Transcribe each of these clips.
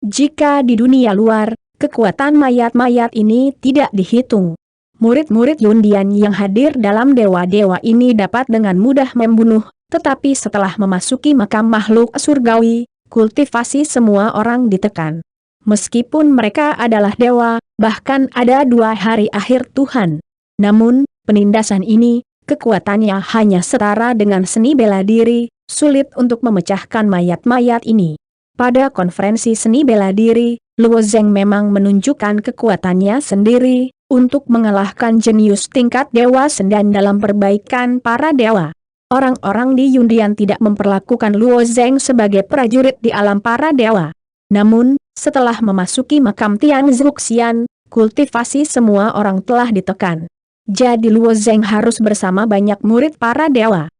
Jika di dunia luar, kekuatan mayat-mayat ini tidak dihitung. Murid-murid Yundian yang hadir dalam dewa-dewa ini dapat dengan mudah membunuh, tetapi setelah memasuki makam makhluk surgawi, kultivasi semua orang ditekan. Meskipun mereka adalah dewa, bahkan ada 2 hari akhir Tuhan. Namun, penindasan ini, kekuatannya hanya setara dengan seni bela diri, sulit untuk memecahkan mayat-mayat ini. Pada konferensi seni bela diri, Luo Zheng memang menunjukkan kekuatannya sendiri, untuk mengalahkan jenius tingkat dewa sendan dalam perbaikan para dewa. Orang-orang di Yundian tidak memperlakukan Luo Zheng sebagai prajurit di alam para dewa. Namun, setelah memasuki makam Tian Zuxian, kultivasi semua orang telah ditekan. Jadi Luo Zheng harus bersama banyak murid para dewa.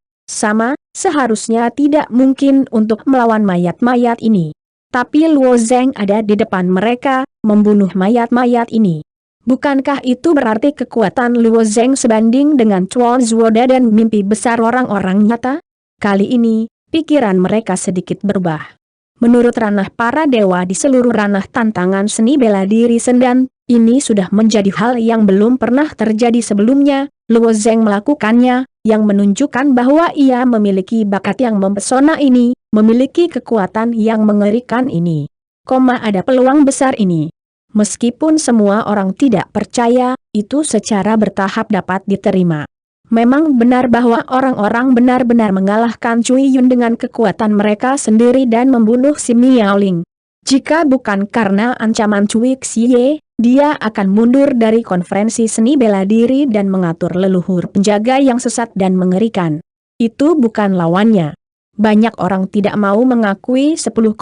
Seharusnya tidak mungkin untuk melawan mayat-mayat ini. Tapi Luo Zheng ada di depan mereka, membunuh mayat-mayat ini. Bukankah itu berarti kekuatan Luo Zheng sebanding dengan Chuan Zuoda dan mimpi besar orang-orang nyata? Kali ini, pikiran mereka sedikit berubah. Menurut ranah para dewa di seluruh ranah tantangan seni bela diri sendan, ini sudah menjadi hal yang belum pernah terjadi sebelumnya. Luo Zheng melakukannya, yang menunjukkan bahwa ia memiliki bakat yang mempesona ini, memiliki kekuatan yang mengerikan ini. Ada peluang besar ini. Meskipun semua orang tidak percaya, itu secara bertahap dapat diterima. Memang benar bahwa orang-orang benar-benar mengalahkan Cui Yun dengan kekuatan mereka sendiri dan membunuh si Miaoling. Jika bukan karena ancaman Cui Xie, dia akan mundur dari konferensi seni bela diri dan mengatur leluhur penjaga yang sesat dan mengerikan. Itu bukan lawannya. Banyak orang tidak mau mengakui 10,000,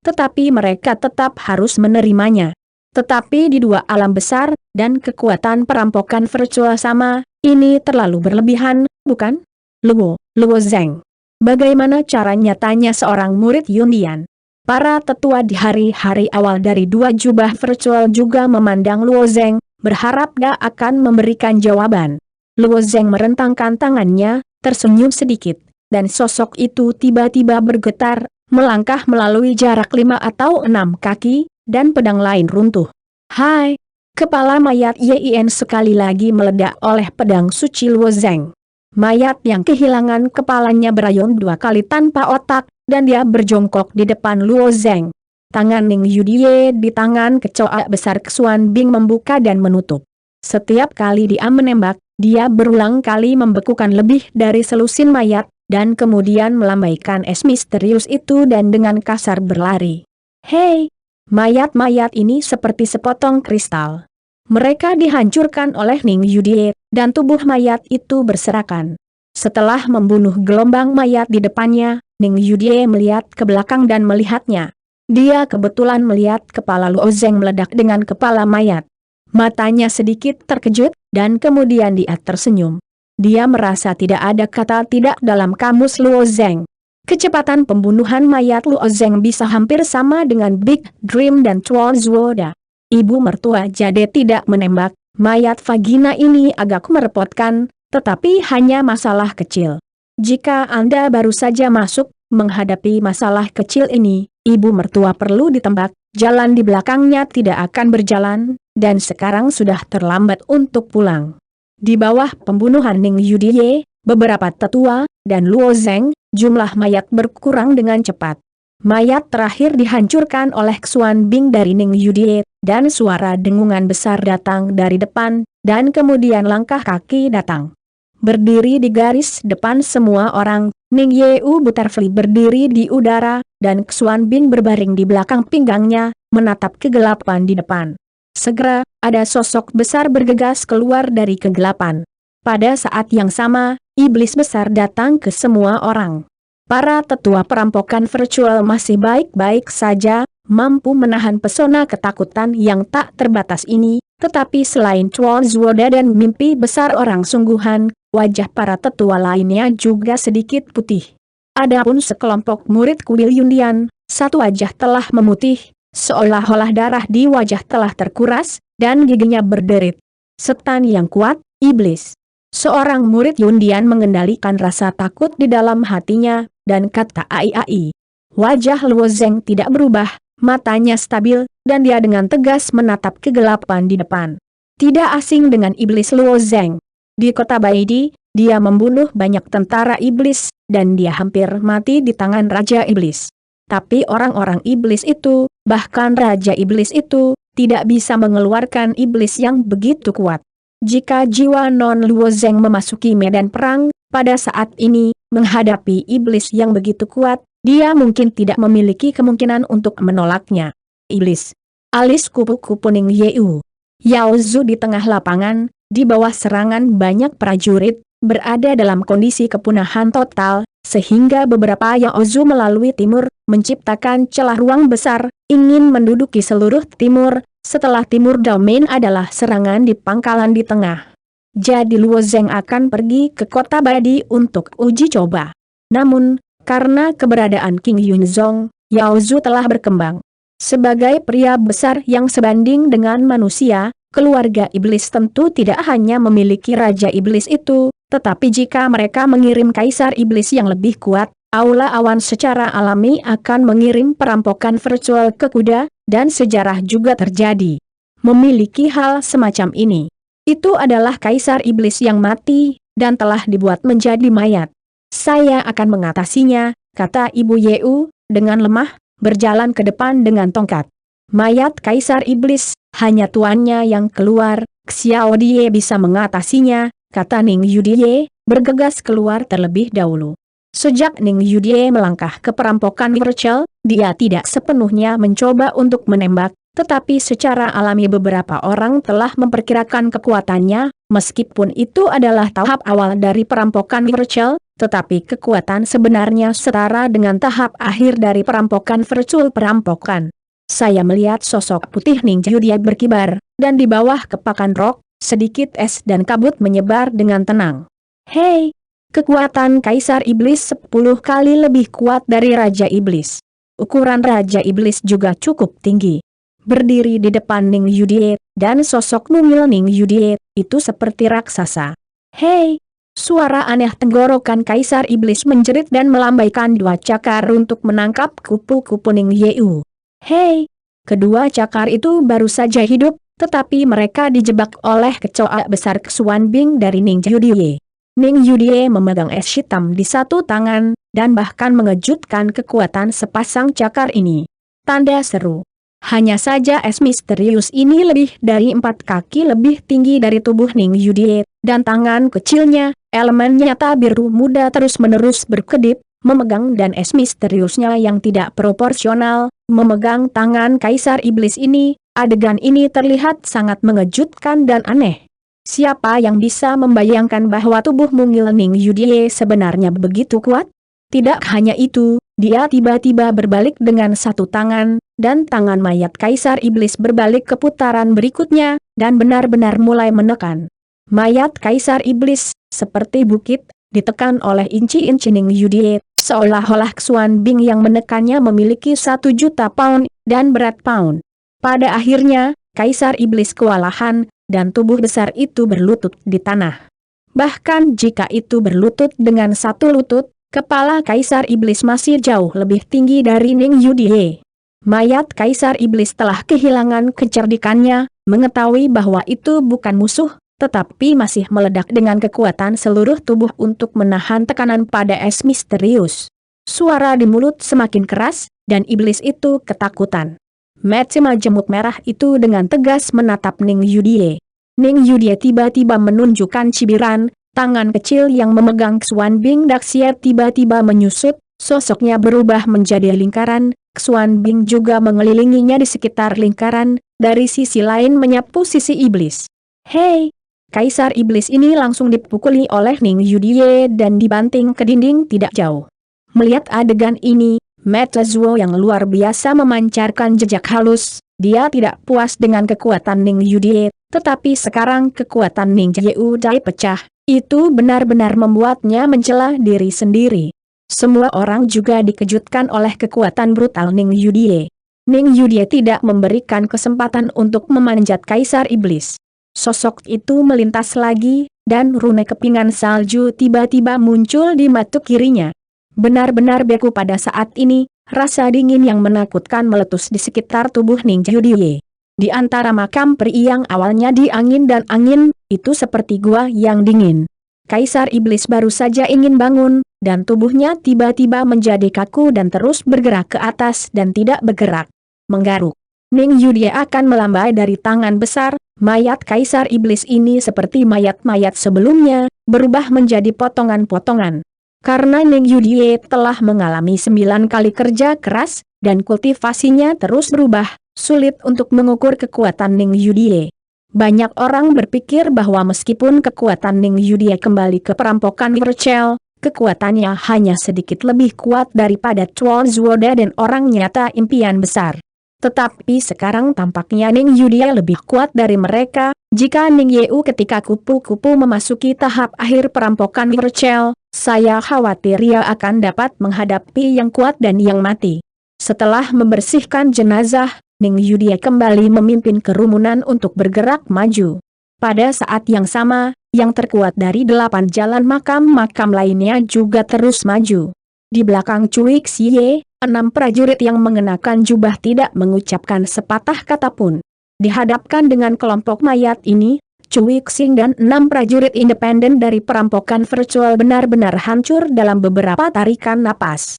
tetapi mereka tetap harus menerimanya. Tetapi di 2 alam besar, dan kekuatan perampokan virtual sama, ini terlalu berlebihan, bukan? Luo Zheng. Bagaimana caranya, tanya seorang murid Yundian. Para tetua di hari-hari awal dari 2 jubah virtual juga memandang Luo Zheng, berharap dia akan memberikan jawaban. Luo Zheng merentangkan tangannya, tersenyum sedikit. Dan sosok itu tiba-tiba bergetar, melangkah melalui jarak 5 atau 6 kaki, dan pedang lain runtuh. Hai! Kepala mayat Yin sekali lagi meledak oleh pedang suci Luo Zheng. Mayat yang kehilangan kepalanya berayun 2 kali tanpa otak, dan dia berjongkok di depan Luo Zheng. Tangan Ning Yudie di tangan kecoa besar Xuan Bing membuka dan menutup. Setiap kali dia menembak, dia berulang kali membekukan lebih dari selusin mayat, dan kemudian melambaikan es misterius itu dan dengan kasar berlari. Hei! Mayat-mayat ini seperti sepotong kristal. Mereka dihancurkan oleh Ning Yudie, dan tubuh mayat itu berserakan. Setelah membunuh gelombang mayat di depannya, Ning Yudie melihat ke belakang dan melihatnya. Dia kebetulan melihat kepala Luo Zheng meledak dengan kepala mayat. Matanya sedikit terkejut, dan kemudian dia tersenyum. Dia merasa tidak ada kata tidak dalam kamus Luo Zheng. Kecepatan pembunuhan mayat Luo Zheng bisa hampir sama dengan Big Dream dan Chuan Zuoda. Ibu mertua Jade tidak menembak, mayat vagina ini agak merepotkan, tetapi hanya masalah kecil. Jika Anda baru saja masuk, menghadapi masalah kecil ini, ibu mertua perlu ditembak, jalan di belakangnya tidak akan berjalan, dan sekarang sudah terlambat untuk pulang. Di bawah pembunuhan Ning Yudie, beberapa tetua, dan Luo Zheng, jumlah mayat berkurang dengan cepat. Mayat terakhir dihancurkan oleh Xuan Bing dari Ning Yudie, dan suara dengungan besar datang dari depan, dan kemudian langkah kaki datang. Berdiri di garis depan semua orang, Ning Yeu Butterfly berdiri di udara, dan Xuan Bing berbaring di belakang pinggangnya, menatap kegelapan di depan. Segera, ada sosok besar bergegas keluar dari kegelapan. Pada saat yang sama, iblis besar datang ke semua orang. Para tetua perampokan virtual masih baik-baik saja, mampu menahan pesona ketakutan yang tak terbatas ini, tetapi selain Chuan Zuoda dan mimpi besar orang sungguhan, wajah para tetua lainnya juga sedikit putih. Adapun sekelompok murid kuil Yundian, satu wajah telah memutih, seolah-olah darah di wajah telah terkuras, dan giginya berderit. Setan yang kuat, iblis. Seorang murid Yundian mengendalikan rasa takut di dalam hatinya, dan kata ai. Wajah Luo Zheng tidak berubah, Matanya stabil, dan dia dengan tegas menatap kegelapan di depan. Tidak asing dengan iblis Luo Zheng. Di kota Baidi, dia membunuh banyak tentara iblis, dan dia hampir mati di tangan Raja Iblis. Tapi orang-orang iblis itu, bahkan Raja Iblis itu, tidak bisa mengeluarkan iblis yang begitu kuat. Jika jiwa Non Luo Zheng memasuki medan perang, pada saat ini, menghadapi iblis yang begitu kuat, dia mungkin tidak memiliki kemungkinan untuk menolaknya. Iblis. Alis kupu-kupu Ning Yeu. Yao Zu di tengah lapangan, di bawah serangan banyak prajurit, berada dalam kondisi kepunahan total, sehingga beberapa Yao Zu melalui timur, menciptakan celah ruang besar, ingin menduduki seluruh timur, setelah timur domain adalah serangan di pangkalan di tengah. Jadi Luo Zheng akan pergi ke kota Baidi untuk uji coba. Namun, karena keberadaan King Yunzong, Yao Zu telah berkembang. Sebagai pria besar yang sebanding dengan manusia, keluarga iblis tentu tidak hanya memiliki Raja Iblis itu, tetapi jika mereka mengirim Kaisar Iblis yang lebih kuat, Aula Awan secara alami akan mengirim perampokan virtual ke kuda, dan sejarah juga terjadi. Memiliki hal semacam ini. Itu adalah Kaisar Iblis yang mati, dan telah dibuat menjadi mayat. Saya akan mengatasinya, kata Ibu Yeu, dengan lemah, berjalan ke depan dengan tongkat. Mayat Kaisar Iblis, hanya tuannya yang keluar, Xiao Die bisa mengatasinya, kata Ning Yudie, bergegas keluar terlebih dahulu. Sejak Ning Yudie melangkah ke perampokan virtual, dia tidak sepenuhnya mencoba untuk menembak, tetapi secara alami beberapa orang telah memperkirakan kekuatannya, meskipun itu adalah tahap awal dari perampokan virtual, tetapi kekuatan sebenarnya setara dengan tahap akhir dari perampokan virtual perampokan. Saya melihat sosok putih Ning Yudie berkibar, dan di bawah kepakan rok, sedikit es dan kabut menyebar dengan tenang. Hei! Kekuatan Kaisar Iblis 10 kali lebih kuat dari Raja Iblis. Ukuran Raja Iblis juga cukup tinggi. Berdiri di depan Ning Yudie, dan sosok mungil Ning Yudie, itu seperti raksasa. Hei! Suara aneh tenggorokan Kaisar Iblis menjerit dan melambaikan dua cakar untuk menangkap kupu-kupu Ning Yeu. Hei! Kedua cakar itu baru saja hidup, tetapi mereka dijebak oleh kecoa besar Xuan Bing dari Ning Yudie. Ning Yudie memegang es hitam di satu tangan, dan bahkan mengejutkan kekuatan sepasang cakar ini. Tanda seru. Hanya saja es misterius ini lebih dari 4 kaki lebih tinggi dari tubuh Ning Yudie, dan tangan kecilnya, elemen nyata biru muda terus-menerus berkedip, memegang dan es misteriusnya yang tidak proporsional, memegang tangan Kaisar Iblis ini. Adegan ini terlihat sangat mengejutkan dan aneh. Siapa yang bisa membayangkan bahwa tubuh mungil Ning Yudie sebenarnya begitu kuat? Tidak hanya itu, dia tiba-tiba berbalik dengan satu tangan, dan tangan mayat Kaisar Iblis berbalik ke putaran berikutnya, dan benar-benar mulai menekan. Mayat Kaisar Iblis, seperti bukit, ditekan oleh inci-inci Ning Yudie, seolah-olah Xuan Bing yang menekannya memiliki 1 juta pound, dan berat pound. Pada akhirnya, Kaisar Iblis kewalahan, dan tubuh besar itu berlutut di tanah. Bahkan jika itu berlutut dengan satu lutut, kepala Kaisar Iblis masih jauh lebih tinggi dari Ning Yudie. Mayat Kaisar Iblis telah kehilangan kecerdikannya, mengetahui bahwa itu bukan musuh, tetapi masih meledak dengan kekuatan seluruh tubuh untuk menahan tekanan pada es misterius. Suara di mulut semakin keras, dan iblis itu ketakutan. Mata majemuk merah itu dengan tegas menatap Ning Yudie. Ning Yudie tiba-tiba menunjukkan cibiran, tangan kecil yang memegang Xuan Bing Daxie tiba-tiba menyusut, sosoknya berubah menjadi lingkaran, Xuan Bing juga mengelilinginya di sekitar lingkaran, dari sisi lain menyapu sisi iblis. Hei! Kaisar Iblis ini langsung dipukuli oleh Ning Yudie dan dibanting ke dinding tidak jauh. Melihat adegan ini, mata Zuo yang luar biasa memancarkan jejak halus, dia tidak puas dengan kekuatan Ning Yudie, tetapi sekarang kekuatan Ning Yeu Dai pecah, itu benar-benar membuatnya mencela diri sendiri. Semua orang juga dikejutkan oleh kekuatan brutal Ning Yudie. Ning Yudie tidak memberikan kesempatan untuk memanjat Kaisar Iblis. Sosok itu melintas lagi, dan rune kepingan salju tiba-tiba muncul di mata kirinya. Benar-benar beku pada saat ini, Rasa dingin yang menakutkan meletus di sekitar tubuh Ning Yudie. Di antara makam peri yang awalnya di angin dan angin, itu seperti gua yang dingin. Kaisar Iblis baru saja ingin bangun, dan tubuhnya tiba-tiba menjadi kaku dan terus bergerak ke atas dan tidak bergerak. Menggaruk. Ning Yudie akan melambai dari tangan besar, mayat Kaisar Iblis ini seperti mayat-mayat sebelumnya, berubah menjadi potongan-potongan. Karena Ning Yudie telah mengalami 9 kali kerja keras, dan kultivasinya terus berubah, sulit untuk mengukur kekuatan Ning Yudie. Banyak orang berpikir bahwa meskipun kekuatan Ning Yudie kembali ke perampokan virtual, kekuatannya hanya sedikit lebih kuat daripada Chuan Zuoda dan orang nyata impian besar. Tetapi sekarang tampaknya Ning Yudie lebih kuat dari mereka. Jika Ning Yeu ketika kupu-kupu memasuki tahap akhir perampokan virtual, saya khawatir ia akan dapat menghadapi yang kuat dan yang mati. Setelah membersihkan jenazah, Ning Yudie kembali memimpin kerumunan untuk bergerak maju. Pada saat yang sama, yang terkuat dari 8 jalan makam-makam lainnya juga terus maju. Di belakang Cui Xie, 6 prajurit yang mengenakan jubah tidak mengucapkan sepatah kata pun. Dihadapkan dengan kelompok mayat ini, Cui Xing dan 6 prajurit independen dari perampokan virtual benar-benar hancur dalam beberapa tarikan napas.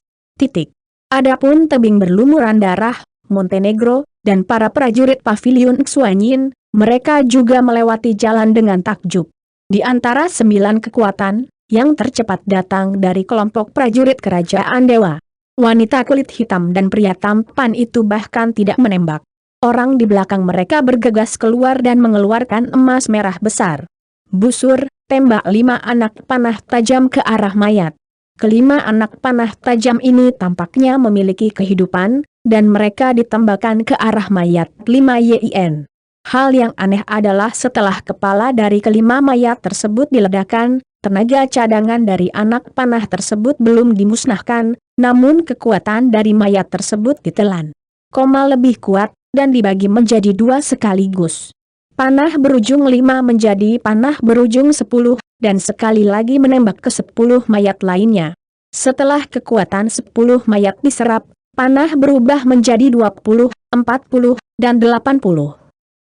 Adapun tebing berlumuran darah, Montenegro, dan para prajurit pavilion Xuanyin, mereka juga melewati jalan dengan takjub. Di antara 9 kekuatan, yang tercepat datang dari kelompok prajurit kerajaan dewa. Wanita kulit hitam dan pria tampan itu bahkan tidak menembak. Orang di belakang mereka bergegas keluar dan mengeluarkan emas merah besar. Busur, tembak 5 anak panah tajam ke arah mayat. Kelima anak panah tajam ini tampaknya memiliki kehidupan, dan mereka ditembakkan ke arah mayat 5 Yin. Hal yang aneh adalah setelah kepala dari kelima mayat tersebut diledakkan, tenaga cadangan dari anak panah tersebut belum dimusnahkan, namun kekuatan dari mayat tersebut ditelan. Lebih kuat, dan dibagi menjadi 2 sekaligus. Panah berujung 5 menjadi panah berujung 10, dan sekali lagi menembak ke 10 mayat lainnya. Setelah kekuatan 10 mayat diserap, panah berubah menjadi 20, 40, dan 80.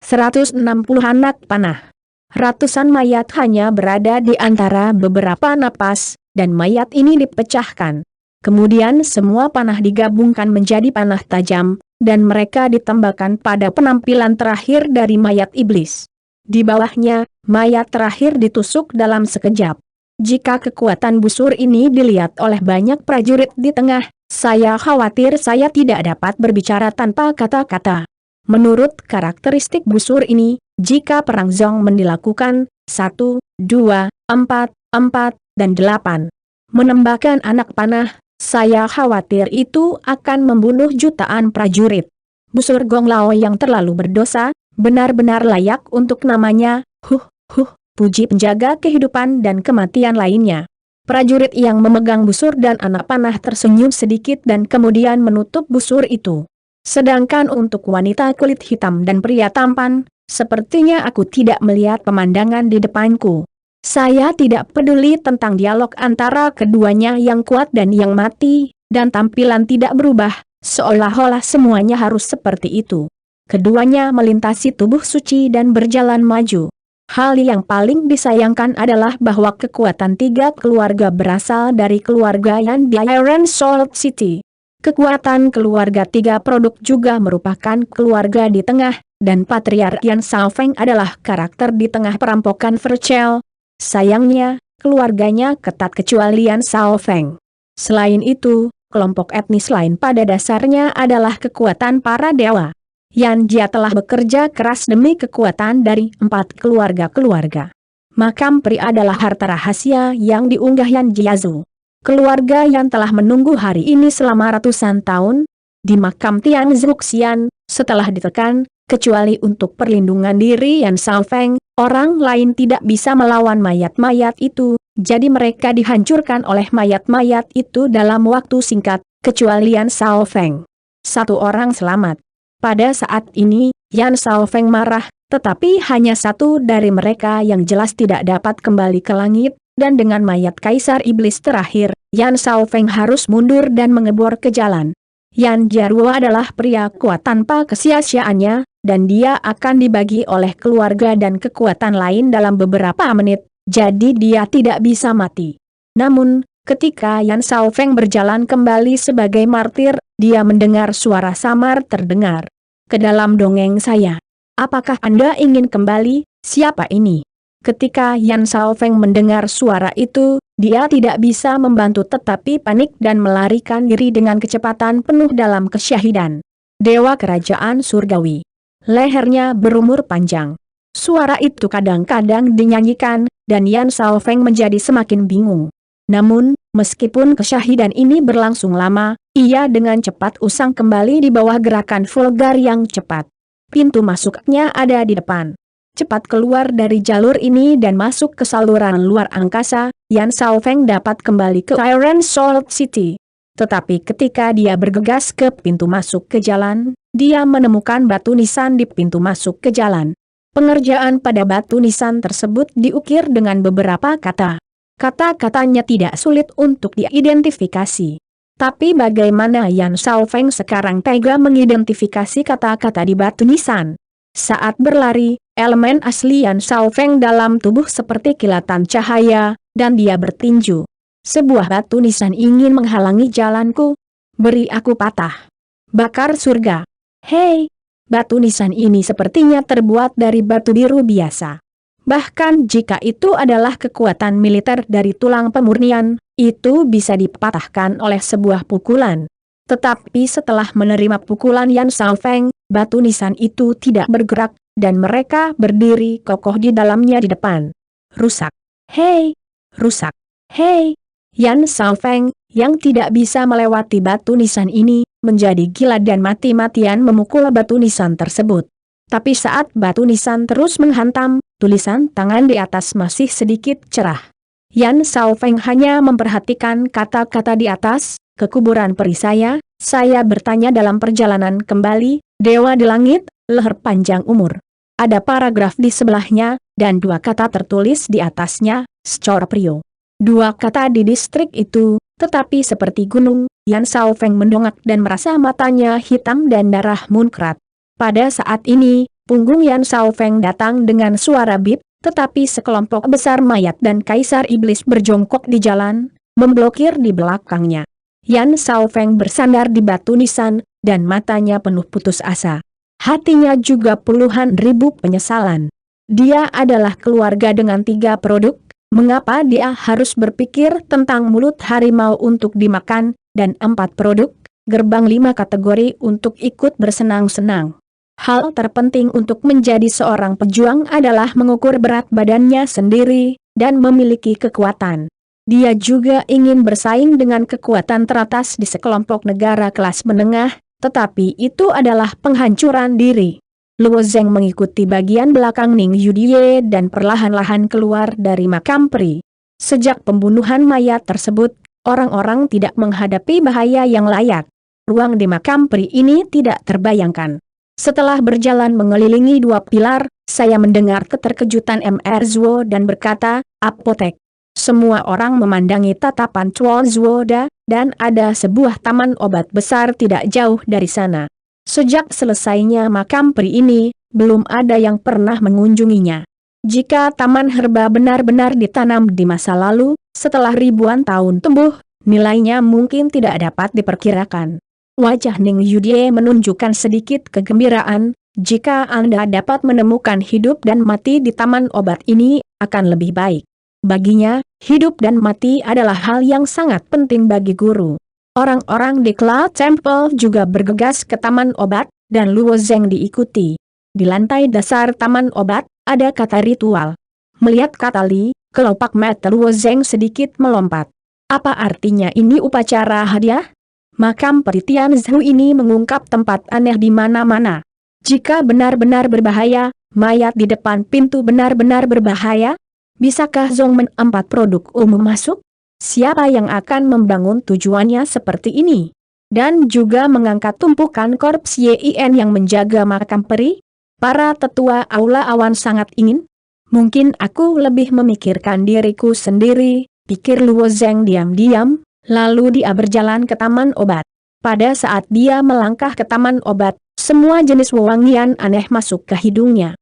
160 anak panah. Ratusan mayat hanya berada di antara beberapa napas, dan mayat ini dipecahkan. Kemudian semua panah digabungkan menjadi panah tajam, dan mereka ditembakkan pada penampilan terakhir dari mayat iblis. Di bawahnya, mayat terakhir ditusuk dalam sekejap. Jika kekuatan busur ini dilihat oleh banyak prajurit di tengah, saya khawatir saya tidak dapat berbicara tanpa kata-kata. Menurut karakteristik busur ini, jika perang Zhongmen dilakukan, 1, 2, 4, 4, dan 8. Menembakkan anak panah, saya khawatir itu akan membunuh jutaan prajurit. Busur Gong Lao yang terlalu berdosa, benar-benar layak untuk namanya, puji penjaga kehidupan dan kematian lainnya. Prajurit yang memegang busur dan anak panah tersenyum sedikit dan kemudian menutup busur itu. Sedangkan untuk wanita kulit hitam dan pria tampan, sepertinya aku tidak melihat pemandangan di depanku. Saya tidak peduli tentang dialog antara keduanya yang kuat dan yang mati, dan tampilan tidak berubah, seolah-olah semuanya harus seperti itu. Keduanya melintasi tubuh suci dan berjalan maju. Hal yang paling disayangkan adalah bahwa kekuatan 3 keluarga berasal dari keluarga Yan di Iron Salt City. Kekuatan keluarga 3 produk juga merupakan keluarga di tengah, dan Patriark Yan Shaofeng adalah karakter di tengah perampokan virtual. Sayangnya, keluarganya ketat kecuali Yan Shaofeng. Selain itu, kelompok etnis lain pada dasarnya adalah kekuatan para dewa. Yan Jia telah bekerja keras demi kekuatan dari 4 keluarga-keluarga. Makam peri adalah harta rahasia yang diunggah Yan Jiazu. Keluarga yang telah menunggu hari ini selama ratusan tahun. Di makam Tian Zuxian, setelah ditekan, kecuali untuk perlindungan diri Yan Shaofeng, orang lain tidak bisa melawan mayat-mayat itu, jadi mereka dihancurkan oleh mayat-mayat itu dalam waktu singkat, kecuali Yan Shaofeng. 1 orang selamat. Pada saat ini, Yan Shaofeng marah, tetapi hanya 1 dari mereka yang jelas tidak dapat kembali ke langit, dan dengan mayat Kaisar Iblis terakhir, Yan Shaofeng harus mundur dan mengebor ke jalan. Yan Jarwo adalah pria kuat tanpa kesia-siaannya, dan dia akan dibagi oleh keluarga dan kekuatan lain dalam beberapa menit, jadi dia tidak bisa mati. Namun, ketika Yan Xiaofeng berjalan kembali sebagai martir, dia mendengar suara samar terdengar. Ke dalam dongeng saya. Apakah Anda ingin kembali? Siapa ini? Ketika Yan Xiaofeng mendengar suara itu, dia tidak bisa membantu tetapi panik dan melarikan diri dengan kecepatan penuh dalam kesyahidan. Dewa Kerajaan Surgawi. Lehernya berumur panjang. Suara itu kadang-kadang dinyanyikan, dan Yan Xiaofeng menjadi semakin bingung. Namun, meskipun kesyahidan ini berlangsung lama, ia dengan cepat usang kembali di bawah gerakan vulgar yang cepat. Pintu masuknya ada di depan. Cepat keluar dari jalur ini dan masuk ke saluran luar angkasa, Yan Xiaofeng dapat kembali ke Iron Salt City. Tetapi ketika dia bergegas ke pintu masuk ke jalan, dia menemukan batu nisan di pintu masuk ke jalan. Pengerjaan pada batu nisan tersebut diukir dengan beberapa kata. Kata-katanya tidak sulit untuk diidentifikasi. Tapi bagaimana Yan Xiaofeng sekarang tega mengidentifikasi kata-kata di batu nisan? Saat berlari, elemen asli Yan Xiaofeng dalam tubuh seperti kilatan cahaya, dan dia bertinju. Sebuah batu nisan ingin menghalangi jalanku. Beri aku patah. Bakar surga. Hei! Batu nisan ini sepertinya terbuat dari batu biru biasa. Bahkan jika itu adalah kekuatan militer dari tulang pemurnian, itu bisa dipatahkan oleh sebuah pukulan. Tetapi setelah menerima pukulan Yan Xiaofeng, batu nisan itu tidak bergerak, dan mereka berdiri kokoh di dalamnya di depan. Rusak. Hei! Rusak. Hei! Yan Xiaofeng, yang tidak bisa melewati batu nisan ini, menjadi gila dan mati-matian memukul batu nisan tersebut. Tapi saat batu nisan terus menghantam, tulisan tangan di atas masih sedikit cerah. Yan Xiaofeng hanya memperhatikan kata-kata di atas, ke kuburan peri saya bertanya dalam perjalanan kembali, Dewa di langit, leher panjang umur. Ada paragraf di sebelahnya, dan dua kata tertulis di atasnya, Scorpio. Dua kata di distrik itu, tetapi seperti gunung, Yan Xiaofeng mendongak dan merasa matanya hitam dan darah muncrat. Pada saat ini, punggung Yan Xiaofeng datang dengan suara bip, tetapi sekelompok besar mayat dan kaisar iblis berjongkok di jalan, memblokir di belakangnya. Yan Xiaofeng bersandar di batu nisan, dan matanya penuh putus asa. Hatinya juga puluhan ribu penyesalan. Dia adalah keluarga dengan 3 produk, mengapa dia harus berpikir tentang mulut harimau untuk dimakan, dan 4 produk, gerbang 5 kategori untuk ikut bersenang-senang. Hal terpenting untuk menjadi seorang pejuang adalah mengukur berat badannya sendiri, dan memiliki kekuatan. Dia juga ingin bersaing dengan kekuatan teratas di sekelompok negara kelas menengah, tetapi itu adalah penghancuran diri. Luo Zheng mengikuti bagian belakang Ning Yudie dan perlahan-lahan keluar dari makam peri. Sejak pembunuhan mayat tersebut, orang-orang tidak menghadapi bahaya yang layak. Ruang di makam peri ini tidak terbayangkan. Setelah berjalan mengelilingi 2 pilar, saya mendengar keterkejutan Mr. Zuo dan berkata, apotek. Semua orang memandangi tatapan Chuo Zuoda, dan ada sebuah taman obat besar tidak jauh dari sana. Sejak selesainya makam peri ini, belum ada yang pernah mengunjunginya. Jika taman herba benar-benar ditanam di masa lalu, setelah ribuan tahun tumbuh, nilainya mungkin tidak dapat diperkirakan. Wajah Ning Yudie menunjukkan sedikit kegembiraan, jika Anda dapat menemukan hidup dan mati di taman obat ini, akan lebih baik. Baginya, hidup dan mati adalah hal yang sangat penting bagi guru. Orang-orang di Cloud Temple juga bergegas ke taman obat, dan Luo Zheng diikuti. Di lantai dasar taman obat, ada kata ritual. Melihat kata Li, kelopak mata Luo Zheng sedikit melompat. Apa artinya ini upacara hadiah? Makam peri Tianzhu ini mengungkap tempat aneh di mana-mana. Jika benar-benar berbahaya, mayat di depan pintu benar-benar berbahaya? Bisakah Zongmen 4 produk umum masuk? Siapa yang akan membangun tujuannya seperti ini? Dan juga mengangkat tumpukan korps Yin yang menjaga makam peri? Para tetua aula awan sangat ingin? Mungkin aku lebih memikirkan diriku sendiri, pikir Luo Zheng diam-diam. Lalu dia berjalan ke taman obat. Pada saat dia melangkah ke taman obat, semua jenis wewangian aneh masuk ke hidungnya.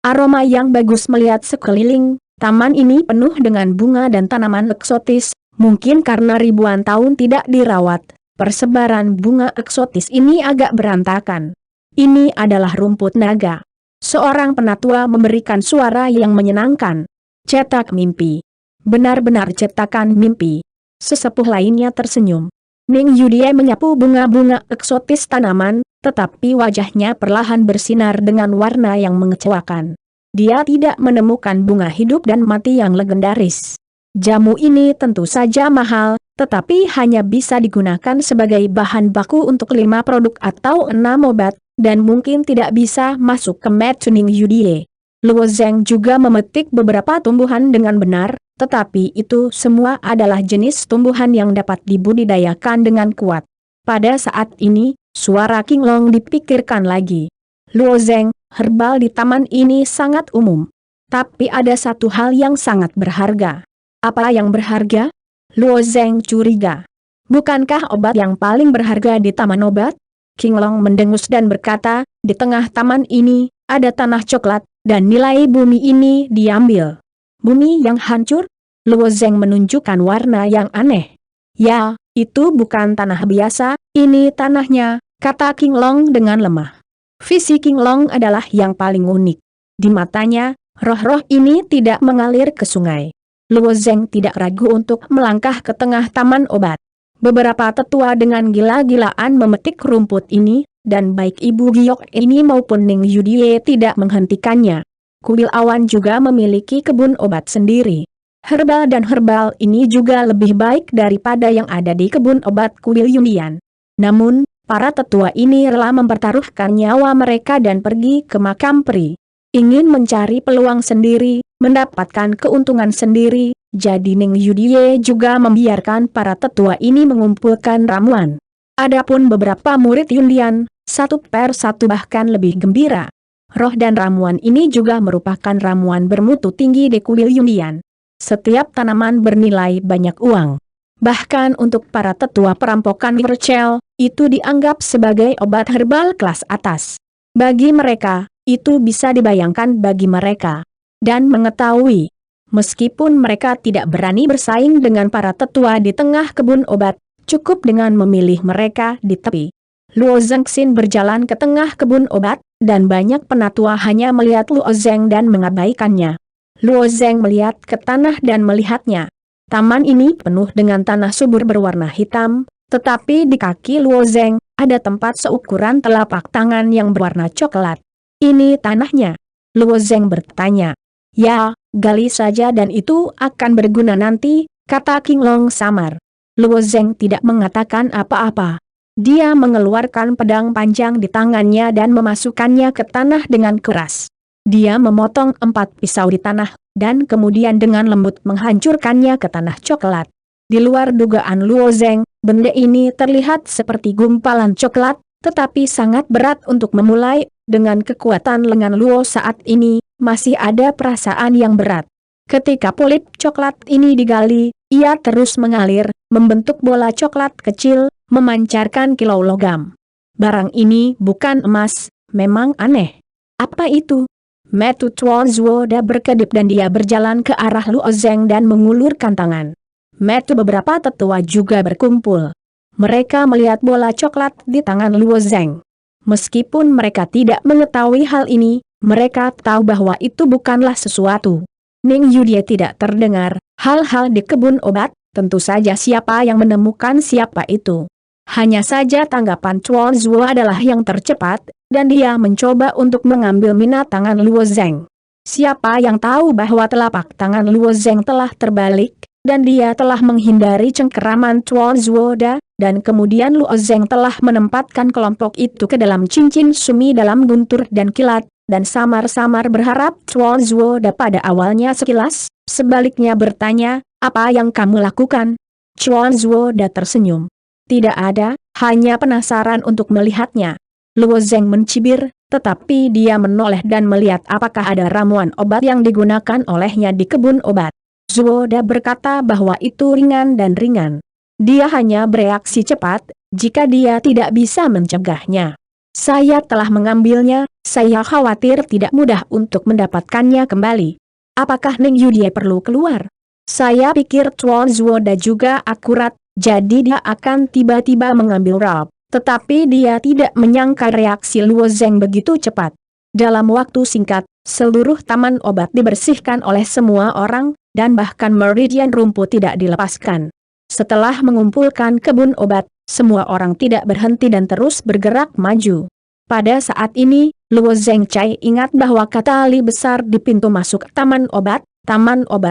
Aroma yang bagus melihat sekeliling, taman ini penuh dengan bunga dan tanaman eksotis, mungkin karena ribuan tahun tidak dirawat, persebaran bunga eksotis ini agak berantakan. Ini adalah rumput naga. Seorang penatua memberikan suara yang menyenangkan. Cetak mimpi. Benar-benar cetakan mimpi. Sesepuh lainnya tersenyum. Ning Yudie menyapu bunga-bunga eksotis tanaman, tetapi wajahnya perlahan bersinar dengan warna yang mengecewakan. Dia tidak menemukan bunga hidup dan mati yang legendaris. Jamu ini tentu saja mahal, tetapi hanya bisa digunakan sebagai bahan baku untuk 5 produk atau 6 obat, dan mungkin tidak bisa masuk ke metu Ning Yudie. Luo Zeng juga memetik beberapa tumbuhan dengan benar, tetapi itu semua adalah jenis tumbuhan yang dapat dibudidayakan dengan kuat. Pada saat ini, suara King Long dipikirkan lagi. Luo Zeng, herbal di taman ini sangat umum. Tapi ada satu hal yang sangat berharga. Apa yang berharga? Luo Zeng curiga. Bukankah obat yang paling berharga di taman obat? King Long mendengus dan berkata, di tengah taman ini, ada tanah coklat, dan nilai bumi ini diambil. Bumi yang hancur? Luo Zeng menunjukkan warna yang aneh. Ya, itu bukan tanah biasa, ini tanahnya, kata King Long dengan lemah. Visi King Long adalah yang paling unik. Di matanya, roh-roh ini tidak mengalir ke sungai. Luo Zeng tidak ragu untuk melangkah ke tengah taman obat. Beberapa tetua dengan gila-gilaan memetik rumput ini, dan baik Ibu Giok ini maupun Ning Yudie tidak menghentikannya. Kuil Awan juga memiliki kebun obat sendiri. Herbal dan herbal ini juga lebih baik daripada yang ada di kebun obat Kuil Yundian. Namun, para tetua ini rela mempertaruhkan nyawa mereka dan pergi ke makam peri. Ingin mencari peluang sendiri, mendapatkan keuntungan sendiri. Jadi Ning Yudie juga membiarkan para tetua ini mengumpulkan ramuan. Adapun beberapa murid Yundian, satu per satu bahkan lebih gembira. Roh dan ramuan ini juga merupakan ramuan bermutu tinggi di kuil Yundian. Setiap tanaman bernilai banyak uang. Bahkan untuk para tetua perampokan Virchel, itu dianggap sebagai obat herbal kelas atas. Bagi mereka, itu bisa dibayangkan bagi mereka. Dan mengetahui. Meskipun mereka tidak berani bersaing dengan para tetua di tengah kebun obat, cukup dengan memilih mereka di tepi. Luo Zengxin berjalan ke tengah kebun obat, dan banyak penatua hanya melihat Luo Zeng dan mengabaikannya. Luo Zeng melihat ke tanah dan melihatnya. Taman ini penuh dengan tanah subur berwarna hitam, tetapi di kaki Luo Zeng, ada tempat seukuran telapak tangan yang berwarna coklat. Ini tanahnya? Luo Zeng bertanya. Ya, gali saja dan itu akan berguna nanti, kata King Long samar. Luo Zeng tidak mengatakan apa-apa. Dia mengeluarkan pedang panjang di tangannya dan memasukkannya ke tanah dengan keras. Dia memotong 4 pisau di tanah, dan kemudian dengan lembut menghancurkannya ke tanah coklat. Di luar dugaan Luo Zeng, benda ini terlihat seperti gumpalan coklat, tetapi sangat berat untuk memulai. Dengan kekuatan lengan Luo saat ini, masih ada perasaan yang berat. Ketika polip coklat ini digali, ia terus mengalir, membentuk bola coklat kecil, memancarkan kilau logam. Barang ini bukan emas, memang aneh. Apa itu? Metu Tuan Zuoda berkedip dan dia berjalan ke arah Luo Zeng dan mengulurkan tangan. Metu beberapa tetua juga berkumpul. Mereka melihat bola coklat di tangan Luo Zeng. Meskipun mereka tidak mengetahui hal ini, mereka tahu bahwa itu bukanlah sesuatu. Ning Yudie tidak terdengar, hal-hal di kebun obat, tentu saja siapa yang menemukan siapa itu. Hanya saja tanggapan Chuan Zuo adalah yang tercepat, dan dia mencoba untuk mengambil minat tangan Luo Zeng. Siapa yang tahu bahwa telapak tangan Luo Zeng telah terbalik, dan dia telah menghindari cengkeraman Chuan Zuoda, dan kemudian Luo Zeng telah menempatkan kelompok itu ke dalam cincin sumi dalam guntur dan kilat, dan samar-samar berharap Chuan Zuoda pada awalnya sekilas, sebaliknya bertanya, apa yang kamu lakukan? Chuan Zuoda tersenyum. Tidak ada, hanya penasaran untuk melihatnya. Luo Zeng mencibir, tetapi dia menoleh dan melihat apakah ada ramuan obat yang digunakan olehnya di kebun obat. Zuoda berkata bahwa itu ringan dan ringan. Dia hanya bereaksi cepat, jika dia tidak bisa mencegahnya. Saya telah mengambilnya, saya khawatir tidak mudah untuk mendapatkannya kembali. Apakah Ning Yudie perlu keluar? Saya pikir Tuan Zuoda juga akurat, jadi dia akan tiba-tiba mengambil rob. Tetapi dia tidak menyangka reaksi Luo Zeng begitu cepat. Dalam waktu singkat, seluruh taman obat dibersihkan oleh semua orang, dan bahkan meridian rumput tidak dilepaskan. Setelah mengumpulkan kebun obat, semua orang tidak berhenti dan terus bergerak maju. Pada saat ini, Luo Zeng Cai ingat bahwa tali besar di pintu masuk taman obat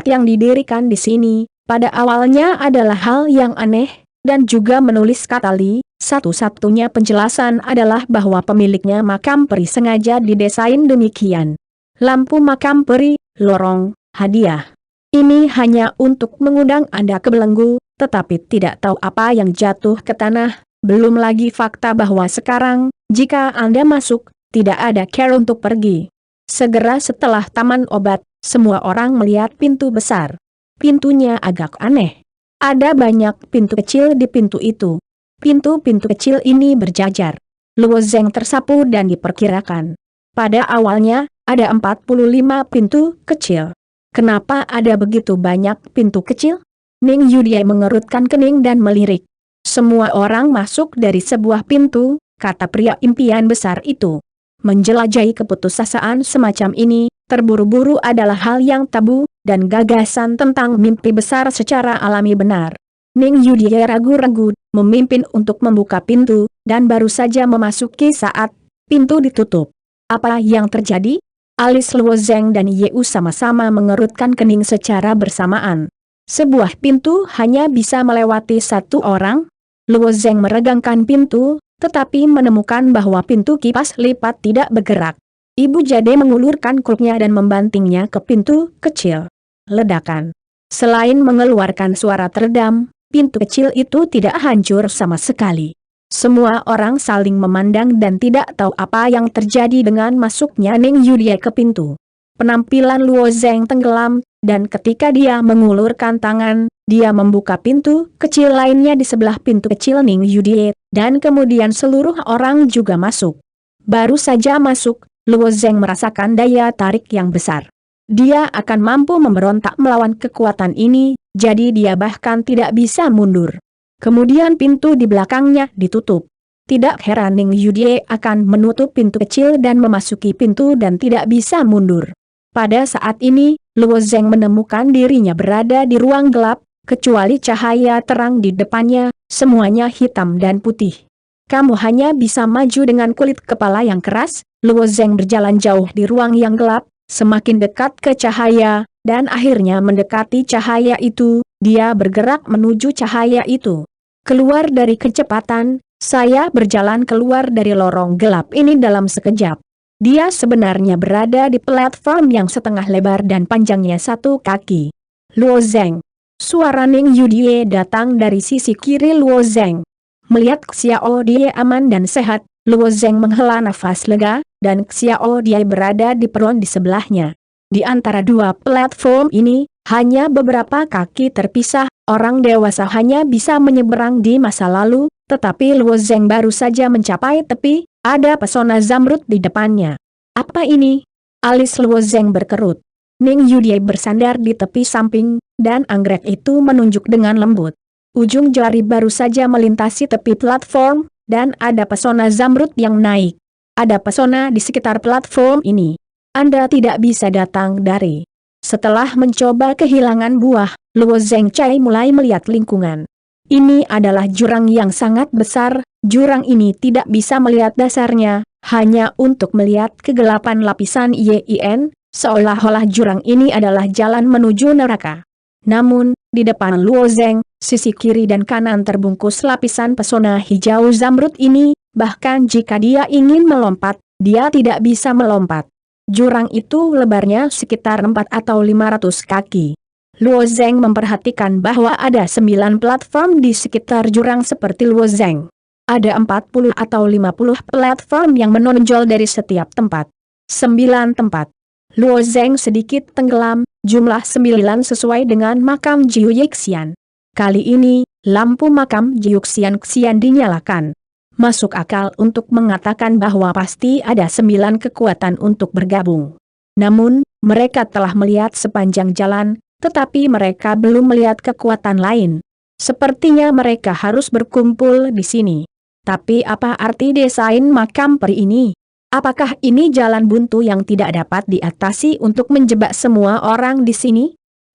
yang didirikan di sini, pada awalnya adalah hal yang aneh, dan juga menulis tali. Satu-satunya penjelasan adalah bahwa pemiliknya makam peri sengaja didesain demikian. Lampu makam peri, lorong, hadiah. Ini hanya untuk mengundang Anda ke belenggu, tetapi tidak tahu apa yang jatuh ke tanah, belum lagi fakta bahwa sekarang, jika Anda masuk, tidak ada care untuk pergi. Segera setelah taman obat, semua orang melihat pintu besar. Pintunya agak aneh. Ada banyak pintu kecil di pintu itu. Pintu-pintu kecil ini berjajar. Luo Zeng tersapu dan diperkirakan. Pada awalnya, ada 45 pintu kecil. Kenapa ada begitu banyak pintu kecil? Ning Yudie mengerutkan kening dan melirik. Semua orang masuk dari sebuah pintu, kata pria impian besar itu. Menjelajahi keputusasaan semacam ini, terburu-buru adalah hal yang tabu, dan gagasan tentang mimpi besar secara alami benar. Ning Yudie ragu-ragu, memimpin untuk membuka pintu, dan baru saja memasuki saat pintu ditutup. Apa yang terjadi? Alis Luo Zeng dan Yeu sama-sama mengerutkan kening secara bersamaan. Sebuah pintu hanya bisa melewati satu orang? Luo Zeng meregangkan pintu, tetapi menemukan bahwa pintu kipas lipat tidak bergerak. Ibu Jade mengulurkan kulaknya dan membantingnya ke pintu kecil. Ledakan. Selain mengeluarkan suara teredam, pintu kecil itu tidak hancur sama sekali. Semua orang saling memandang dan tidak tahu apa yang terjadi dengan masuknya Ning Yudie ke pintu. Penampilan Luo Zeng tenggelam, dan ketika dia mengulurkan tangan, dia membuka pintu kecil lainnya di sebelah pintu kecil Ning Yudie, dan kemudian seluruh orang juga masuk. Baru saja masuk, Luo Zeng merasakan daya tarik yang besar. Dia akan mampu memberontak melawan kekuatan ini, jadi dia bahkan tidak bisa mundur. Kemudian pintu di belakangnya ditutup. Tidak heran Ning Yudie akan menutup pintu kecil dan memasuki pintu dan tidak bisa mundur. Pada saat ini, Luo Zeng menemukan dirinya berada di ruang gelap, kecuali cahaya terang di depannya, semuanya hitam dan putih. Kamu hanya bisa maju dengan kulit kepala yang keras. Luo Zeng berjalan jauh di ruang yang gelap, semakin dekat ke cahaya, dan akhirnya mendekati cahaya itu, dia bergerak menuju cahaya itu. Keluar dari kecepatan, saya berjalan keluar dari lorong gelap ini dalam sekejap. Dia sebenarnya berada di platform yang setengah lebar dan panjangnya 1 kaki. Luo Zeng. Suara Ning Yudie datang dari sisi kiri Luo Zeng. Melihat Xiao Die aman dan sehat, Luo Zeng menghela nafas lega, dan Xiao Die berada di peron di sebelahnya. Di antara dua platform ini, hanya beberapa kaki terpisah, orang dewasa hanya bisa menyeberang di masa lalu, tetapi Luo Zeng baru saja mencapai tepi, ada pesona zamrud di depannya. Apa ini? Alis Luo Zeng berkerut. Ning Yudie bersandar di tepi samping, dan anggrek itu menunjuk dengan lembut. Ujung jari baru saja melintasi tepi platform, dan ada pesona zamrud yang naik. Ada pesona di sekitar platform ini. Anda tidak bisa datang dari. Setelah mencoba kehilangan buah, Luo Zeng Cai mulai melihat lingkungan. Ini adalah jurang yang sangat besar, jurang ini tidak bisa melihat dasarnya, hanya untuk melihat kegelapan lapisan Yin, seolah-olah jurang ini adalah jalan menuju neraka. Namun, di depan Luo Zeng, sisi kiri dan kanan terbungkus lapisan pesona hijau zamrud ini, bahkan jika dia ingin melompat, dia tidak bisa melompat. Jurang itu lebarnya sekitar 4 atau 500 kaki. Luo Zeng memperhatikan bahwa ada 9 platform di sekitar jurang seperti Luo Zeng. Ada 40 atau 50 platform yang menonjol dari setiap tempat. 9 tempat. Luo Zeng sedikit tenggelam, jumlah 9 sesuai dengan makam Jiu Yixian. Kali ini, lampu makam Jiuk Xian Xian dinyalakan. Masuk akal untuk mengatakan bahwa pasti ada 9 kekuatan untuk bergabung. Namun, mereka telah melihat sepanjang jalan, tetapi mereka belum melihat kekuatan lain. Sepertinya mereka harus berkumpul di sini. Tapi apa arti desain makam peri ini? Apakah ini jalan buntu yang tidak dapat diatasi untuk menjebak semua orang di sini?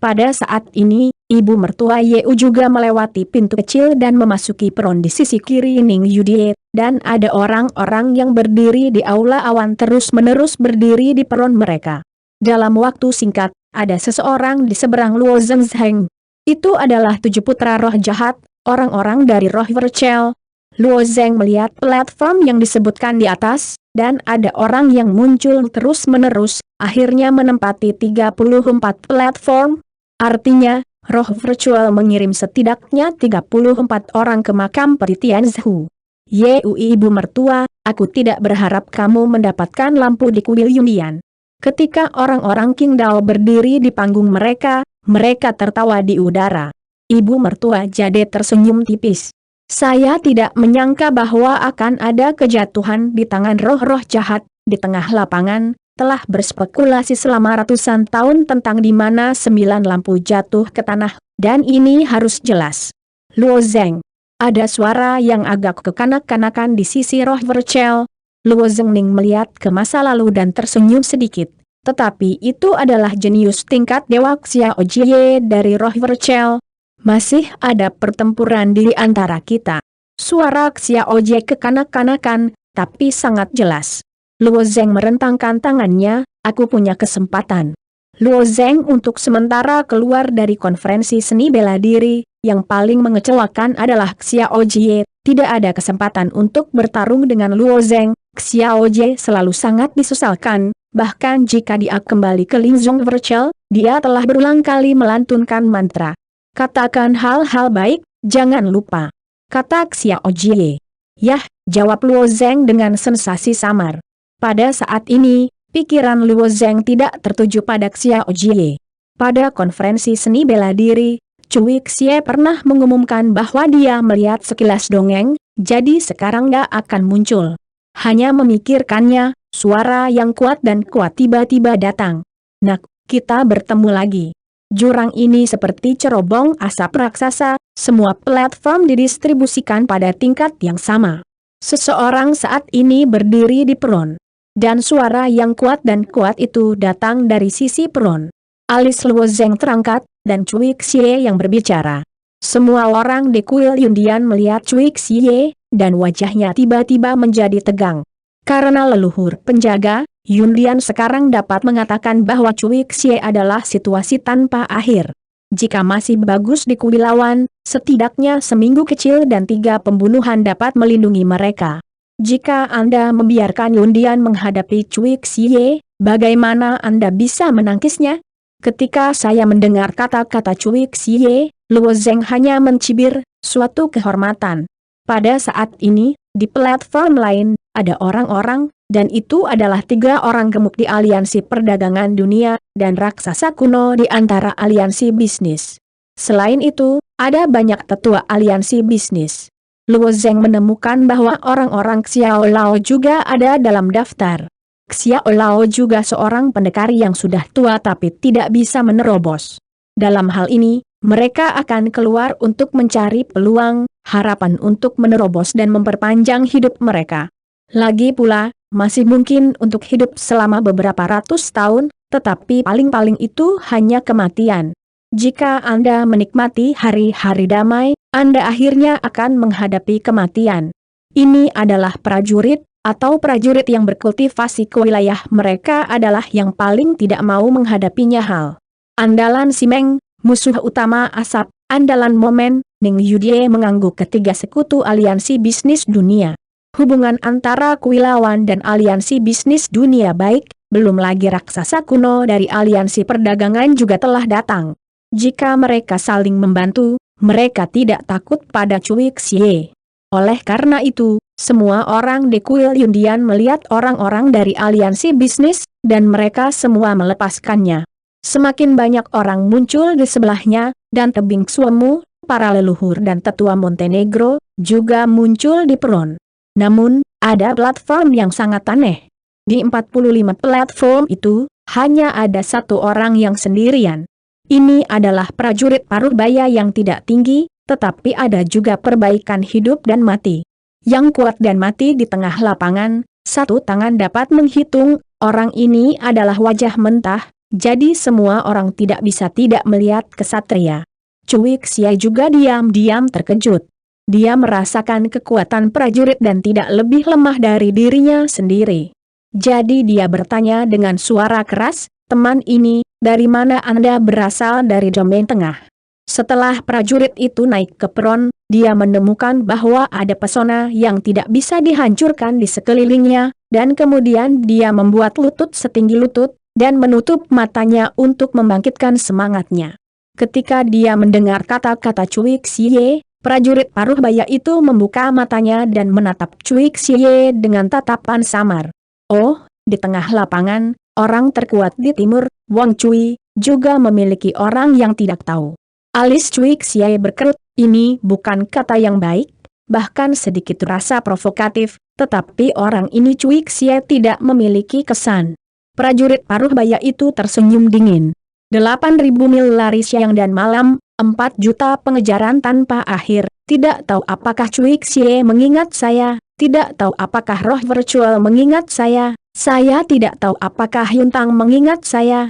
Pada saat ini, ibu mertua Yeu juga melewati pintu kecil dan memasuki peron di sisi kiri Ning Yudie, dan ada orang-orang yang berdiri di aula awan terus-menerus berdiri di peron mereka. Dalam waktu singkat, ada seseorang di seberang Luo Zheng. Itu adalah 7 putra roh jahat, orang-orang dari roh Vercel. Luo Zheng melihat platform yang disebutkan di atas, dan ada orang yang muncul terus-menerus, akhirnya menempati 34 platform. Artinya, roh virtual mengirim setidaknya 34 orang ke makam peri Tianzhu. Yeu ibu mertua, aku tidak berharap kamu mendapatkan lampu di kuil Yundian. Ketika orang-orang Qingdao berdiri di panggung mereka, mereka tertawa di udara. Ibu mertua Jade tersenyum tipis. Saya tidak menyangka bahwa akan ada kejatuhan di tangan roh-roh jahat di tengah lapangan. Telah berspekulasi selama ratusan tahun tentang di mana 9 lampu jatuh ke tanah, dan ini harus jelas. Luo Zheng. Ada suara yang agak kekanak-kanakan di sisi roh Vercel. Luo Zheng melihat ke masa lalu dan tersenyum sedikit. Tetapi itu adalah jenius tingkat Dewa Xiao Jie dari roh Vercel. Masih ada pertempuran di antara kita. Suara Xiao Jie kekanak-kanakan, tapi sangat jelas. Luo Zheng merentangkan tangannya, aku punya kesempatan. Luo Zheng untuk sementara keluar dari konferensi seni bela diri, yang paling mengecewakan adalah Xiao Jie, tidak ada kesempatan untuk bertarung dengan Luo Zheng. Xiao Jie selalu sangat disesalkan, bahkan jika dia kembali ke Lingzhong Vercel, dia telah berulang kali melantunkan mantra. Katakan hal-hal baik, jangan lupa, kata Xiao Jie. Yah, jawab Luo Zheng dengan sensasi samar. Pada saat ini, pikiran Luo Zheng tidak tertuju pada Xiao Jie. Pada konferensi seni bela diri, Cui Xie pernah mengumumkan bahwa dia melihat sekilas dongeng, jadi sekarang dia akan muncul. Hanya memikirkannya, suara yang kuat dan kuat tiba-tiba datang. Nak, kita bertemu lagi. Jurang ini seperti cerobong asap raksasa, semua platform didistribusikan pada tingkat yang sama. Seseorang saat ini berdiri di peron. Dan suara yang kuat dan kuat itu datang dari sisi peron. Alis Luo Zheng terangkat, dan Cui Xie yang berbicara. Semua orang di kuil Yundian melihat Cui Xie, dan wajahnya tiba-tiba menjadi tegang. Karena leluhur penjaga, Yundian sekarang dapat mengatakan bahwa Cui Xie adalah situasi tanpa akhir. Jika masih bagus di kuil lawan, setidaknya seminggu kecil dan 3 pembunuhan dapat melindungi mereka. Jika Anda membiarkan Yundian menghadapi Cui Xie, bagaimana Anda bisa menangkisnya? Ketika saya mendengar kata-kata Cui Xie, Luo Zheng hanya mencibir, suatu kehormatan. Pada saat ini, di platform lain, ada orang-orang, dan itu adalah 3 orang gemuk di aliansi perdagangan dunia, dan raksasa kuno di antara aliansi bisnis. Selain itu, ada banyak tetua aliansi bisnis. Luo Zheng menemukan bahwa orang-orang Xiao Lao juga ada dalam daftar. Xiao Lao juga seorang pendekar yang sudah tua tapi tidak bisa menerobos. Dalam hal ini, mereka akan keluar untuk mencari peluang, harapan untuk menerobos dan memperpanjang hidup mereka. Lagi pula, masih mungkin untuk hidup selama beberapa ratus tahun, tetapi paling-paling itu hanya kematian. Jika Anda menikmati hari-hari damai, Anda akhirnya akan menghadapi kematian. Ini adalah prajurit, atau prajurit yang berkultivasi ke wilayah mereka adalah yang paling tidak mau menghadapinya hal. Andalan Simeng, musuh utama asap, andalan momen, Ning Yudie mengangguk ketiga sekutu aliansi bisnis dunia. Hubungan antara kuilawan dan aliansi bisnis dunia baik, belum lagi raksasa kuno dari aliansi perdagangan juga telah datang. Jika mereka saling membantu, mereka tidak takut pada Cui Xie. Oleh karena itu, semua orang di kuil Yundian melihat orang-orang dari aliansi bisnis, dan mereka semua melepaskannya. Semakin banyak orang muncul di sebelahnya, dan tebing suemu, para leluhur dan tetua Montenegro, juga muncul di peron. Namun, ada platform yang sangat aneh. Di 45 platform itu, hanya ada satu orang yang sendirian. Ini adalah prajurit Paruhbaya yang tidak tinggi, tetapi ada juga perbaikan hidup dan mati. Yang kuat dan mati di tengah lapangan, satu tangan dapat menghitung, orang ini adalah wajah mentah, jadi semua orang tidak bisa tidak melihat kesatria. Cui Xie juga diam-diam terkejut. Dia merasakan kekuatan prajurit dan tidak lebih lemah dari dirinya sendiri. Jadi dia bertanya dengan suara keras, "Teman ini, dari mana Anda berasal?" "Dari domain tengah." Setelah prajurit itu naik ke peron, dia menemukan bahwa ada pesona yang tidak bisa dihancurkan di sekelilingnya, dan kemudian dia membuat lutut setinggi lutut, dan menutup matanya untuk membangkitkan semangatnya. Ketika dia mendengar kata-kata Cui Xie, prajurit Paruhbaya itu membuka matanya dan menatap Cui Xie dengan tatapan samar. Oh, di tengah lapangan, orang terkuat di timur, Wang Cui, juga memiliki orang yang tidak tahu. Alis Cui Xie berkerut, ini bukan kata yang baik, bahkan sedikit rasa provokatif, tetapi orang ini Cui Xie tidak memiliki kesan. Prajurit Paruhbaya itu tersenyum dingin. 8.000 mil lari siang dan malam, 4 juta pengejaran tanpa akhir, tidak tahu apakah Cui Xie mengingat saya, tidak tahu apakah roh virtual mengingat saya tidak tahu apakah Yuntang mengingat saya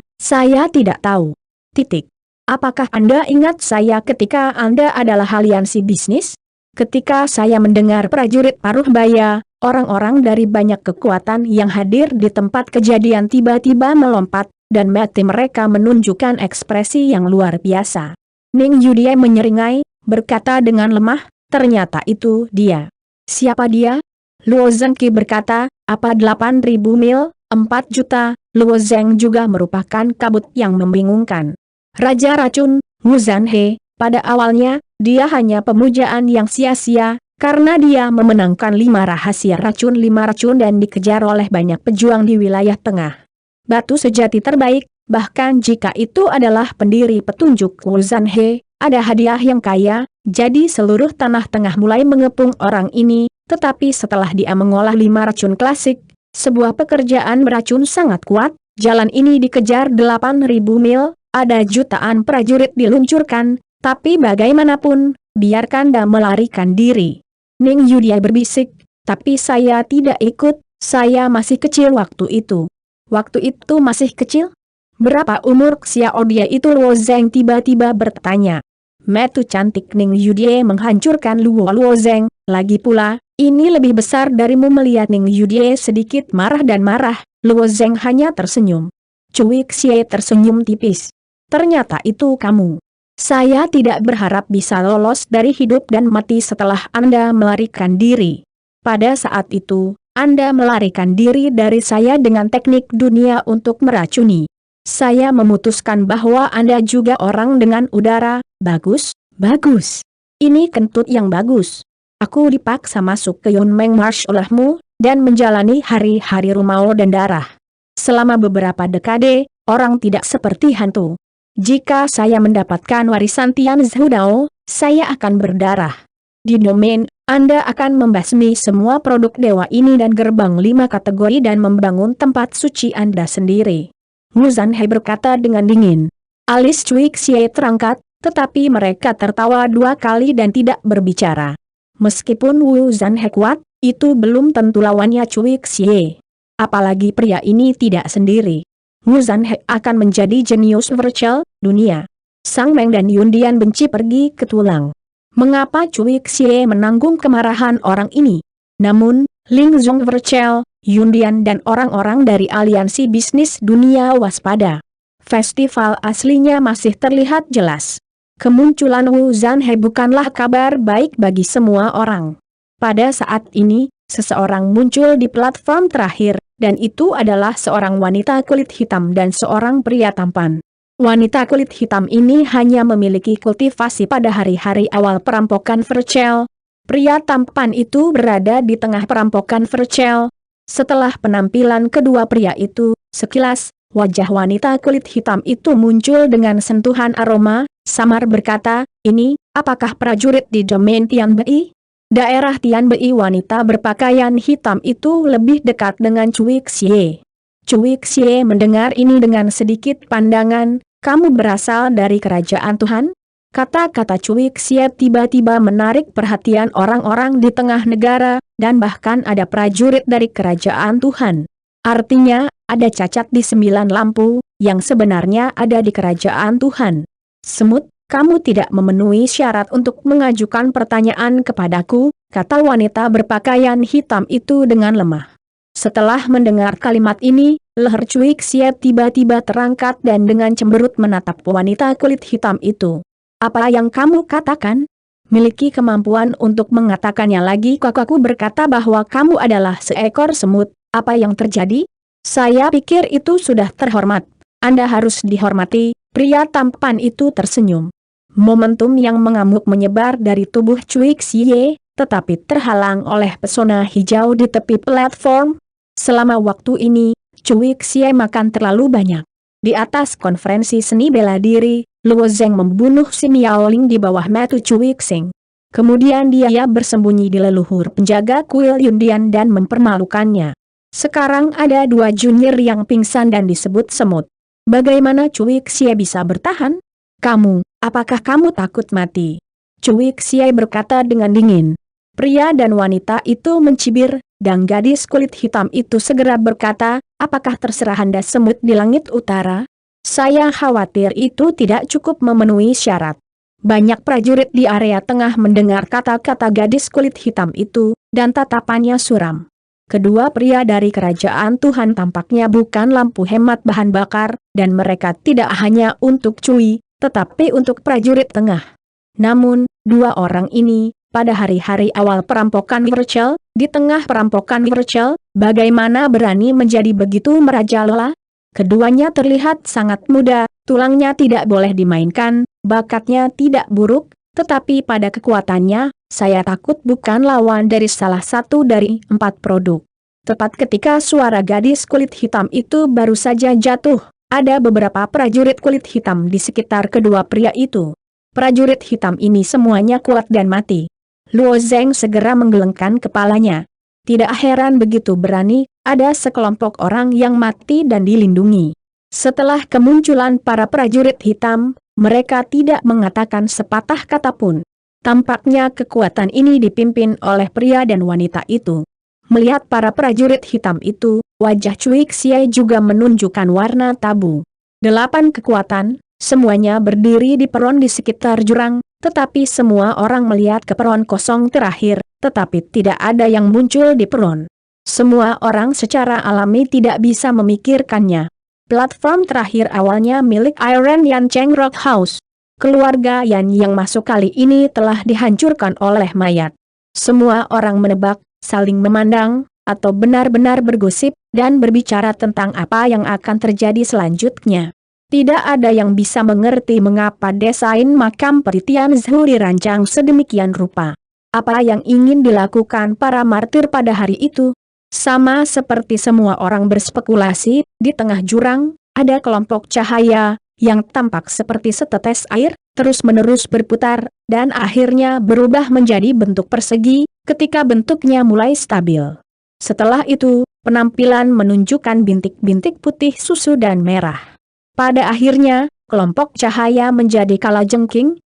tidak tahu. Titik. Apakah Anda ingat saya ketika Anda adalah aliansi bisnis? Ketika saya mendengar prajurit Paruhbaya, orang-orang dari banyak kekuatan yang hadir di tempat kejadian tiba-tiba melompat, dan mata mereka menunjukkan ekspresi yang luar biasa. Ning Yudie menyeringai, berkata dengan lemah, ternyata itu dia. Siapa dia? Luo Zengqi berkata, apa 8.000 mil, 4 juta, Luo Zeng juga merupakan kabut yang membingungkan. Raja Racun, Wu Zanhe, pada awalnya, dia hanya pemujaan yang sia-sia, karena dia memenangkan 5 rahasia racun 5 racun dan dikejar oleh banyak pejuang di wilayah tengah. Batu sejati terbaik, bahkan jika itu adalah pendiri petunjuk Wu Zanhe, ada hadiah yang kaya, jadi seluruh tanah tengah mulai mengepung orang ini, tetapi setelah dia mengolah 5 racun klasik, sebuah pekerjaan beracun sangat kuat, jalan ini dikejar 8.000 mil, ada jutaan prajurit diluncurkan, tapi bagaimanapun, biarkan dia melarikan diri. Ning Yudie berbisik, tapi saya tidak ikut, saya masih kecil waktu itu. Waktu itu masih kecil? Berapa umur Xiao dia itu? Luo Zeng tiba-tiba bertanya. Metu cantik Ning Yudie menghancurkan Luo Zeng, lagi pula, ini lebih besar darimu. Melihat Ning Yudie sedikit marah dan marah, Luo Zeng hanya tersenyum. Cui Xie tersenyum tipis. Ternyata itu kamu. Saya tidak berharap bisa lolos dari hidup dan mati setelah Anda melarikan diri. Pada saat itu, Anda melarikan diri dari saya dengan teknik dunia untuk meracuni. Saya memutuskan bahwa Anda juga orang dengan udara, bagus, bagus. Ini kentut yang bagus. Aku dipaksa masuk ke Yunmeng Marsh olehmu, dan menjalani hari-hari rumau dan darah. Selama beberapa dekade, orang tidak seperti hantu. Jika saya mendapatkan warisan Tian Zhudao, saya akan berdarah. Di domain, Anda akan membasmi semua produk dewa ini dan gerbang 5 kategori dan membangun tempat suci Anda sendiri. Wu Zanhe berkata dengan dingin. Alis Cui Xie terangkat, tetapi mereka tertawa 2 kali dan tidak berbicara. Meskipun Wu Zanhe kuat, itu belum tentu lawannya Cui Xie. Apalagi pria ini tidak sendiri. Wu Zanhe akan menjadi jenius virtual dunia. Sang Meng dan Yundian benci pergi ke tulang. Mengapa Cui Xie menanggung kemarahan orang ini? Namun, Ling Zhong Virtual, Yundian dan orang-orang dari aliansi bisnis dunia waspada. Festival aslinya masih terlihat jelas. Kemunculan Wu Zanhe bukanlah kabar baik bagi semua orang. Pada saat ini, seseorang muncul di platform terakhir, dan itu adalah seorang wanita kulit hitam dan seorang pria tampan. Wanita kulit hitam ini hanya memiliki kultivasi pada hari-hari awal perampokan virtual. Pria tampan itu berada di tengah perampokan virtual. Setelah penampilan kedua pria itu, sekilas, wajah wanita kulit hitam itu muncul dengan sentuhan aroma, samar berkata, Ini, apakah prajurit di domain Tian Bei? Daerah Tian Bei. Wanita berpakaian hitam itu lebih dekat dengan Cui Xie. Cui Xie mendengar ini dengan sedikit pandangan. Kamu berasal dari kerajaan Tuhan? Kata-kata Cui Xie tiba-tiba menarik perhatian orang-orang di tengah negara, dan bahkan ada prajurit dari kerajaan Tuhan. Artinya, ada cacat di 9 lampu, yang sebenarnya ada di kerajaan Tuhan. Semut, kamu tidak memenuhi syarat untuk mengajukan pertanyaan kepadaku, kata wanita berpakaian hitam itu dengan lemah. Setelah mendengar kalimat ini, leher Cui Xie tiba-tiba terangkat dan dengan cemberut menatap wanita kulit hitam itu. Apa yang kamu katakan? Miliki kemampuan untuk mengatakannya lagi. Kakakku berkata bahwa kamu adalah seekor semut. Apa yang terjadi? Saya pikir itu sudah terhormat. Anda harus dihormati. Pria tampan itu tersenyum. Momentum yang mengamuk menyebar dari tubuh Cui Xie, tetapi terhalang oleh pesona hijau di tepi platform. Selama waktu ini, Cui Xie makan terlalu banyak. Di atas konferensi seni bela diri, Luo Zeng membunuh si Miaoling di bawah mata Cui Xing. Kemudian dia bersembunyi di leluhur penjaga kuil Yundian dan mempermalukannya. Sekarang ada 2 junior yang pingsan dan disebut semut. Bagaimana Cui Xie bisa bertahan? Kamu, apakah kamu takut mati? Cui Xie berkata dengan dingin. Pria dan wanita itu mencibir, dan gadis kulit hitam itu segera berkata, apakah terserah Anda semut di langit utara? Saya khawatir itu tidak cukup memenuhi syarat. Banyak prajurit di area tengah mendengar kata-kata gadis kulit hitam itu, dan tatapannya suram. Kedua pria dari kerajaan Tuhan tampaknya bukan lampu hemat bahan bakar, dan mereka tidak hanya untuk Cui, tetapi untuk prajurit tengah. Namun, 2 orang ini, pada hari-hari awal perampokan Virtual, di tengah perampokan Virtual, bagaimana berani menjadi begitu merajalela? Keduanya terlihat sangat muda, tulangnya tidak boleh dimainkan, bakatnya tidak buruk, tetapi pada kekuatannya, saya takut bukan lawan dari salah satu dari 4 produk. Tepat ketika suara gadis kulit hitam itu baru saja jatuh, ada beberapa prajurit kulit hitam di sekitar kedua pria itu. Prajurit hitam ini semuanya kuat dan mati. Luo Zeng segera menggelengkan kepalanya. Tidak heran begitu berani, ada sekelompok orang yang mati dan dilindungi. Setelah kemunculan para prajurit hitam, mereka tidak mengatakan sepatah kata pun. Tampaknya kekuatan ini dipimpin oleh pria dan wanita itu. Melihat para prajurit hitam itu, wajah Cui Xie juga menunjukkan warna tabu. 8 kekuatan, semuanya berdiri di peron di sekitar jurang, tetapi semua orang melihat ke peron kosong terakhir, tetapi tidak ada yang muncul di peron. Semua orang secara alami tidak bisa memikirkannya. Platform terakhir awalnya milik Iron Yan Cheng Rock House. Keluarga Yan yang masuk kali ini telah dihancurkan oleh mayat. Semua orang menebak, saling memandang, atau benar-benar bergosip, dan berbicara tentang apa yang akan terjadi selanjutnya. Tidak ada yang bisa mengerti mengapa desain makam Peritian Zhu dirancang sedemikian rupa. Apa yang ingin dilakukan para martir pada hari itu? Sama seperti semua orang berspekulasi, di tengah jurang, ada kelompok cahaya, yang tampak seperti setetes air, terus-menerus berputar, dan akhirnya berubah menjadi bentuk persegi, ketika bentuknya mulai stabil. Setelah itu, penampilan menunjukkan bintik-bintik putih susu dan merah. Pada akhirnya, kelompok cahaya menjadi kalajengking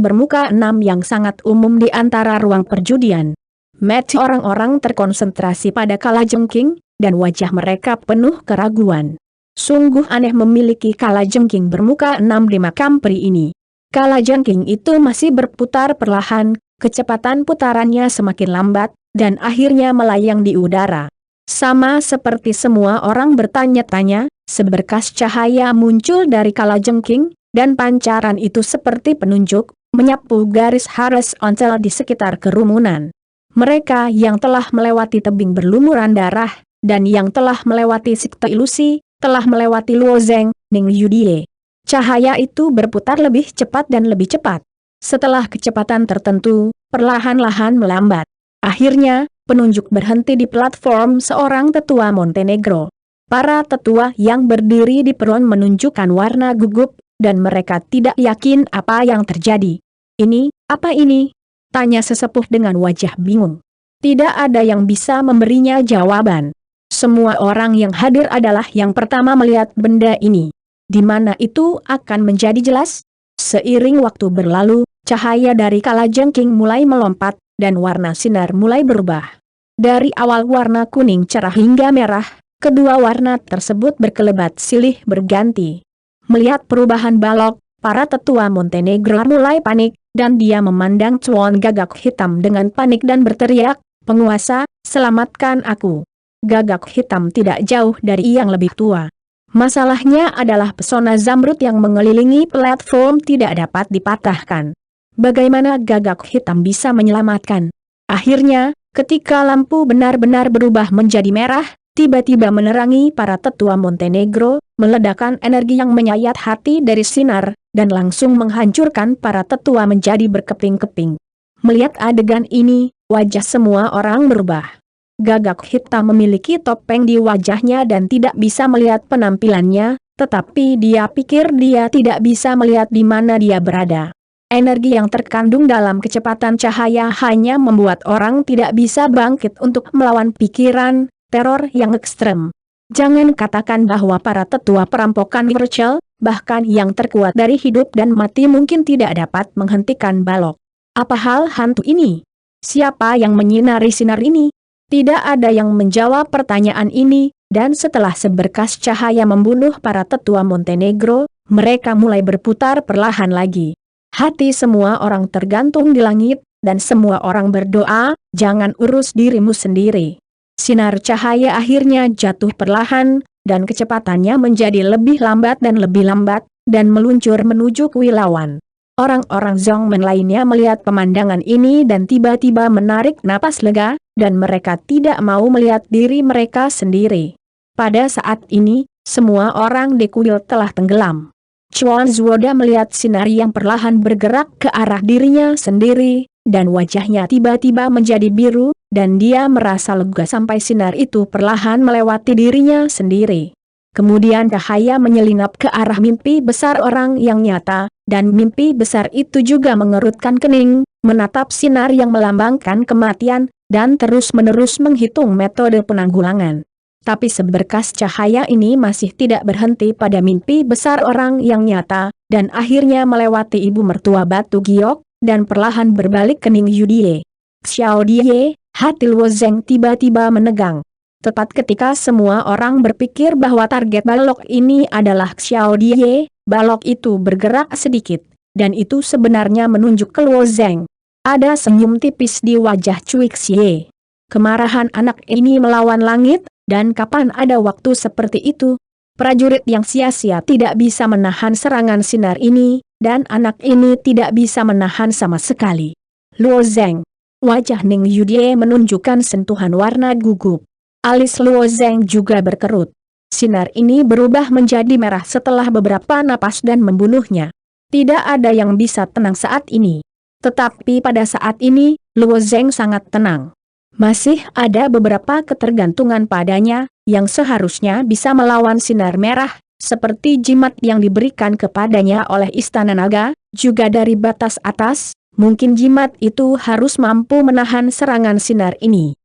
bermuka 6 yang sangat umum di antara ruang perjudian. Mata orang-orang terkonsentrasi pada kalajengking, dan wajah mereka penuh keraguan. Sungguh aneh memiliki kalajengking bermuka 6 di makam peri ini. Kalajengking itu masih berputar perlahan, kecepatan putarannya semakin lambat, dan akhirnya melayang di udara. Sama seperti semua orang bertanya-tanya, seberkas cahaya muncul dari kalajengking, dan pancaran itu seperti penunjuk, menyapu garis horizontal di sekitar kerumunan. Mereka yang telah melewati tebing berlumuran darah, dan yang telah melewati sekte ilusi, telah melewati Luo Zeng, Ning Yudie. Cahaya itu berputar lebih cepat dan lebih cepat. Setelah kecepatan tertentu, perlahan-lahan melambat. Akhirnya, penunjuk berhenti di platform seorang tetua Montenegro. Para tetua yang berdiri di peron menunjukkan warna gugup, dan mereka tidak yakin apa yang terjadi. Ini, apa ini? Tanya sesepuh dengan wajah bingung. Tidak ada yang bisa memberinya jawaban. Semua orang yang hadir adalah yang pertama melihat benda ini. Di mana itu akan menjadi jelas? Seiring waktu berlalu, cahaya dari kalajengking mulai melompat, dan warna sinar mulai berubah. Dari awal warna kuning cerah hingga merah, kedua warna tersebut berkelebat silih berganti. Melihat perubahan balok, para tetua Montenegro mulai panik, dan dia memandang Chuan Gagak Hitam dengan panik dan berteriak, "Penguasa, selamatkan aku." Gagak Hitam tidak jauh dari yang lebih tua. Masalahnya adalah pesona zamrud yang mengelilingi platform tidak dapat dipatahkan. Bagaimana Gagak Hitam bisa menyelamatkan? Akhirnya, ketika lampu benar-benar berubah menjadi merah, tiba-tiba menerangi para tetua Montenegro, meledakkan energi yang menyayat hati dari sinar, dan langsung menghancurkan para tetua menjadi berkeping-keping. Melihat adegan ini, wajah semua orang berubah. Gagak Hitam memiliki topeng di wajahnya dan tidak bisa melihat penampilannya, tetapi dia pikir dia tidak bisa melihat di mana dia berada. Energi yang terkandung dalam kecepatan cahaya hanya membuat orang tidak bisa bangkit untuk melawan pikiran, teror yang ekstrem. Jangan katakan bahwa para tetua perampokan virtual, bahkan yang terkuat dari hidup dan mati mungkin tidak dapat menghentikan balok. Apa hal hantu ini? Siapa yang menyinari sinar ini? Tidak ada yang menjawab pertanyaan ini, dan setelah seberkas cahaya membunuh para tetua Montenegro, mereka mulai berputar perlahan lagi. Hati semua orang tergantung di langit, dan semua orang berdoa, jangan urus dirimu sendiri. Sinar cahaya akhirnya jatuh perlahan, dan kecepatannya menjadi lebih lambat, dan meluncur menuju kuil-lawan. Orang-orang Zongmen lainnya melihat pemandangan ini dan tiba-tiba menarik napas lega, dan mereka tidak mau melihat diri mereka sendiri. Pada saat ini, semua orang di kuil telah tenggelam. Chuan Zuoda melihat sinar yang perlahan bergerak ke arah dirinya sendiri, dan wajahnya tiba-tiba menjadi biru, dan dia merasa lega sampai sinar itu perlahan melewati dirinya sendiri. Kemudian cahaya menyelinap ke arah mimpi besar orang yang nyata, dan mimpi besar itu juga mengerutkan kening, menatap sinar yang melambangkan kematian, dan terus-menerus menghitung metode penanggulangan. Tapi seberkas cahaya ini masih tidak berhenti pada mimpi besar orang yang nyata, dan akhirnya melewati ibu mertua Batu Giok, dan perlahan berbalik kening Yudie. Xiao Die, hati Luo Zeng tiba-tiba menegang. Tepat ketika semua orang berpikir bahwa target balok ini adalah Xiao Die, balok itu bergerak sedikit, dan itu sebenarnya menunjuk ke Luo Zeng. Ada senyum tipis di wajah Cui Xie. Kemarahan anak ini melawan langit, dan kapan ada waktu seperti itu? Prajurit yang sia-sia tidak bisa menahan serangan sinar ini, dan anak ini tidak bisa menahan sama sekali. Luo Zeng. Wajah Ning Yudie menunjukkan sentuhan warna gugup. Alis Luo Zeng juga berkerut. Sinar ini berubah menjadi merah setelah beberapa napas dan membunuhnya. Tidak ada yang bisa tenang saat ini. Tetapi pada saat ini, Luo Zeng sangat tenang. Masih ada beberapa ketergantungan padanya, yang seharusnya bisa melawan sinar merah, seperti jimat yang diberikan kepadanya oleh Istana Naga, juga dari batas atas, mungkin jimat itu harus mampu menahan serangan sinar ini.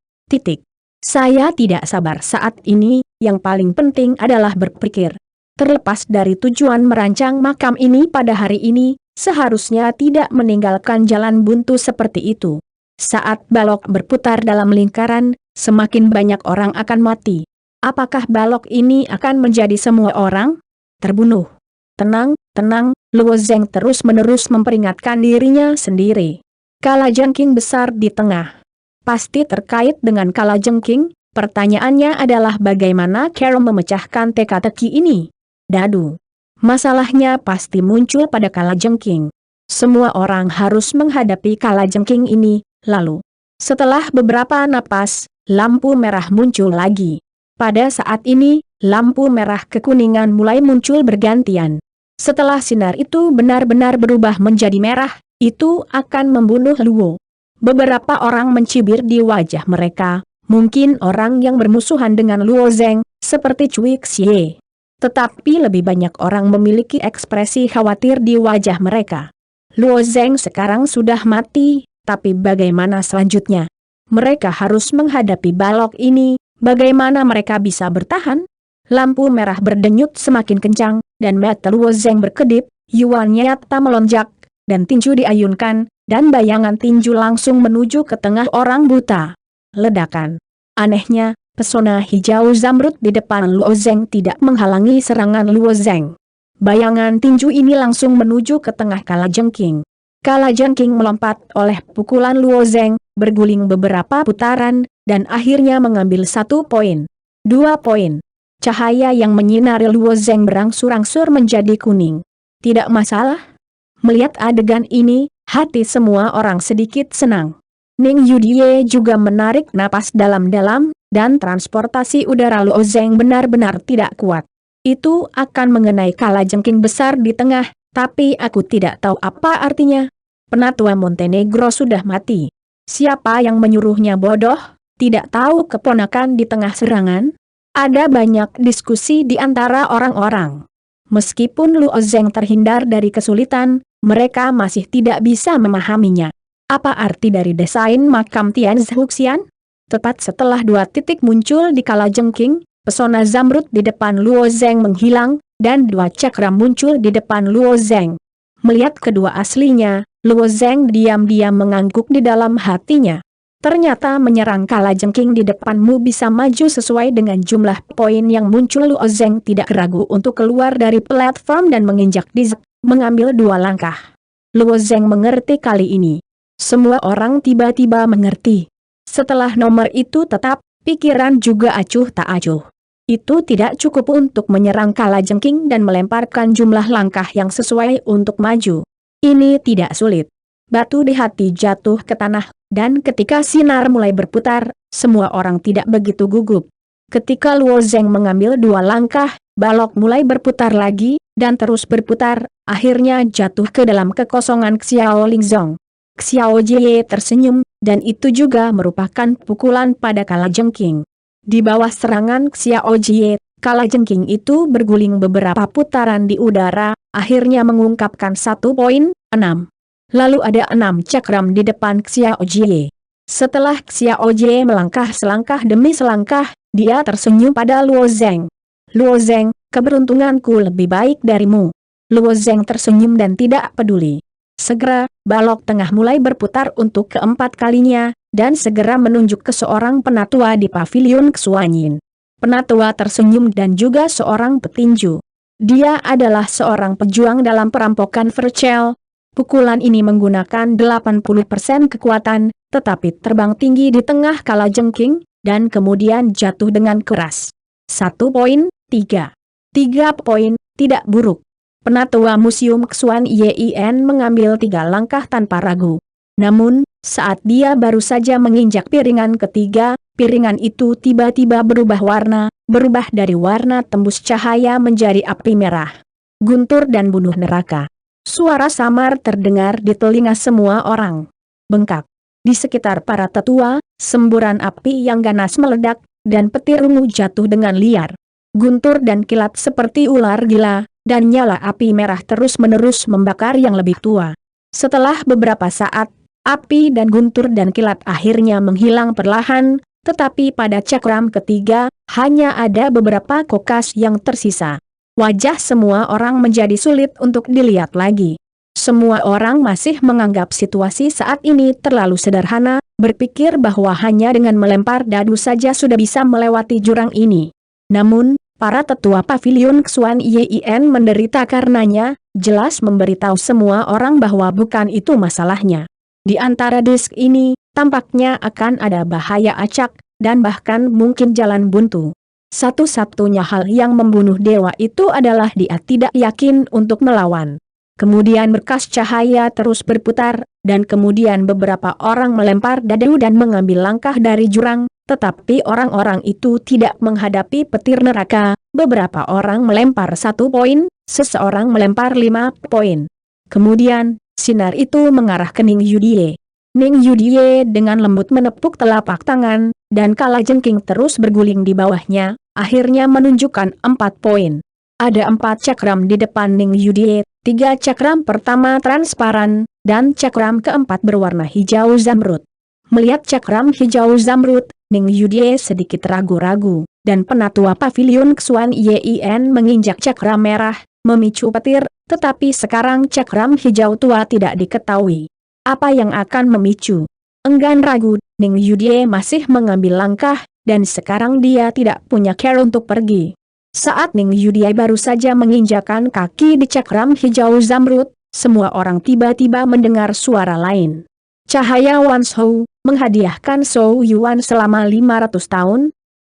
Saya tidak sabar saat ini, yang paling penting adalah berpikir. Terlepas dari tujuan merancang makam ini pada hari ini, seharusnya tidak meninggalkan jalan buntu seperti itu. Saat balok berputar dalam lingkaran, semakin banyak orang akan mati. Apakah balok ini akan menjadi semua orang terbunuh? Tenang, tenang, Luo Zeng terus-menerus memperingatkan dirinya sendiri. Kalajengking besar di tengah. Pasti terkait dengan kalajengking, pertanyaannya adalah bagaimana cara memecahkan teka-teki ini. Dadu. Masalahnya pasti muncul pada kalajengking. Semua orang harus menghadapi kalajengking ini, lalu. Setelah beberapa napas, lampu merah muncul lagi. Pada saat ini, lampu merah kekuningan mulai muncul bergantian. Setelah sinar itu benar-benar berubah menjadi merah, itu akan membunuh Luo. Beberapa orang mencibir di wajah mereka, mungkin orang yang bermusuhan dengan Luo Zeng, seperti Cui Xie. Tetapi lebih banyak orang memiliki ekspresi khawatir di wajah mereka. Luo Zeng sekarang sudah mati, tapi bagaimana selanjutnya? Mereka harus menghadapi balok ini, bagaimana mereka bisa bertahan? Lampu merah berdenyut semakin kencang, dan mata Luo Zeng berkedip, yuannya nyata melonjak, dan tinju diayunkan, dan bayangan tinju langsung menuju ke tengah orang buta. Ledakan. Anehnya, pesona hijau zamrud di depan Luo Zeng tidak menghalangi serangan Luo Zeng. Bayangan tinju ini langsung menuju ke tengah Kalajengking. Kalajengking melompat oleh pukulan Luo Zeng, berguling beberapa putaran, dan akhirnya mengambil 1 poin. 2 poin. Cahaya yang menyinari Luo Zeng berangsur-angsur menjadi kuning. Tidak masalah. Melihat adegan ini, hati semua orang sedikit senang. Ning Yudie juga menarik napas dalam-dalam, dan transportasi udara Luo Zeng benar-benar tidak kuat. Itu akan mengenai kalajengking besar di tengah, tapi aku tidak tahu apa artinya. Penatua Montenegro sudah mati. Siapa yang menyuruhnya bodoh? Tidak tahu keponakan di tengah serangan? Ada banyak diskusi di antara orang-orang. Meskipun Luo Zeng terhindar dari kesulitan, mereka masih tidak bisa memahaminya. Apa arti dari desain makam Tian Zhuxian? Tepat setelah 2 titik muncul di Kalajengking, pesona zamrud di depan Luo Zeng menghilang, dan 2 cakram muncul di depan Luo Zeng. Melihat kedua aslinya, Luo Zeng diam-diam mengangguk di dalam hatinya. Ternyata menyerang Kalajengking di depanmu bisa maju sesuai dengan jumlah poin yang muncul. Luo Zeng tidak ragu untuk keluar dari platform dan menginjak dizek, mengambil 2 langkah. Luo Zeng mengerti kali ini. Semua orang tiba-tiba mengerti. Setelah nomor itu tetap, pikiran juga acuh tak acuh. Itu tidak cukup untuk menyerang Kalajengking dan melemparkan jumlah langkah yang sesuai untuk maju. Ini tidak sulit. Batu di hati jatuh ke tanah, dan ketika sinar mulai berputar, semua orang tidak begitu gugup. Ketika Luo Zeng mengambil 2 langkah, balok mulai berputar lagi, dan terus berputar, akhirnya jatuh ke dalam kekosongan Xiao Lingzong. Xiao Jie tersenyum, dan itu juga merupakan pukulan pada Kalajengking. Di bawah serangan Xiao Jie, Kalajengking itu berguling beberapa putaran di udara, akhirnya mengungkapkan 1 poin, 6. Lalu ada 6 cakram di depan Xiao Jie. Setelah Xiao Jie melangkah selangkah demi selangkah, dia tersenyum pada Luo Zeng. Luo Zeng, keberuntunganku lebih baik darimu. Luo Zeng tersenyum dan tidak peduli. Segera, balok tengah mulai berputar untuk keempat kalinya, dan segera menunjuk ke seorang penatua di pavilion Xuanyin. Penatua tersenyum dan juga seorang petinju. Dia adalah seorang pejuang dalam perampokan Vercel. Pukulan ini menggunakan 80% kekuatan, tetapi terbang tinggi di tengah Kalajengking, dan kemudian jatuh dengan keras. 1 poin, 3. 3 poin, tidak buruk. Penatua Museum Xuan Yin mengambil 3 langkah tanpa ragu. Namun, saat dia baru saja menginjak piringan ketiga, piringan itu tiba-tiba berubah warna, berubah dari warna tembus cahaya menjadi api merah. Guntur dan bunuh neraka. Suara samar terdengar di telinga semua orang. Bengkak. Di sekitar para tetua, semburan api yang ganas meledak, dan petir ungu jatuh dengan liar. Guntur dan kilat seperti ular gila, dan nyala api merah terus-menerus membakar yang lebih tua. Setelah beberapa saat, api dan guntur dan kilat akhirnya menghilang perlahan, tetapi pada cakram ketiga, hanya ada beberapa kokas yang tersisa. Wajah semua orang menjadi sulit untuk dilihat lagi. Semua orang masih menganggap situasi saat ini terlalu sederhana, berpikir bahwa hanya dengan melempar dadu saja sudah bisa melewati jurang ini. Namun, para tetua pavilion Xuan Yin menderita karenanya, jelas memberitahu semua orang bahwa bukan itu masalahnya. Di antara disk ini, tampaknya akan ada bahaya acak, dan bahkan mungkin jalan buntu. Satu-satunya hal yang membunuh dewa itu adalah dia tidak yakin untuk melawan. Kemudian berkas cahaya terus berputar, dan kemudian beberapa orang melempar dadu dan mengambil langkah dari jurang, tetapi orang-orang itu tidak menghadapi petir neraka. Beberapa orang melempar 1 poin, seseorang melempar 5 poin. Kemudian, sinar itu mengarah ke Ning Yudie. Ning Yudie dengan lembut menepuk telapak tangan, dan Kalajengking terus berguling di bawahnya, akhirnya menunjukkan 4 poin. Ada 4 cakram di depan Ning Yudie, 3 cakram pertama transparan, dan cakram keempat berwarna hijau zamrud. Melihat cakram hijau zamrud, Ning Yudie sedikit ragu-ragu, dan penatua pavilion Xuan Yin menginjak cakram merah, memicu petir, tetapi sekarang cakram hijau tua tidak diketahui. Apa yang akan memicu? Enggan ragu, Ning Yudie masih mengambil langkah, dan sekarang dia tidak punya care untuk pergi. Saat Ning Yudie baru saja menginjakan kaki di cakram hijau zamrud, semua orang tiba-tiba mendengar suara lain. Cahaya Wan Shou menghadiahkan Shou Yuan selama 500 tahun,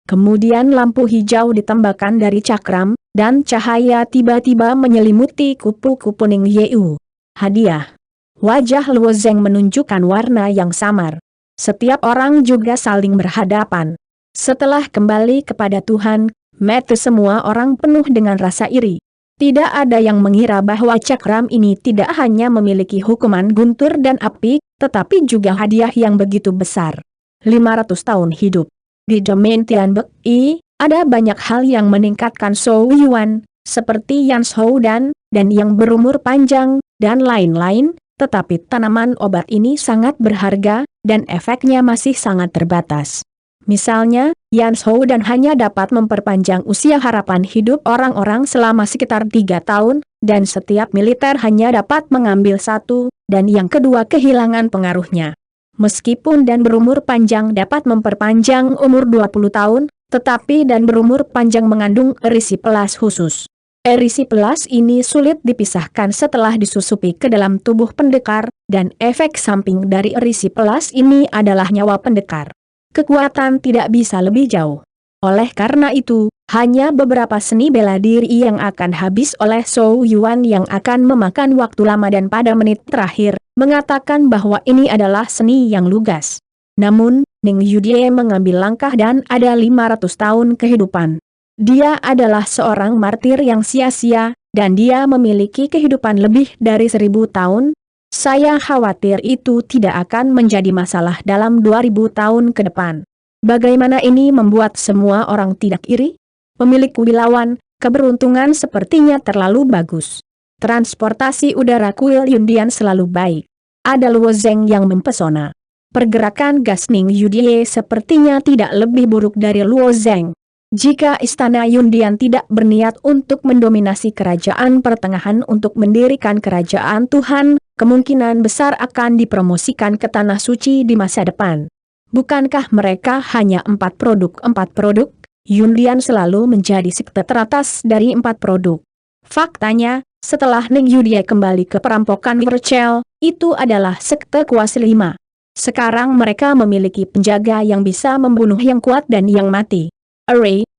kemudian lampu hijau ditembakkan dari cakram, dan cahaya tiba-tiba menyelimuti kupu-kupu Ning Yeu. Hadiah. Wajah Luo Zeng menunjukkan warna yang samar. Setiap orang juga saling berhadapan. Setelah kembali kepada Tuhan, mata semua orang penuh dengan rasa iri. Tidak ada yang mengira bahwa cakram ini tidak hanya memiliki hukuman guntur dan api, tetapi juga hadiah yang begitu besar. 500 tahun hidup. Di domain Tianbek I, ada banyak hal yang meningkatkan Shou Yuan, seperti Yan Shou dan yang berumur panjang, dan lain-lain, tetapi tanaman obat ini sangat berharga, dan efeknya masih sangat terbatas. Misalnya, Yan Shou dan hanya dapat memperpanjang usia harapan hidup orang-orang selama sekitar 3 tahun, dan setiap militer hanya dapat mengambil satu, dan yang kedua kehilangan pengaruhnya. Meskipun dan berumur panjang dapat memperpanjang umur 20 tahun, tetapi dan berumur panjang mengandung erisipelas khusus. Erisipelas ini sulit dipisahkan setelah disusupi ke dalam tubuh pendekar, dan efek samping dari erisipelas ini adalah nyawa pendekar. Kekuatan tidak bisa lebih jauh. Oleh karena itu, hanya beberapa seni bela diri yang akan habis oleh Shou Yuan yang akan memakan waktu lama dan pada menit terakhir, mengatakan bahwa ini adalah seni yang lugas. Namun, Ning Yudie mengambil langkah dan ada 500 tahun kehidupan. Dia adalah seorang martir yang sia-sia, dan dia memiliki kehidupan lebih dari 1000 tahun. Saya khawatir itu tidak akan menjadi masalah dalam 2000 tahun ke depan. Bagaimana ini membuat semua orang tidak iri? Pemilik Kuilawan, keberuntungan sepertinya terlalu bagus. Transportasi udara kuil Yundian selalu baik. Ada Luo Zeng yang mempesona. Pergerakan gas Ning Yudie sepertinya tidak lebih buruk dari Luo Zeng. Jika istana Yundian tidak berniat untuk mendominasi kerajaan pertengahan untuk mendirikan kerajaan Tuhan, kemungkinan besar akan dipromosikan ke tanah suci di masa depan. Bukankah mereka hanya 4 produk? Yundian selalu menjadi sekte teratas dari 4 produk. Faktanya, setelah Ning Yudie kembali ke perampokan Wirchel, itu adalah sekte kuasa 5. Sekarang mereka memiliki penjaga yang bisa membunuh yang kuat dan yang mati.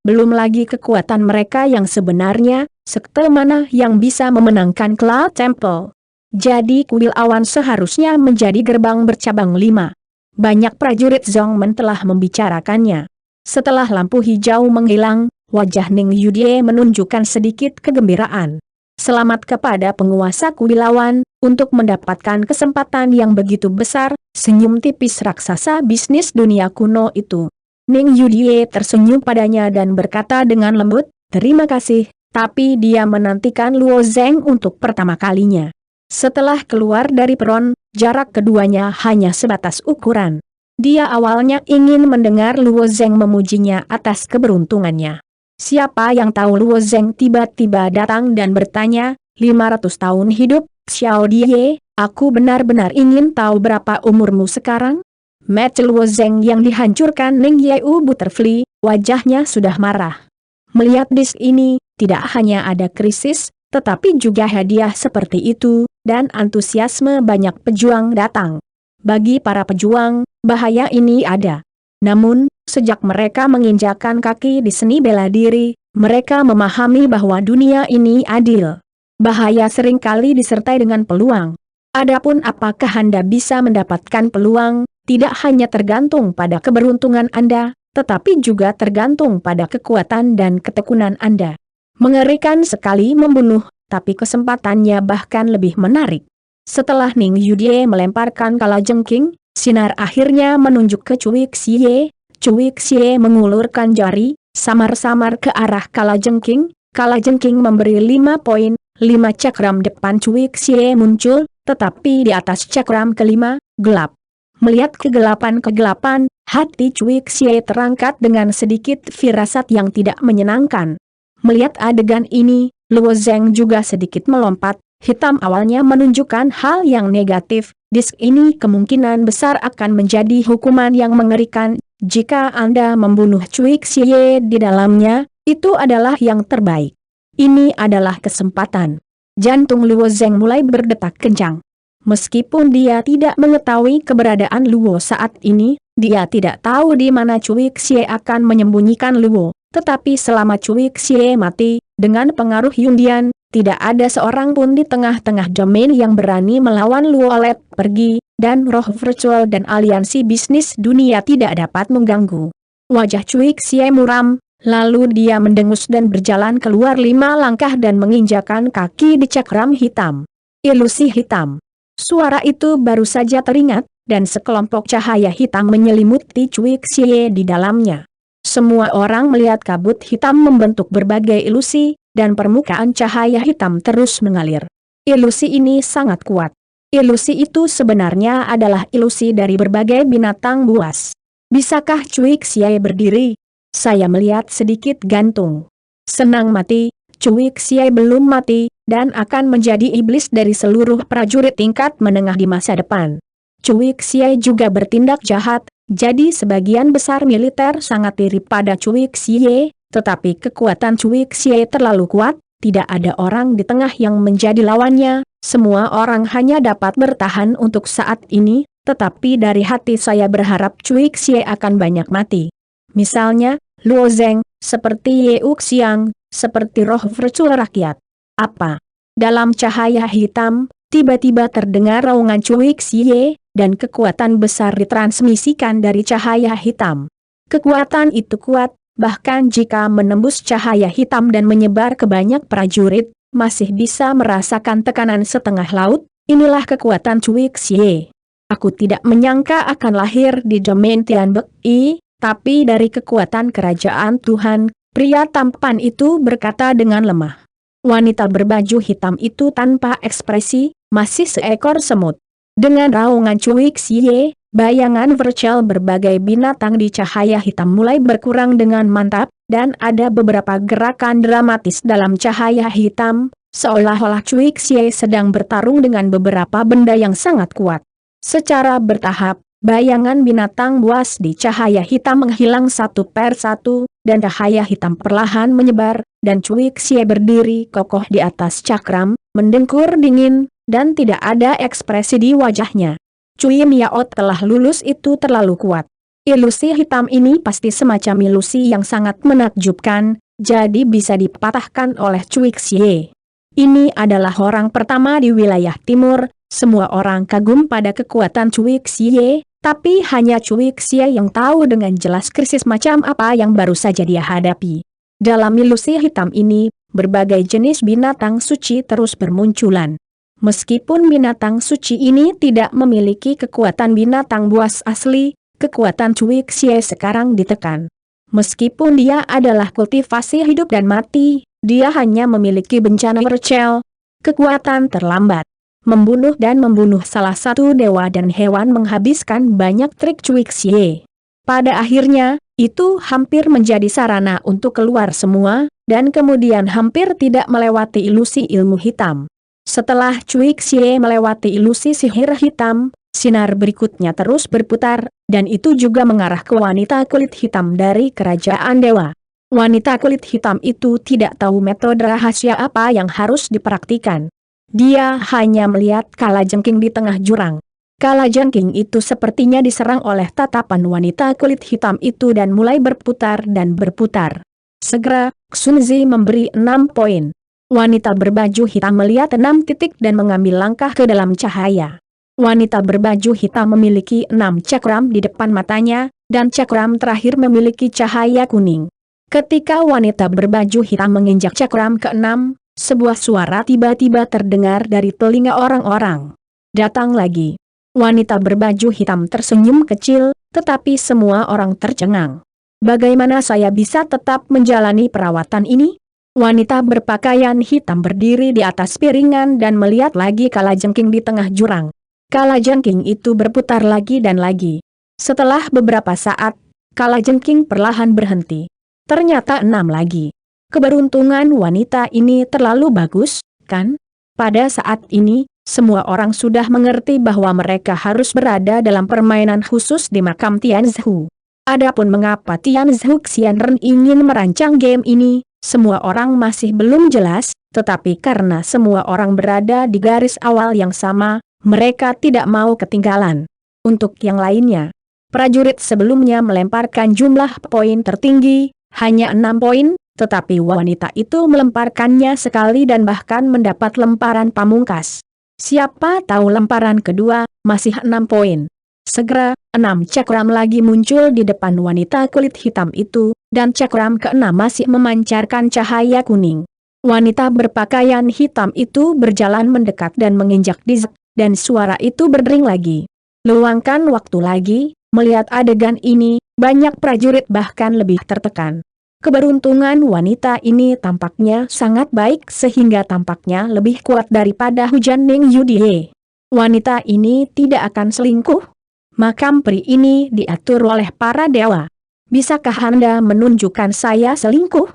Belum lagi kekuatan mereka yang sebenarnya, sekte mana yang bisa memenangkan Cloud Temple. Jadi kuil awan seharusnya menjadi gerbang bercabang 5. Banyak prajurit Zongmen telah membicarakannya. Setelah lampu hijau menghilang, wajah Ning Yudie menunjukkan sedikit kegembiraan. Selamat kepada penguasa kuil awan, untuk mendapatkan kesempatan yang begitu besar, senyum tipis raksasa bisnis dunia kuno itu. Ning Yudie tersenyum padanya dan berkata dengan lembut, "Terima kasih," tapi dia menantikan Luo Zeng untuk pertama kalinya. Setelah keluar dari peron, jarak keduanya hanya sebatas ukuran. Dia awalnya ingin mendengar Luo Zeng memujinya atas keberuntungannya. Siapa yang tahu Luo Zeng tiba-tiba datang dan bertanya, 500 tahun hidup, Xiao Die, aku benar-benar ingin tahu berapa umurmu sekarang? Mata Luo Zeng yang dihancurkan Ning Yeu Butterfly, wajahnya sudah marah. Melihat disk ini, tidak hanya ada krisis, tetapi juga hadiah seperti itu, dan antusiasme banyak pejuang datang. Bagi para pejuang, bahaya ini ada. Namun, sejak mereka menginjakkan kaki di seni bela diri, mereka memahami bahwa dunia ini adil. Bahaya seringkali disertai dengan peluang. Adapun apakah Anda bisa mendapatkan peluang, tidak hanya tergantung pada keberuntungan Anda, tetapi juga tergantung pada kekuatan dan ketekunan Anda. Mengerikan sekali membunuh, tapi kesempatannya bahkan lebih menarik. Setelah Ning Yudie melemparkan kalajengking, sinar akhirnya menunjuk ke Cui Xie. Cui Xie mengulurkan jari, samar-samar ke arah kalajengking. Kalajengking memberi 5 poin, 5 cakram depan Cui Xie muncul, tetapi di atas cakram kelima, gelap. Melihat kegelapan-kegelapan, hati Cui Xie terangkat dengan sedikit firasat yang tidak menyenangkan. Melihat adegan ini, Luo Zeng juga sedikit melompat. Hitam awalnya menunjukkan hal yang negatif. Disk ini kemungkinan besar akan menjadi hukuman yang mengerikan. Jika Anda membunuh Cui Xie di dalamnya, itu adalah yang terbaik. Ini adalah kesempatan. Jantung Luo Zeng mulai berdetak kencang. Meskipun dia tidak mengetahui keberadaan Luo saat ini, dia tidak tahu di mana Cui Xie akan menyembunyikan Luo. Tetapi selama Cui Xie mati, dengan pengaruh Yundian, tidak ada seorang pun di tengah-tengah domain yang berani melawan Luo Let pergi, dan roh virtual dan aliansi bisnis dunia tidak dapat mengganggu. Wajah Cui Xie muram, lalu dia mendengus dan berjalan keluar 5 langkah dan menginjakan kaki di cakram hitam. Ilusi hitam. Suara itu baru saja teringat, dan sekelompok cahaya hitam menyelimuti Cui Xie di dalamnya. Semua orang melihat kabut hitam membentuk berbagai ilusi, dan permukaan cahaya hitam terus mengalir. Ilusi ini sangat kuat. Ilusi itu sebenarnya adalah ilusi dari berbagai binatang buas. Bisakah Cui Xie berdiri? Saya melihat sedikit gantung. Senang mati, Cui Xie belum mati, dan akan menjadi iblis dari seluruh prajurit tingkat menengah di masa depan. Cui Xie juga bertindak jahat, jadi sebagian besar militer sangat iri pada Cui Xie. Tetapi kekuatan Cui Xie terlalu kuat, tidak ada orang di tengah yang menjadi lawannya, semua orang hanya dapat bertahan untuk saat ini, tetapi dari hati saya berharap Cui Xie akan banyak mati. Misalnya, Luo Zeng, seperti Ye Xiang, seperti roh virtual rakyat. Apa? Dalam cahaya hitam, tiba-tiba terdengar raungan Cui Xie, dan kekuatan besar ditransmisikan dari cahaya hitam. Kekuatan itu kuat. Bahkan jika menembus cahaya hitam dan menyebar ke banyak prajurit, masih bisa merasakan tekanan setengah laut. Inilah kekuatan Cui Xie. Aku tidak menyangka akan lahir di domain Tianbei, tapi dari kekuatan kerajaan Tuhan, pria tampan itu berkata dengan lemah. Wanita berbaju hitam itu tanpa ekspresi, masih seekor semut. Dengan raungan Cui Xie, bayangan virtual berbagai binatang di cahaya hitam mulai berkurang dengan mantap, dan ada beberapa gerakan dramatis dalam cahaya hitam, seolah-olah Cui Xie sedang bertarung dengan beberapa benda yang sangat kuat. Secara bertahap, bayangan binatang buas di cahaya hitam menghilang satu per satu, dan cahaya hitam perlahan menyebar, dan Cui Xie berdiri kokoh di atas cakram, mendengkur dingin, dan tidak ada ekspresi di wajahnya. Cui Miao telah lulus itu terlalu kuat. Ilusi hitam ini pasti semacam ilusi yang sangat menakjubkan, jadi bisa dipatahkan oleh Cui Xie. Ini adalah orang pertama di wilayah timur, semua orang kagum pada kekuatan Cui Xie, tapi hanya Cui Xie yang tahu dengan jelas krisis macam apa yang baru saja dia hadapi. Dalam ilusi hitam ini, berbagai jenis binatang suci terus bermunculan. Meskipun binatang suci ini tidak memiliki kekuatan binatang buas asli, kekuatan Cui Xie sekarang ditekan. Meskipun dia adalah kultivasi hidup dan mati, dia hanya memiliki bencana virtual. Kekuatan terlambat. Membunuh dan membunuh salah satu dewa dan hewan menghabiskan banyak trik Cui Xie. Pada akhirnya, itu hampir menjadi sarana untuk keluar semua, dan kemudian hampir tidak melewati ilusi ilmu hitam. Setelah Cui Xie melewati ilusi sihir hitam, sinar berikutnya terus berputar, dan itu juga mengarah ke wanita kulit hitam dari kerajaan dewa. Wanita kulit hitam itu tidak tahu metode rahasia apa yang harus dipraktikan. Dia hanya melihat kalajengking di tengah jurang. Kalajengking itu sepertinya diserang oleh tatapan wanita kulit hitam itu dan mulai berputar dan berputar. Segera, Xunzi memberi 6 poin. Wanita berbaju hitam melihat 6 titik dan mengambil langkah ke dalam cahaya. Wanita berbaju hitam memiliki 6 cakram di depan matanya, dan cakram terakhir memiliki cahaya kuning. Ketika wanita berbaju hitam menginjak cakram ke-6, sebuah suara tiba-tiba terdengar dari telinga orang-orang. Datang lagi. Wanita berbaju hitam tersenyum kecil, tetapi semua orang tercengang. Bagaimana saya bisa tetap menjalani perawatan ini? Wanita berpakaian hitam berdiri di atas piringan dan melihat lagi kalajengking di tengah jurang. Kalajengking itu berputar lagi dan lagi. Setelah beberapa saat, kalajengking perlahan berhenti. Ternyata 6 lagi. Keberuntungan wanita ini terlalu bagus, kan? Pada saat ini, semua orang sudah mengerti bahwa mereka harus berada dalam permainan khusus di makam Tianzhu. Adapun mengapa Tianzhu Xianren ingin merancang game ini, semua orang masih belum jelas, tetapi karena semua orang berada di garis awal yang sama, mereka tidak mau ketinggalan. Untuk yang lainnya, prajurit sebelumnya melemparkan jumlah poin tertinggi, hanya 6 poin, tetapi wanita itu melemparkannya sekali dan bahkan mendapat lemparan pamungkas. Siapa tahu lemparan kedua, masih 6 poin. Segera, 6 cakram lagi muncul di depan wanita kulit hitam itu, dan cakram ke-6 masih memancarkan cahaya kuning. Wanita berpakaian hitam itu berjalan mendekat dan menginjak dizek, dan suara itu berdering lagi. Luangkan waktu lagi, melihat adegan ini, banyak prajurit bahkan lebih tertekan. Keberuntungan wanita ini tampaknya sangat baik sehingga tampaknya lebih kuat daripada hujan Ning Yudie. Wanita ini tidak akan selingkuh. Makam pri ini diatur oleh para dewa. Bisakah Anda menunjukkan saya selingkuh?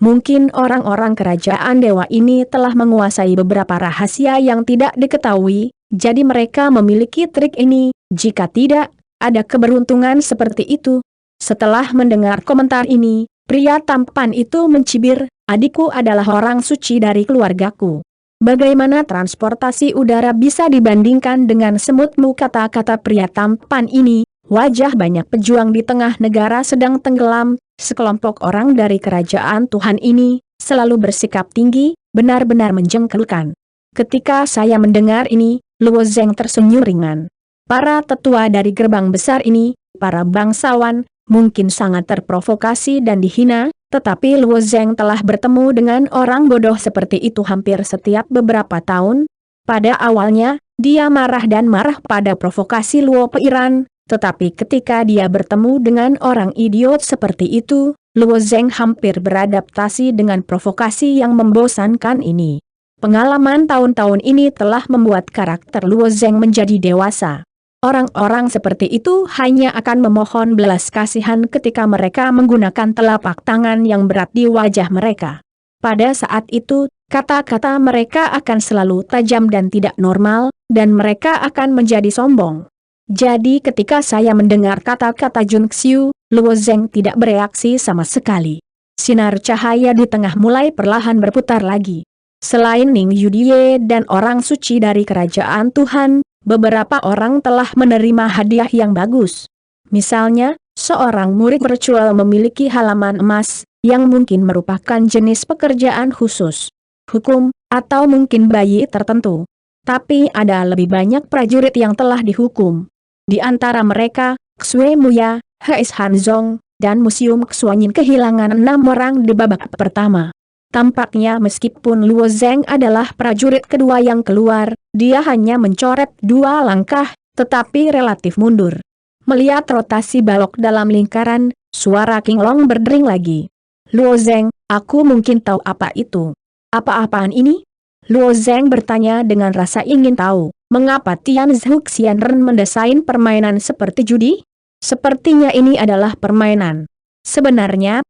Mungkin orang-orang kerajaan dewa ini telah menguasai beberapa rahasia yang tidak diketahui, jadi mereka memiliki trik ini, jika tidak, ada keberuntungan seperti itu. Setelah mendengar komentar ini, pria tampan itu mencibir, adikku adalah orang suci dari keluargaku. Bagaimana transportasi udara bisa dibandingkan dengan semutmu, kata-kata pria tampan ini. Wajah banyak pejuang di tengah negara sedang tenggelam, sekelompok orang dari kerajaan Tuhan ini, selalu bersikap tinggi, benar-benar menjengkelkan. Ketika saya mendengar ini, Luo Zeng tersenyum ringan. Para tetua dari gerbang besar ini, para bangsawan, mungkin sangat terprovokasi dan dihina, tetapi Luo Zeng telah bertemu dengan orang bodoh seperti itu hampir setiap beberapa tahun. Pada awalnya, dia marah dan marah pada provokasi Luo Peiran, tetapi ketika dia bertemu dengan orang idiot seperti itu, Luo Zeng hampir beradaptasi dengan provokasi yang membosankan ini. Pengalaman tahun-tahun ini telah membuat karakter Luo Zeng menjadi dewasa. Orang-orang seperti itu hanya akan memohon belas kasihan ketika mereka menggunakan telapak tangan yang berat di wajah mereka. Pada saat itu, kata-kata mereka akan selalu tajam dan tidak normal, dan mereka akan menjadi sombong. Jadi ketika saya mendengar kata-kata Jun Xiu, Luo Zeng tidak bereaksi sama sekali. Sinar cahaya di tengah mulai perlahan berputar lagi. Selain Ning Yudie dan orang suci dari kerajaan Tuhan, beberapa orang telah menerima hadiah yang bagus. Misalnya, seorang murid virtual memiliki halaman emas, yang mungkin merupakan jenis pekerjaan khusus, hukum, atau mungkin bayi tertentu. Tapi ada lebih banyak prajurit yang telah dihukum. Di antara mereka, Xue Muya, Heis Hanzong, dan Museum Xuanyin kehilangan 6 orang di babak pertama. Tampaknya meskipun Luo Zeng adalah prajurit kedua yang keluar, dia hanya mencoret 2 langkah, tetapi relatif mundur. Melihat rotasi balok dalam lingkaran, suara King Long berdering lagi. Luo Zeng, aku mungkin tahu apa itu. Apa-apaan ini? Luo Zeng bertanya dengan rasa ingin tahu, mengapa Tianzhu Xianren mendesain permainan seperti judi? Sepertinya ini adalah permainan. Sebenarnya,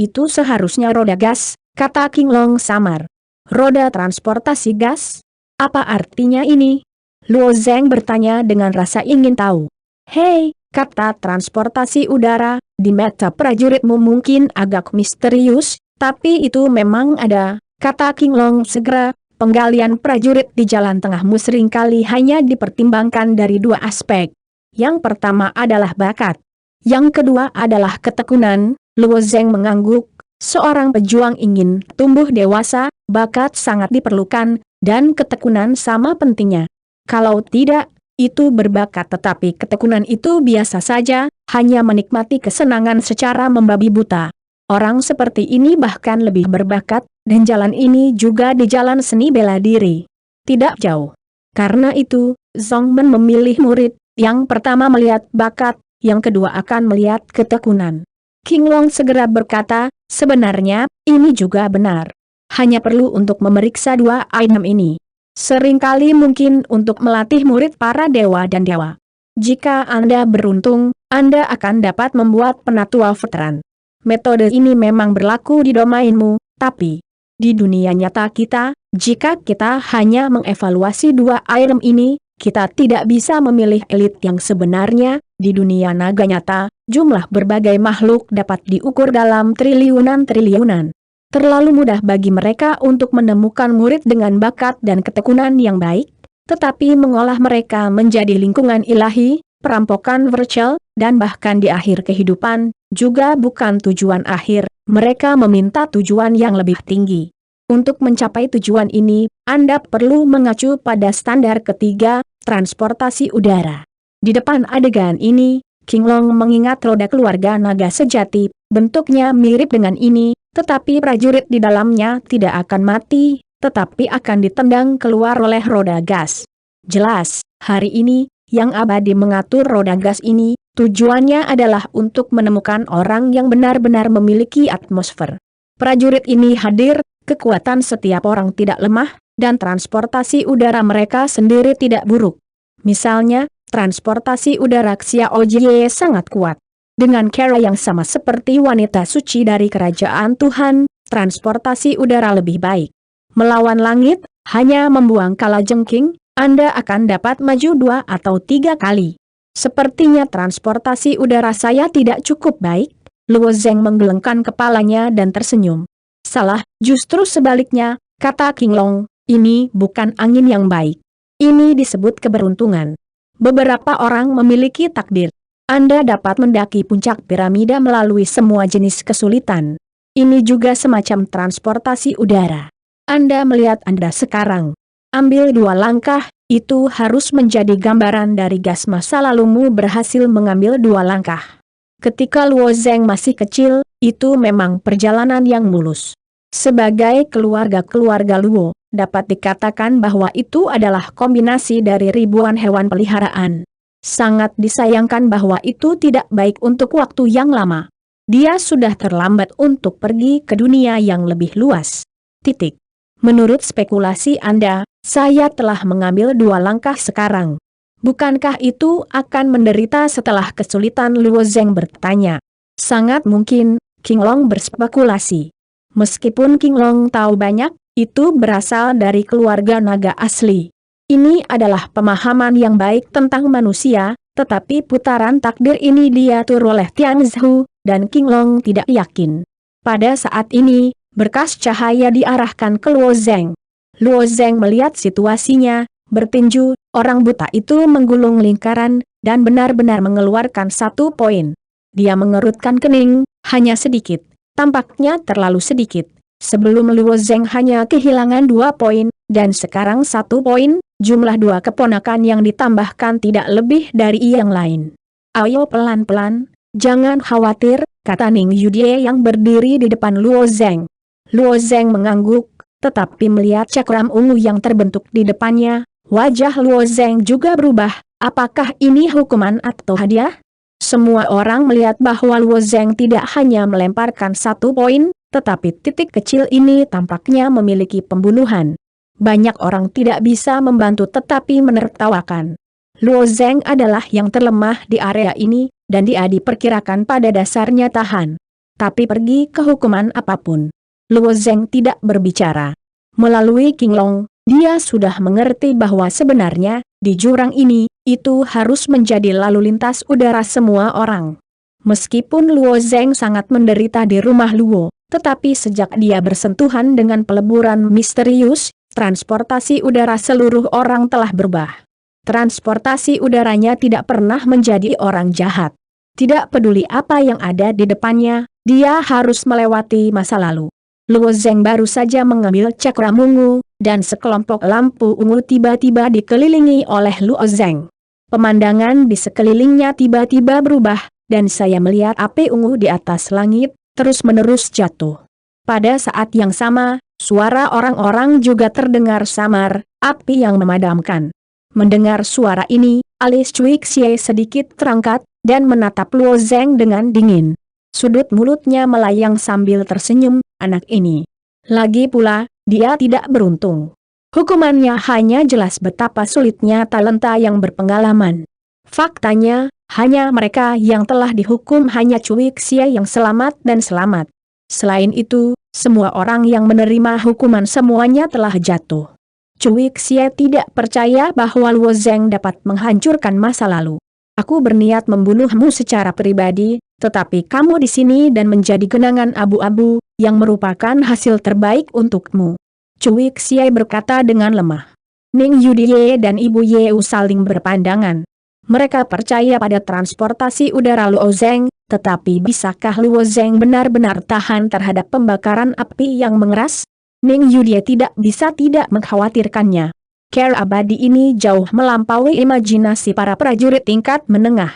itu seharusnya roda gas, kata King Long samar. Roda transportasi gas? Apa artinya ini? Luo Zeng bertanya dengan rasa ingin tahu. Hei, kata transportasi udara, di mata prajuritmu mungkin agak misterius, tapi itu memang ada, kata King Long segera. Penggalian prajurit di jalan tengahmu seringkali hanya dipertimbangkan dari 2 aspek. Yang pertama adalah bakat. Yang kedua adalah ketekunan. Luo Zeng mengangguk. Seorang pejuang ingin tumbuh dewasa, bakat sangat diperlukan, dan ketekunan sama pentingnya. Kalau tidak, itu berbakat tetapi ketekunan itu biasa saja, hanya menikmati kesenangan secara membabi buta. Orang seperti ini bahkan lebih berbakat, dan jalan ini juga di jalan seni bela diri. Tidak jauh. Karena itu, Zongmen memilih murid, yang pertama melihat bakat, yang kedua akan melihat ketekunan. King Long segera berkata, sebenarnya, ini juga benar. Hanya perlu untuk memeriksa dua item ini. Seringkali mungkin untuk melatih murid para dewa dan dewa. Jika Anda beruntung, Anda akan dapat membuat penatua veteran. Metode ini memang berlaku di domainmu, tapi di dunia nyata kita, jika kita hanya mengevaluasi dua item ini, kita tidak bisa memilih elit yang sebenarnya. Di dunia naga nyata, jumlah berbagai makhluk dapat diukur dalam triliunan-triliunan. Terlalu mudah bagi mereka untuk menemukan murid dengan bakat dan ketekunan yang baik, tetapi mengolah mereka menjadi lingkungan ilahi, perampokan virtual, dan bahkan di akhir kehidupan, juga bukan tujuan akhir, mereka meminta tujuan yang lebih tinggi. Untuk mencapai tujuan ini, Anda perlu mengacu pada standar ketiga, transportasi udara. Di depan adegan ini, King Long mengingat roda keluarga naga sejati, bentuknya mirip dengan ini, tetapi prajurit di dalamnya tidak akan mati, tetapi akan ditendang keluar oleh roda gas. Jelas, hari ini, yang abadi mengatur roda gas ini, tujuannya adalah untuk menemukan orang yang benar-benar memiliki atmosfer. Prajurit ini hadir, kekuatan setiap orang tidak lemah, dan transportasi udara mereka sendiri tidak buruk. Misalnya, transportasi udara Xia Ojie sangat kuat. Dengan cara yang sama seperti wanita suci dari kerajaan Tuhan, transportasi udara lebih baik. Melawan langit, hanya membuang kalajengking, Anda akan dapat maju 2 atau 3 kali. Sepertinya transportasi udara saya tidak cukup baik. Luo Zeng menggelengkan kepalanya dan tersenyum. Salah, justru sebaliknya, kata King Long, ini bukan angin yang baik. Ini disebut keberuntungan. Beberapa orang memiliki takdir. Anda dapat mendaki puncak piramida melalui semua jenis kesulitan. Ini juga semacam transportasi udara. Anda melihat Anda sekarang. Ambil 2 langkah, itu harus menjadi gambaran dari gas masa lalumu berhasil mengambil 2 langkah. Ketika Luo Zeng masih kecil, itu memang perjalanan yang mulus. Sebagai keluarga Luo, dapat dikatakan bahwa itu adalah kombinasi dari ribuan hewan peliharaan. Sangat disayangkan bahwa itu tidak baik untuk waktu yang lama. Dia sudah terlambat untuk pergi ke dunia yang lebih luas. Titik. Menurut spekulasi Anda, saya telah mengambil 2 langkah sekarang. Bukankah itu akan menderita setelah kesulitan? Luo Zeng bertanya. Sangat mungkin, King Long berspekulasi. Meskipun King Long tahu banyak, itu berasal dari keluarga naga asli. Ini adalah pemahaman yang baik tentang manusia, tetapi putaran takdir ini diatur oleh Tian Zhu, dan King Long tidak yakin. Pada saat ini, berkas cahaya diarahkan ke Luo Zeng. Luo Zeng melihat situasinya, bertinju, orang buta itu menggulung lingkaran, dan benar-benar mengeluarkan 1 poin. Dia mengerutkan kening, hanya sedikit, tampaknya terlalu sedikit. Sebelum Luo Zeng hanya kehilangan 2 poin, dan sekarang 1 poin, jumlah 2 keponakan yang ditambahkan tidak lebih dari yang lain. Ayo pelan-pelan, jangan khawatir, kata Ning Yudie yang berdiri di depan Luo Zeng. Luo Zeng mengangguk, tetapi melihat cakram ungu yang terbentuk di depannya, wajah Luo Zeng juga berubah, apakah ini hukuman atau hadiah? Semua orang melihat bahwa Luo Zeng tidak hanya melemparkan 1 poin, tetapi titik kecil ini tampaknya memiliki pembunuhan. Banyak orang tidak bisa membantu tetapi menertawakan. Luo Zeng adalah yang terlemah di area ini, dan dia diperkirakan pada dasarnya tahan. Tapi pergi ke hukuman apapun. Luo Zeng tidak berbicara. Melalui King Long, dia sudah mengerti bahwa sebenarnya, di jurang ini, itu harus menjadi lalu lintas udara semua orang. Meskipun Luo Zeng sangat menderita di rumah Luo, tetapi sejak dia bersentuhan dengan peleburan misterius, transportasi udara seluruh orang telah berubah. Transportasi udaranya tidak pernah menjadi orang jahat. Tidak peduli apa yang ada di depannya, dia harus melewati masa lalu. Luo Zeng baru saja mengambil cakram ungu, dan sekelompok lampu ungu tiba-tiba dikelilingi oleh Luo Zeng. Pemandangan di sekelilingnya tiba-tiba berubah, dan saya melihat api ungu di atas langit, terus-menerus jatuh. Pada saat yang sama, suara orang-orang juga terdengar samar, api yang memadamkan. Mendengar suara ini, alis Cui Xie sedikit terangkat, dan menatap Luo Zeng dengan dingin. Sudut mulutnya melayang sambil tersenyum, anak ini. Lagi pula, dia tidak beruntung. Hukumannya hanya jelas betapa sulitnya talenta yang berpengalaman. Faktanya, hanya mereka yang telah dihukum hanya Cui Xie yang selamat dan selamat. Selain itu, semua orang yang menerima hukuman semuanya telah jatuh. Cui Xie tidak percaya bahwa Luo Zheng dapat menghancurkan masa lalu. Aku berniat membunuhmu secara pribadi, tetapi kamu di sini dan menjadi genangan abu-abu, yang merupakan hasil terbaik untukmu. Cui Xie berkata dengan lemah. Ning Yudie dan Ibu Yeu saling berpandangan. Mereka percaya pada transportasi udara Luo Zheng, tetapi bisakah Luo Zheng benar-benar tahan terhadap pembakaran api yang mengeras? Ning Yudie tidak bisa tidak mengkhawatirkannya. Care abadi ini jauh melampaui imajinasi para prajurit tingkat menengah.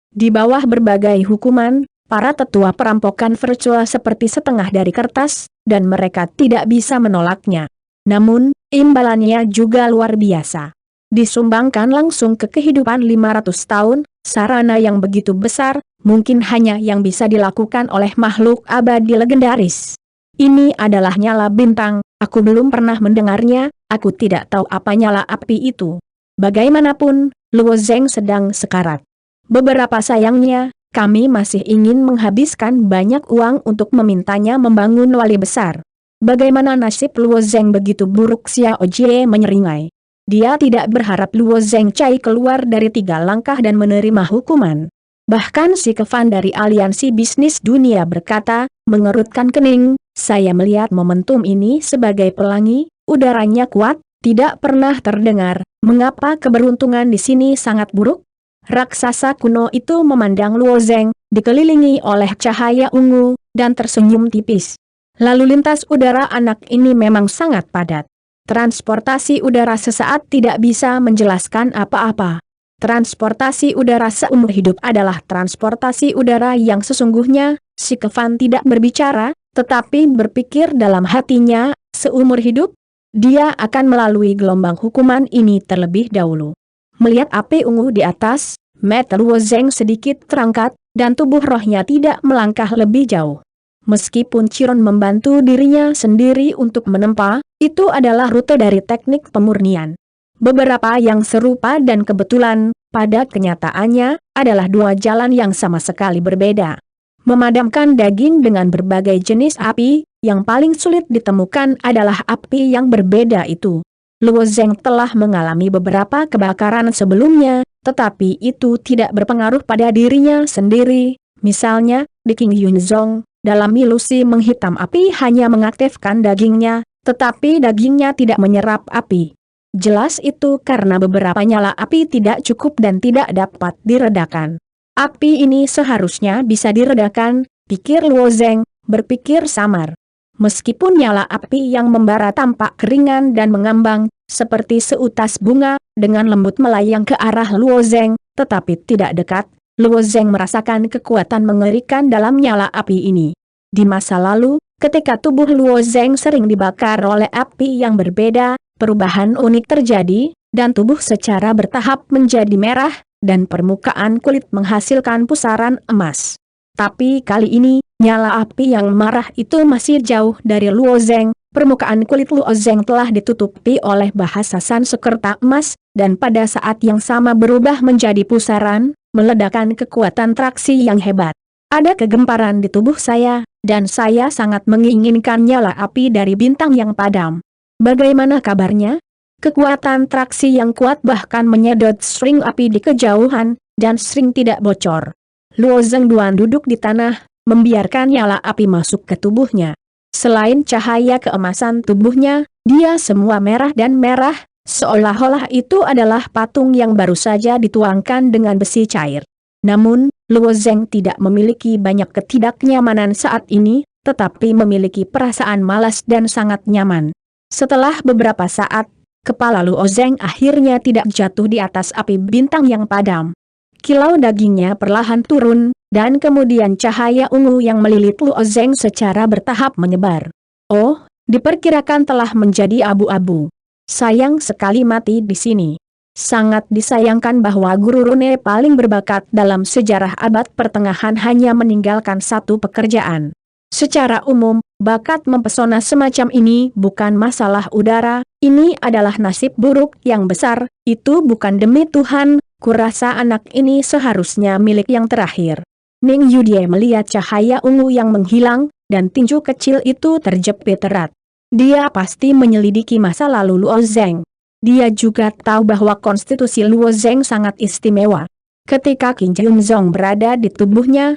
Di bawah berbagai hukuman, para tetua perampokan virtual seperti setengah dari kertas, dan mereka tidak bisa menolaknya. Namun, imbalannya juga luar biasa. Disumbangkan langsung ke kehidupan 500 tahun, sarana yang begitu besar, mungkin hanya yang bisa dilakukan oleh makhluk abadi legendaris. Ini adalah nyala bintang, aku belum pernah mendengarnya, aku tidak tahu apa nyala api itu. Bagaimanapun, Luo Zheng sedang sekarat. Beberapa sayangnya, kami masih ingin menghabiskan banyak uang untuk memintanya membangun wali besar. Bagaimana nasib Luo Zheng begitu buruk? Xiao Jie menyeringai. Dia tidak berharap Luo Zheng Cai keluar dari 3 langkah dan menerima hukuman. Bahkan si Kevan dari aliansi bisnis dunia berkata, mengerutkan kening, saya melihat momentum ini sebagai pelangi, udaranya kuat, tidak pernah terdengar, mengapa keberuntungan di sini sangat buruk? Raksasa kuno itu memandang Luo Zheng, dikelilingi oleh cahaya ungu, dan tersenyum tipis. Lalu lintas udara anak ini memang sangat padat. Transportasi udara sesaat tidak bisa menjelaskan apa-apa. Transportasi udara seumur hidup adalah transportasi udara yang sesungguhnya. Si Kevan tidak berbicara, tetapi berpikir dalam hatinya, seumur hidup, dia akan melalui gelombang hukuman ini terlebih dahulu. Melihat api ungu di atas, mata Luo Zheng sedikit terangkat, dan tubuh rohnya tidak melangkah lebih jauh. Meskipun Chiron membantu dirinya sendiri untuk menempa, itu adalah rute dari teknik pemurnian. Beberapa yang serupa dan kebetulan, pada kenyataannya, adalah 2 jalan yang sama sekali berbeda. Memadamkan daging dengan berbagai jenis api, yang paling sulit ditemukan adalah api yang berbeda itu. Luo Zheng telah mengalami beberapa kebakaran sebelumnya, tetapi itu tidak berpengaruh pada dirinya sendiri. Misalnya, di King Yunzong, dalam ilusi menghitam api hanya mengaktifkan dagingnya, tetapi dagingnya tidak menyerap api. Jelas itu karena beberapa nyala api tidak cukup dan tidak dapat diredakan. Api ini seharusnya bisa diredakan, pikir Luo Zheng, berpikir samar. Meskipun nyala api yang membara tampak ringan dan mengambang, seperti seutas bunga, dengan lembut melayang ke arah Luo Zheng, tetapi tidak dekat, Luo Zheng merasakan kekuatan mengerikan dalam nyala api ini. Di masa lalu, ketika tubuh Luo Zheng sering dibakar oleh api yang berbeda, perubahan unik terjadi, dan tubuh secara bertahap menjadi merah, dan permukaan kulit menghasilkan pusaran emas. Tapi kali ini, nyala api yang marah itu masih jauh dari Luo Zheng. Permukaan kulit Luo Zheng telah ditutupi oleh bahasa Sanskerta emas, dan pada saat yang sama berubah menjadi pusaran, meledakkan kekuatan traksi yang hebat. Ada kegemparan di tubuh saya, dan saya sangat menginginkan nyala api dari bintang yang padam. Bagaimana kabarnya? Kekuatan traksi yang kuat bahkan menyedot string api di kejauhan, dan string tidak bocor. Luo Zheng Duan duduk di tanah, membiarkan nyala api masuk ke tubuhnya. Selain cahaya keemasan tubuhnya, dia semua merah dan merah, seolah-olah itu adalah patung yang baru saja dituangkan dengan besi cair. Namun, Luo Zheng tidak memiliki banyak ketidaknyamanan saat ini, tetapi memiliki perasaan malas dan sangat nyaman. Setelah beberapa saat, kepala Luo Zheng akhirnya tidak jatuh di atas api bintang yang padam. Kilau dagingnya perlahan turun, dan kemudian cahaya ungu yang melilit Luo Zheng secara bertahap menyebar. Oh, diperkirakan telah menjadi abu-abu. Sayang sekali mati di sini. Sangat disayangkan bahwa guru rune paling berbakat dalam sejarah abad pertengahan hanya meninggalkan satu pekerjaan. Secara umum, bakat mempesona semacam ini bukan masalah udara, ini adalah nasib buruk yang besar, itu bukan demi Tuhan, kurasa anak ini seharusnya milik yang terakhir. Ning Yudie melihat cahaya ungu yang menghilang, dan tinju kecil itu terjepit erat. Dia pasti menyelidiki masa lalu Luo Zeng. Dia juga tahu bahwa konstitusi Luo Zeng sangat istimewa. Ketika Qin Jun Zong berada di tubuhnya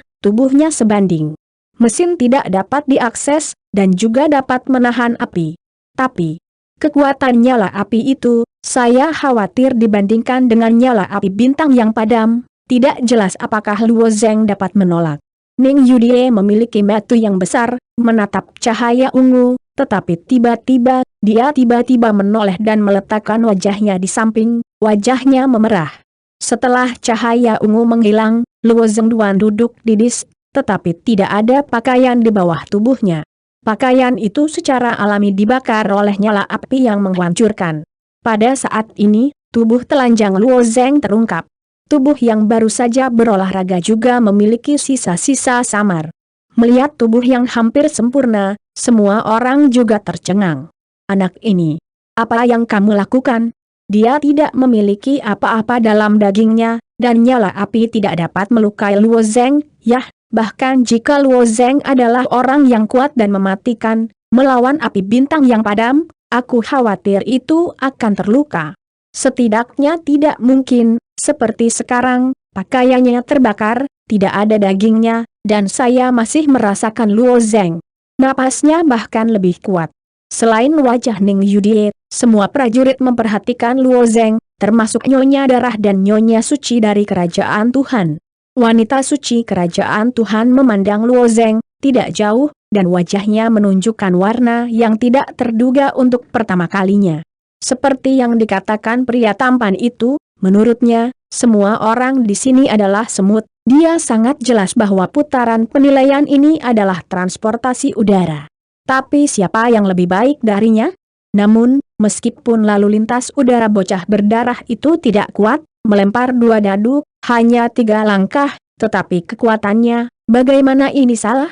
sebanding. Mesin tidak dapat diakses, dan juga dapat menahan api. Tapi, kekuatan nyala api itu, saya khawatir dibandingkan dengan nyala api bintang yang padam, tidak jelas apakah Luo Zeng dapat menolak. Ning Yudie memiliki mata yang besar, menatap cahaya ungu, tetapi tiba-tiba, dia tiba-tiba menoleh dan meletakkan wajahnya di samping, wajahnya memerah. Setelah cahaya ungu menghilang, Luo Zengduan duduk didis, tetapi tidak ada pakaian di bawah tubuhnya. Pakaian itu secara alami dibakar oleh nyala api yang menghancurkan. Pada saat ini, tubuh telanjang Luo Zeng terungkap. Tubuh yang baru saja berolahraga juga memiliki sisa-sisa samar. Melihat tubuh yang hampir sempurna, semua orang juga tercengang. Anak ini, apa yang kamu lakukan? Dia tidak memiliki apa-apa dalam dagingnya, dan nyala api tidak dapat melukai Luo Zeng, yah, bahkan jika Luo Zeng adalah orang yang kuat dan mematikan, melawan api bintang yang padam, aku khawatir itu akan terluka. Setidaknya tidak mungkin, seperti sekarang, pakaiannya terbakar, tidak ada dagingnya, dan saya masih merasakan Luo Zeng. Napasnya bahkan lebih kuat. Selain wajah Ning Yudie, semua prajurit memperhatikan Luo Zeng, termasuk Nyonya Darah dan Nyonya Suci dari Kerajaan Tuhan. Wanita suci Kerajaan Tuhan memandang Luo Zeng, tidak jauh, dan wajahnya menunjukkan warna yang tidak terduga untuk pertama kalinya. Seperti yang dikatakan pria tampan itu, menurutnya, semua orang di sini adalah semut. Dia sangat jelas bahwa putaran penilaian ini adalah transportasi udara. Tapi siapa yang lebih baik darinya? Namun, meskipun lalu lintas udara bocah berdarah itu tidak kuat, melempar 2 dadu, hanya 3 langkah, tetapi kekuatannya, bagaimana ini salah?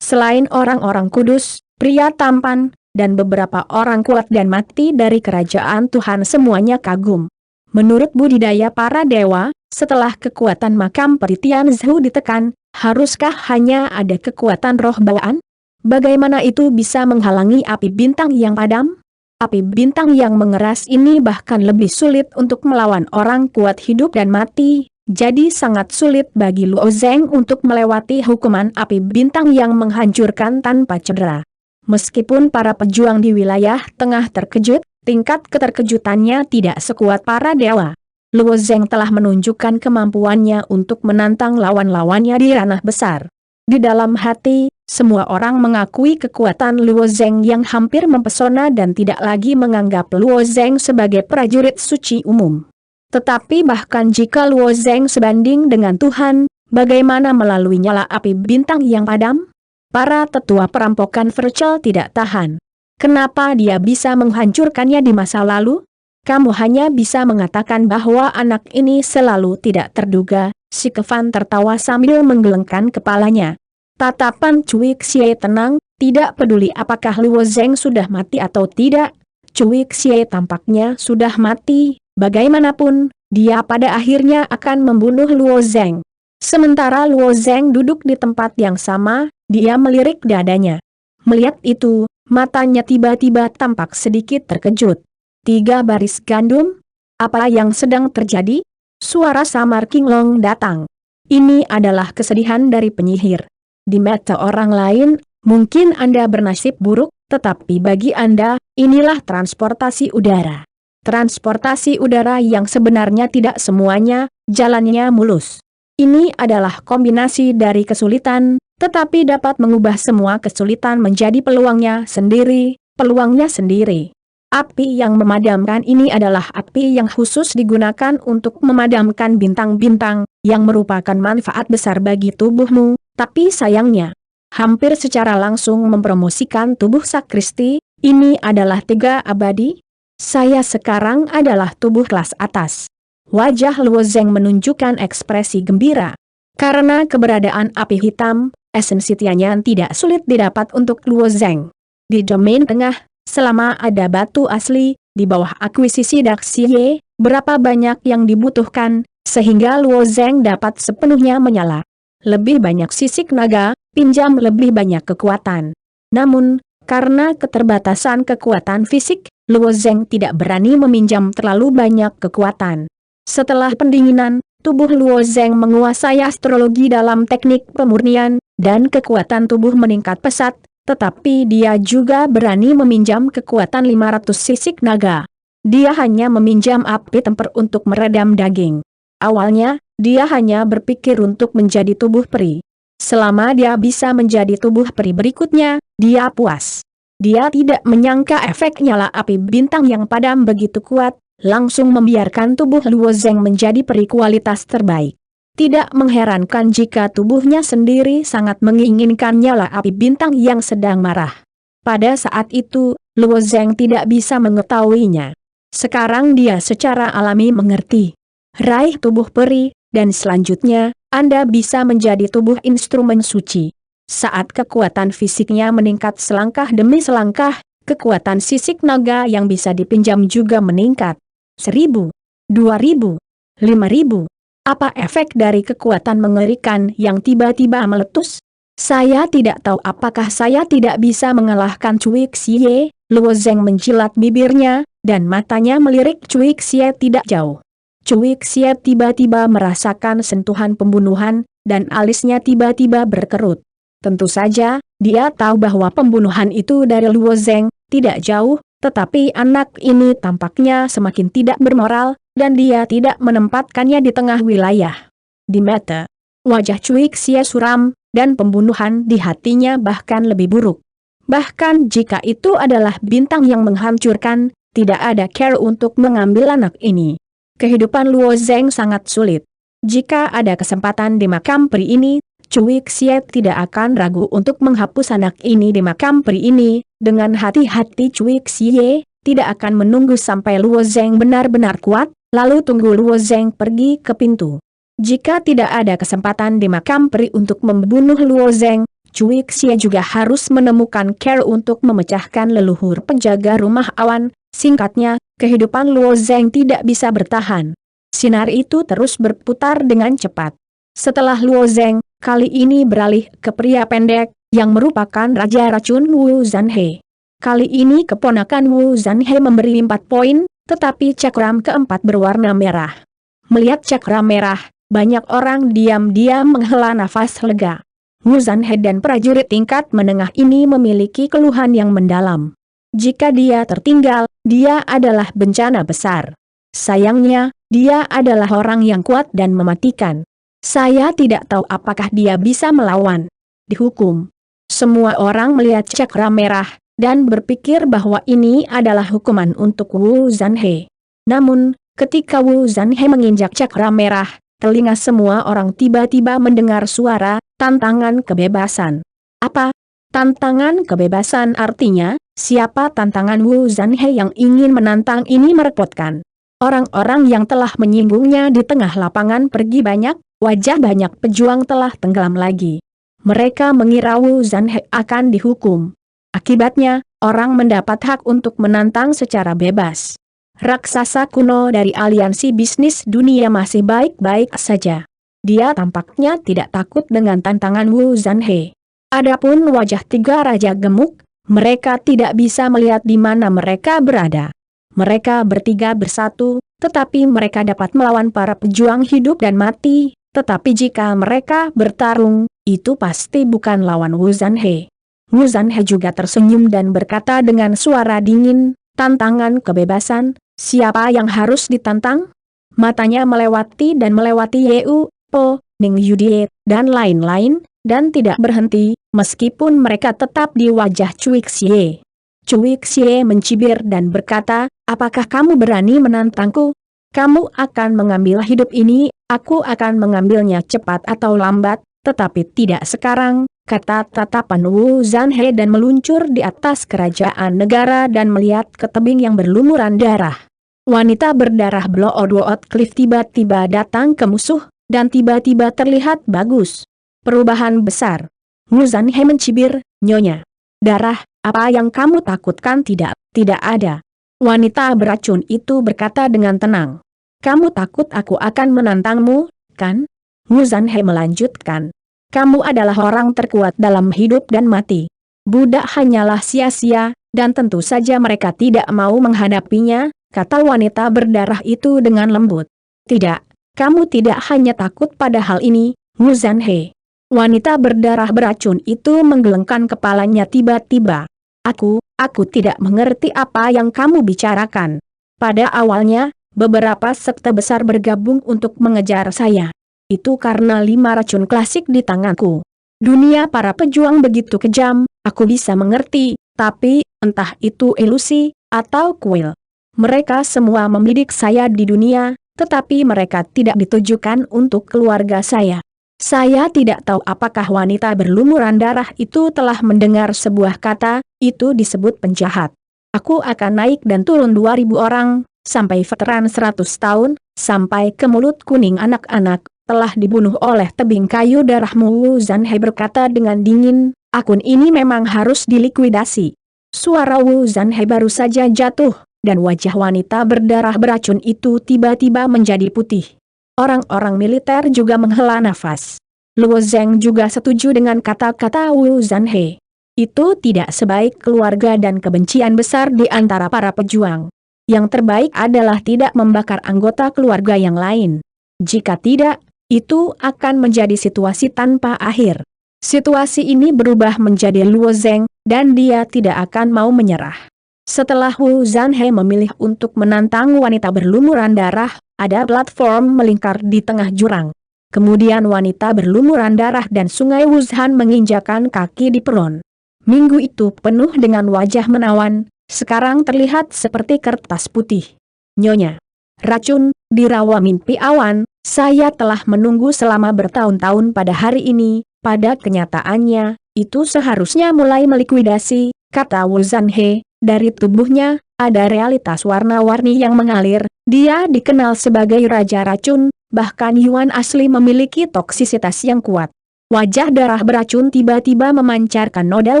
Selain orang-orang kudus, pria tampan, dan beberapa orang kuat dan mati dari kerajaan Tuhan semuanya kagum. Menurut budidaya para dewa, setelah kekuatan makam Peritian Zhu ditekan, haruskah hanya ada kekuatan roh bawaan? Bagaimana itu bisa menghalangi api bintang yang padam? Api bintang yang mengeras ini bahkan lebih sulit untuk melawan orang kuat hidup dan mati, jadi sangat sulit bagi Luo Zeng untuk melewati hukuman api bintang yang menghancurkan tanpa cedera. Meskipun para pejuang di wilayah tengah terkejut, tingkat keterkejutannya tidak sekuat para dewa. Luo Zeng telah menunjukkan kemampuannya untuk menantang lawan-lawannya di ranah besar. Di dalam hati, semua orang mengakui kekuatan Luo Zeng yang hampir mempesona dan tidak lagi menganggap Luo Zeng sebagai prajurit suci umum. Tetapi bahkan jika Luo Zeng sebanding dengan Tuhan, bagaimana melalui nyala api bintang yang padam? Para tetua perampokan Vercel tidak tahan. Kenapa dia bisa menghancurkannya di masa lalu? Kamu hanya bisa mengatakan bahwa anak ini selalu tidak terduga, si Kevan tertawa sambil menggelengkan kepalanya. Tatapan Cui Xie tenang, tidak peduli apakah Luo Zeng sudah mati atau tidak. Cui Xie tampaknya sudah mati, bagaimanapun, dia pada akhirnya akan membunuh Luo Zeng. Sementara Luo Zeng duduk di tempat yang sama, dia melirik dadanya. Melihat itu, matanya tiba-tiba tampak sedikit terkejut. 3 baris gandum? Apa yang sedang terjadi? Suara samar King Long datang. Ini adalah kesedihan dari penyihir. Di mata orang lain, mungkin Anda bernasib buruk, tetapi bagi Anda, inilah transportasi udara. Transportasi udara yang sebenarnya tidak semuanya, jalannya mulus. Ini adalah kombinasi dari kesulitan, tetapi dapat mengubah semua kesulitan menjadi peluangnya sendiri, peluangnya sendiri. Api yang memadamkan ini adalah api yang khusus digunakan untuk memadamkan bintang-bintang, yang merupakan manfaat besar bagi tubuhmu, tapi sayangnya, hampir secara langsung mempromosikan tubuh sakristi, ini adalah 3 abadi. Saya sekarang adalah tubuh kelas atas. Wajah Luo Zeng menunjukkan ekspresi gembira. Karena keberadaan api hitam, esensi Tianyan tidak sulit didapat untuk Luo Zeng. Di domain tengah, selama ada batu asli, di bawah akuisisi Daxie, berapa banyak yang dibutuhkan, sehingga Luo Zeng dapat sepenuhnya menyala. Lebih banyak sisik naga, pinjam lebih banyak kekuatan. Namun, karena keterbatasan kekuatan fisik, Luo Zeng tidak berani meminjam terlalu banyak kekuatan. Setelah pendinginan, tubuh Luo Zeng menguasai astrologi dalam teknik pemurnian, dan kekuatan tubuh meningkat pesat, tetapi dia juga berani meminjam kekuatan 500 sisik naga. Dia hanya meminjam api temper untuk meredam daging. Awalnya, dia hanya berpikir untuk menjadi tubuh peri. Selama dia bisa menjadi tubuh peri berikutnya, dia puas. Dia tidak menyangka efek nyala api bintang yang padam begitu kuat, langsung membiarkan tubuh Luo Zeng menjadi peri kualitas terbaik. Tidak mengherankan jika tubuhnya sendiri sangat menginginkan nyala api bintang yang sedang marah. Pada saat itu, Luo Zeng tidak bisa mengetahuinya. Sekarang dia secara alami mengerti. Raih tubuh peri, dan selanjutnya, Anda bisa menjadi tubuh instrumen suci. Saat kekuatan fisiknya meningkat selangkah demi selangkah, kekuatan sisik naga yang bisa dipinjam juga meningkat. 1000, 2000, 5000. Apa efek dari kekuatan mengerikan yang tiba-tiba meletus? Saya tidak tahu apakah saya tidak bisa mengalahkan Cui Xie. Luo Zeng menjilat bibirnya, dan matanya melirik Cui Xie tidak jauh. Cui Xie tiba-tiba merasakan sentuhan pembunuhan, dan alisnya tiba-tiba berkerut. Tentu saja, dia tahu bahwa pembunuhan itu dari Luo Zeng, tidak jauh, tetapi anak ini tampaknya semakin tidak bermoral, dan dia tidak menempatkannya di tengah wilayah. Di mata wajah Cui Xie suram, dan pembunuhan di hatinya bahkan lebih buruk. Bahkan jika itu adalah bintang yang menghancurkan, tidak ada care untuk mengambil anak ini. Kehidupan Luo Zeng sangat sulit. Jika ada kesempatan di makam peri ini, Cui Xie tidak akan ragu untuk menghapus anak ini di makam peri ini. Dengan hati-hati Cui Xie tidak akan menunggu sampai Luo Zeng benar-benar kuat, lalu tunggu Luo Zeng pergi ke pintu. Jika tidak ada kesempatan di makam peri untuk membunuh Luo Zeng, Cui Xie juga harus menemukan cara untuk memecahkan leluhur penjaga rumah awan. Singkatnya, kehidupan Luo Zeng tidak bisa bertahan. Sinar itu terus berputar dengan cepat. Setelah Luo Zeng, kali ini beralih ke pria pendek, yang merupakan Raja Racun Wu Zanhe. Kali ini keponakan Wu Zanhe memberi 4 poin, tetapi cakram keempat berwarna merah. Melihat cakram merah, banyak orang diam-diam menghela nafas lega. Wu Zanhe dan prajurit tingkat menengah ini memiliki keluhan yang mendalam. Jika dia tertinggal, dia adalah bencana besar. Sayangnya, dia adalah orang yang kuat dan mematikan. Saya tidak tahu apakah dia bisa melawan. Dihukum. Semua orang melihat cakram merah, dan berpikir bahwa ini adalah hukuman untuk Wu Zanhe. Namun, ketika Wu Zanhe menginjak cakram merah, telinga semua orang tiba-tiba mendengar suara, tantangan kebebasan. Apa? Tantangan kebebasan artinya, siapa tantangan Wu Zanhe yang ingin menantang ini merepotkan. Orang-orang yang telah menyinggungnya di tengah lapangan pergi banyak, wajah banyak pejuang telah tenggelam lagi. Mereka mengira Wu Zanhe akan dihukum. Akibatnya, orang mendapat hak untuk menantang secara bebas. Raksasa kuno dari aliansi bisnis dunia masih baik-baik saja. Dia tampaknya tidak takut dengan tantangan Wu Zanhe. Adapun wajah 3 raja gemuk, mereka tidak bisa melihat di mana mereka berada. Mereka bertiga bersatu, tetapi mereka dapat melawan para pejuang hidup dan mati, tetapi jika mereka bertarung, itu pasti bukan lawan Wu Zanhe. Wu Zanhe juga tersenyum dan berkata dengan suara dingin, tantangan kebebasan, siapa yang harus ditantang? Matanya melewati dan melewati Yeu, Po, Ning Yudie, dan lain-lain, dan tidak berhenti, meskipun mereka tetap di wajah Cui Xie. Cui Xie mencibir dan berkata, apakah kamu berani menantangku? Kamu akan mengambil hidup ini, aku akan mengambilnya cepat atau lambat, tetapi tidak sekarang, kata tatapan Wu Zanhe dan meluncur di atas kerajaan negara dan melihat ke tebing yang berlumuran darah. Wanita berdarah Bloodwood Cliff tiba-tiba datang ke musuh, dan tiba-tiba terlihat bagus. Perubahan besar. Wu Zanhe mencibir, "Nyonya. Darah, apa yang kamu takutkan?" Tidak ada." Wanita beracun itu berkata dengan tenang. "Kamu takut aku akan menantangmu, kan?" Wu Zanhe melanjutkan. "Kamu adalah orang terkuat dalam hidup dan mati. Budak hanyalah sia-sia, dan tentu saja mereka tidak mau menghadapinya," kata wanita berdarah itu dengan lembut. "Tidak, kamu tidak hanya takut pada hal ini, Wu Zanhe." Wanita berdarah beracun itu menggelengkan kepalanya tiba-tiba. Aku tidak mengerti apa yang kamu bicarakan. Pada awalnya, beberapa sekte besar bergabung untuk mengejar saya. Itu karena 5 racun klasik di tanganku. Dunia para pejuang begitu kejam, aku bisa mengerti, tapi entah itu ilusi atau kuil. Mereka semua membidik saya di dunia, tetapi mereka tidak ditujukan untuk keluarga saya. Saya tidak tahu apakah wanita berlumuran darah itu telah mendengar sebuah kata, itu disebut penjahat. Aku akan naik dan turun 2000 orang, sampai veteran 100 tahun, sampai ke mulut kuning anak-anak, telah dibunuh oleh tebing kayu darahmu. Wu Zanhe berkata dengan dingin, "Akun ini memang harus dilikuidasi." Suara Wu Zanhe baru saja jatuh, dan wajah wanita berdarah beracun itu tiba-tiba menjadi putih. Orang-orang militer juga menghela nafas. Luo Zheng juga setuju dengan kata-kata Wu Zanhe. Itu tidak sebaik keluarga dan kebencian besar di antara para pejuang. Yang terbaik adalah tidak membakar anggota keluarga yang lain. Jika tidak, itu akan menjadi situasi tanpa akhir. Situasi ini berubah menjadi Luo Zheng, dan dia tidak akan mau menyerah. Setelah Wu Zanhe memilih untuk menantang wanita berlumuran darah, ada platform melingkar di tengah jurang. Kemudian wanita berlumuran darah dan Sungai Wuzhan menginjakan kaki di peron. Minggu itu penuh dengan wajah menawan, sekarang terlihat seperti kertas putih. "Nyonya. Racun, di rawa mimpi awan, saya telah menunggu selama bertahun-tahun pada hari ini, pada kenyataannya, itu seharusnya mulai melikuidasi," kata Wu Zanhe. Dari tubuhnya, ada realitas warna-warni yang mengalir, dia dikenal sebagai Raja Racun, bahkan Yuan asli memiliki toksisitas yang kuat. Wajah darah beracun tiba-tiba memancarkan noda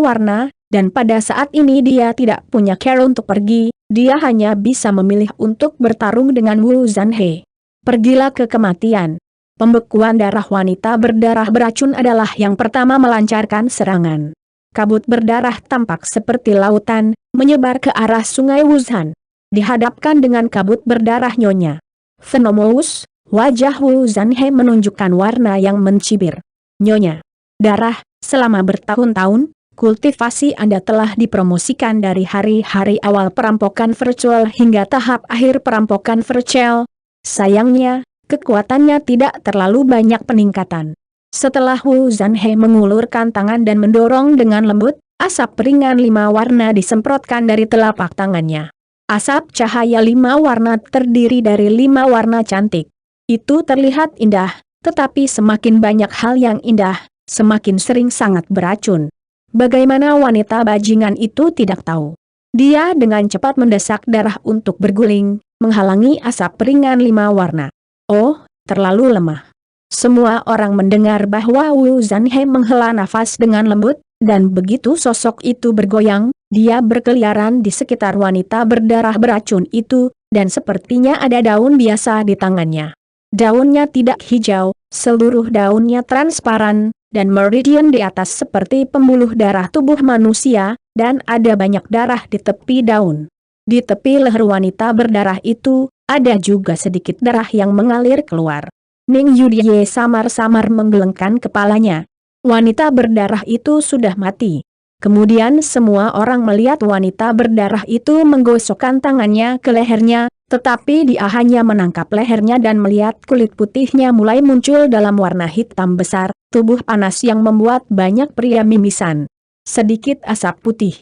warna, dan pada saat ini dia tidak punya cara untuk pergi, dia hanya bisa memilih untuk bertarung dengan Wu Zanhe. "Pergilah ke kematian." Pembekuan darah wanita berdarah beracun adalah yang pertama melancarkan serangan. Kabut berdarah tampak seperti lautan, menyebar ke arah Sungai Wuzhan. Dihadapkan dengan kabut berdarah nyonya Venomous, wajah Wu Zanhe menunjukkan warna yang mencibir. "Nyonya darah, selama bertahun-tahun, kultivasi Anda telah dipromosikan dari hari-hari awal perampokan virtual hingga tahap akhir perampokan virtual. Sayangnya, kekuatannya tidak terlalu banyak peningkatan." Setelah Wu Zanhe mengulurkan tangan dan mendorong dengan lembut, asap ringan 5 warna disemprotkan dari telapak tangannya. Asap cahaya 5 warna terdiri dari 5 warna cantik. Itu terlihat indah, tetapi semakin banyak hal yang indah, semakin sering sangat beracun. Bagaimana wanita bajingan itu tidak tahu. Dia dengan cepat mendesak darah untuk berguling, menghalangi asap ringan 5 warna. Oh, terlalu lemah. Semua orang mendengar bahwa Wu Zanhe menghela nafas dengan lembut, dan begitu sosok itu bergoyang, dia berkeliaran di sekitar wanita berdarah beracun itu, dan sepertinya ada daun biasa di tangannya. Daunnya tidak hijau, seluruh daunnya transparan, dan meridian di atas seperti pembuluh darah tubuh manusia, dan ada banyak darah di tepi daun. Di tepi leher wanita berdarah itu, ada juga sedikit darah yang mengalir keluar. Ning Yudie samar-samar menggelengkan kepalanya. Wanita berdarah itu sudah mati. Kemudian semua orang melihat wanita berdarah itu menggosokkan tangannya ke lehernya, tetapi dia hanya menangkap lehernya dan melihat kulit putihnya mulai muncul dalam warna hitam besar, tubuh panas yang membuat banyak pria mimisan. Sedikit asap putih.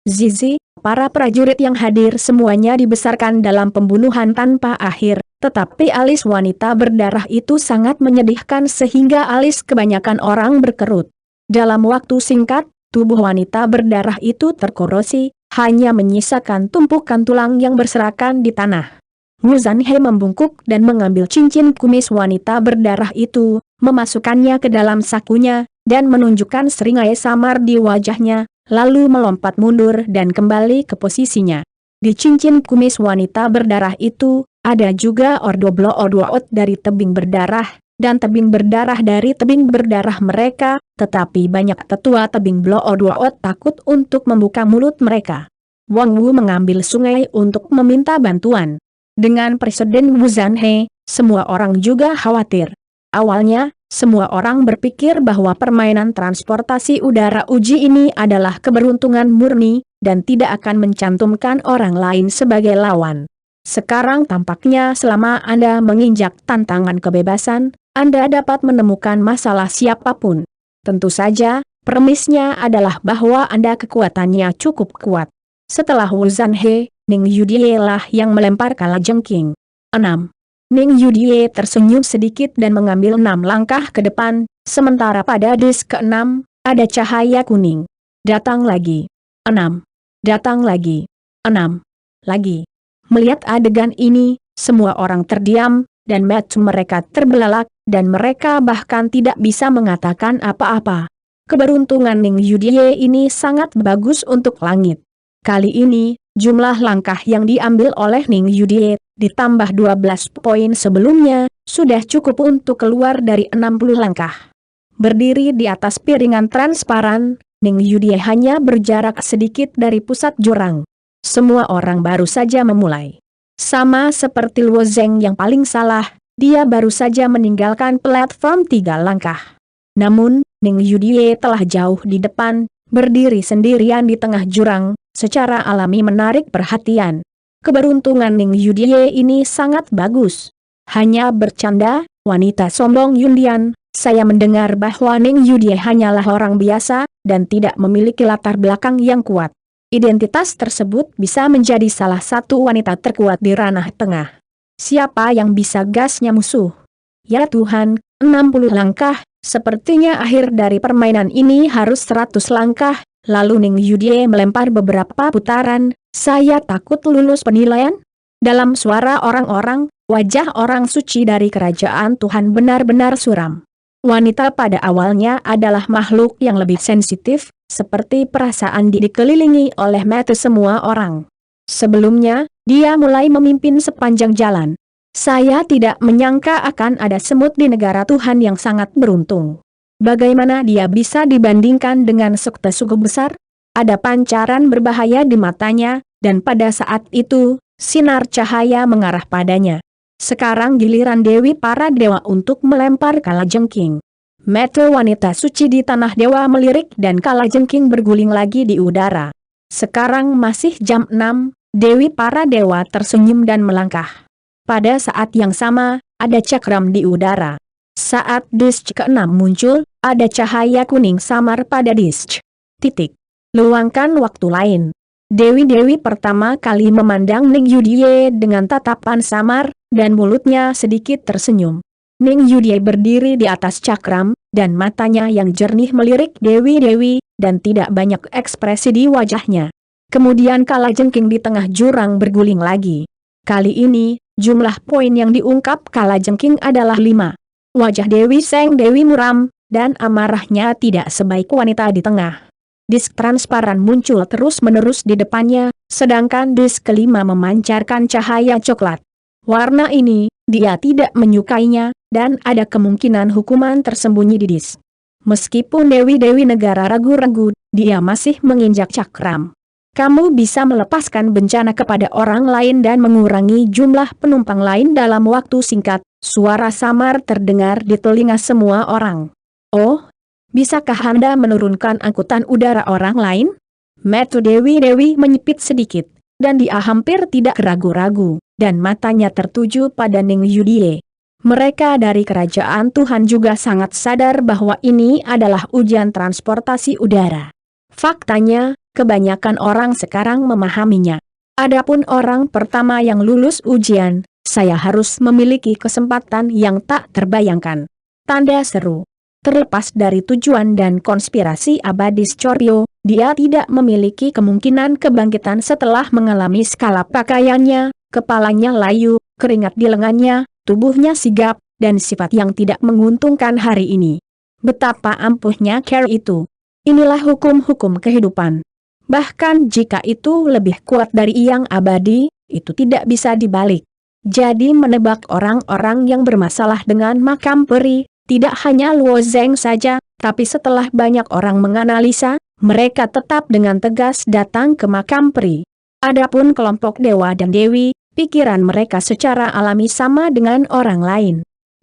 Zizi, Para prajurit yang hadir semuanya dibesarkan dalam pembunuhan tanpa akhir, tetapi alis wanita berdarah itu sangat menyedihkan sehingga alis kebanyakan orang berkerut. Dalam waktu singkat, tubuh wanita berdarah itu terkorosi, hanya menyisakan tumpukan tulang yang berserakan di tanah. Wu Zanhe membungkuk dan mengambil cincin kumis wanita berdarah itu, memasukkannya ke dalam sakunya, dan menunjukkan seringai samar di wajahnya, lalu melompat mundur dan kembali ke posisinya. Di cincin kumis wanita berdarah itu, ada juga ordoblo-odwaot dari tebing berdarah, dan tebing berdarah dari tebing berdarah mereka, tetapi banyak tetua tebing bloodwaot takut untuk membuka mulut mereka. Wang Wu mengambil sungai untuk meminta bantuan. Dengan presiden Wu Zanhe, semua orang juga khawatir. Awalnya, semua orang berpikir bahwa permainan transportasi udara uji ini adalah keberuntungan murni, dan tidak akan mencantumkan orang lain sebagai lawan. Sekarang tampaknya selama Anda menginjak tantangan kebebasan, Anda dapat menemukan masalah siapapun. Tentu saja, premisnya adalah bahwa Anda kekuatannya cukup kuat. Setelah Wu Zanhe, Ning Yudie lah yang melempar kalajengking. 6. Ning Yudie tersenyum sedikit dan mengambil 6 langkah ke depan, sementara pada disk ke-6, ada cahaya kuning. Datang lagi. 6. Datang lagi. 6. Lagi. Melihat adegan ini, semua orang terdiam, dan mata mereka terbelalak, dan mereka bahkan tidak bisa mengatakan apa-apa. Keberuntungan Ning Yudie ini sangat bagus untuk langit. Kali ini, jumlah langkah yang diambil oleh Ning Yudie, ditambah 12 poin sebelumnya, sudah cukup untuk keluar dari 60 langkah. Berdiri di atas piringan transparan, Ning Yudie hanya berjarak sedikit dari pusat jurang. Semua orang baru saja memulai. Sama seperti Luo Zeng yang paling salah, dia baru saja meninggalkan platform 3 langkah. Namun, Ning Yudie telah jauh di depan, berdiri sendirian di tengah jurang, secara alami menarik perhatian. Keberuntungan Ning Yudie ini sangat bagus. Hanya bercanda, wanita sombong Yundian, saya mendengar bahwa Ning Yudie hanyalah orang biasa, dan tidak memiliki latar belakang yang kuat. Identitas tersebut bisa menjadi salah satu wanita terkuat di ranah tengah. Siapa yang bisa gasnya musuh? Ya Tuhan, 60 langkah, sepertinya akhir dari permainan ini harus 100 langkah, lalu Ning Yudie melempar beberapa putaran, saya takut lulus penilaian? Dalam suara orang-orang, wajah orang suci dari kerajaan Tuhan benar-benar suram. Wanita pada awalnya adalah makhluk yang lebih sensitif, seperti perasaan dikelilingi oleh mata semua orang. Sebelumnya, dia mulai memimpin sepanjang jalan. Saya tidak menyangka akan ada semut di negara Tuhan yang sangat beruntung. Bagaimana dia bisa dibandingkan dengan sekte suku besar? Ada pancaran berbahaya di matanya, dan pada saat itu, sinar cahaya mengarah padanya. Sekarang giliran Dewi para dewa untuk melempar kalajengking. Mata wanita suci di tanah dewa melirik dan kalajengking berguling lagi di udara. Sekarang masih jam 6, Dewi para dewa tersenyum dan melangkah. Pada saat yang sama, ada cakram di udara. Saat disk ke-6 muncul, ada cahaya kuning samar pada disk. Titik. Luangkan waktu lain. Dewi-dewi pertama kali memandang Ning Yudie dengan tatapan samar, dan mulutnya sedikit tersenyum. Ning Yudie berdiri di atas cakram, dan matanya yang jernih melirik dewi-dewi, dan tidak banyak ekspresi di wajahnya. Kemudian kalajengking di tengah jurang berguling lagi. Kali ini, jumlah poin yang diungkap kalajengking adalah 5. Wajah Dewi Seng Dewi muram, dan amarahnya tidak sebaik wanita di tengah. Disk transparan muncul terus-menerus di depannya, sedangkan disk kelima memancarkan cahaya coklat. Warna ini, dia tidak menyukainya, dan ada kemungkinan hukuman tersembunyi di disk. Meskipun dewi-dewi negara ragu-ragu, dia masih menginjak cakram. Kamu bisa melepaskan bencana kepada orang lain dan mengurangi jumlah penumpang lain dalam waktu singkat, suara samar terdengar di telinga semua orang. Oh, bisakah Anda menurunkan angkutan udara orang lain? Mata dewi-dewi menyipit sedikit, dan dia hampir tidak ragu-ragu, dan matanya tertuju pada Ning Yudie. Mereka dari kerajaan Tuhan juga sangat sadar bahwa ini adalah ujian transportasi udara. Faktanya, kebanyakan orang sekarang memahaminya. Adapun orang pertama yang lulus ujian, saya harus memiliki kesempatan yang tak terbayangkan. Tanda seru. Terlepas dari tujuan dan konspirasi abadi Scorpio, dia tidak memiliki kemungkinan kebangkitan setelah mengalami skala pakaiannya, kepalanya layu, keringat di lengannya, tubuhnya sigap, dan sifat yang tidak menguntungkan hari ini. Betapa ampuhnya care itu. Inilah hukum-hukum kehidupan. Bahkan jika itu lebih kuat dari yang abadi, itu tidak bisa dibalik. Jadi menebak orang-orang yang bermasalah dengan makam peri, tidak hanya Luo Zeng saja, tapi setelah banyak orang menganalisa, mereka tetap dengan tegas datang ke makam peri. Adapun kelompok dewa dan dewi, pikiran mereka secara alami sama dengan orang lain.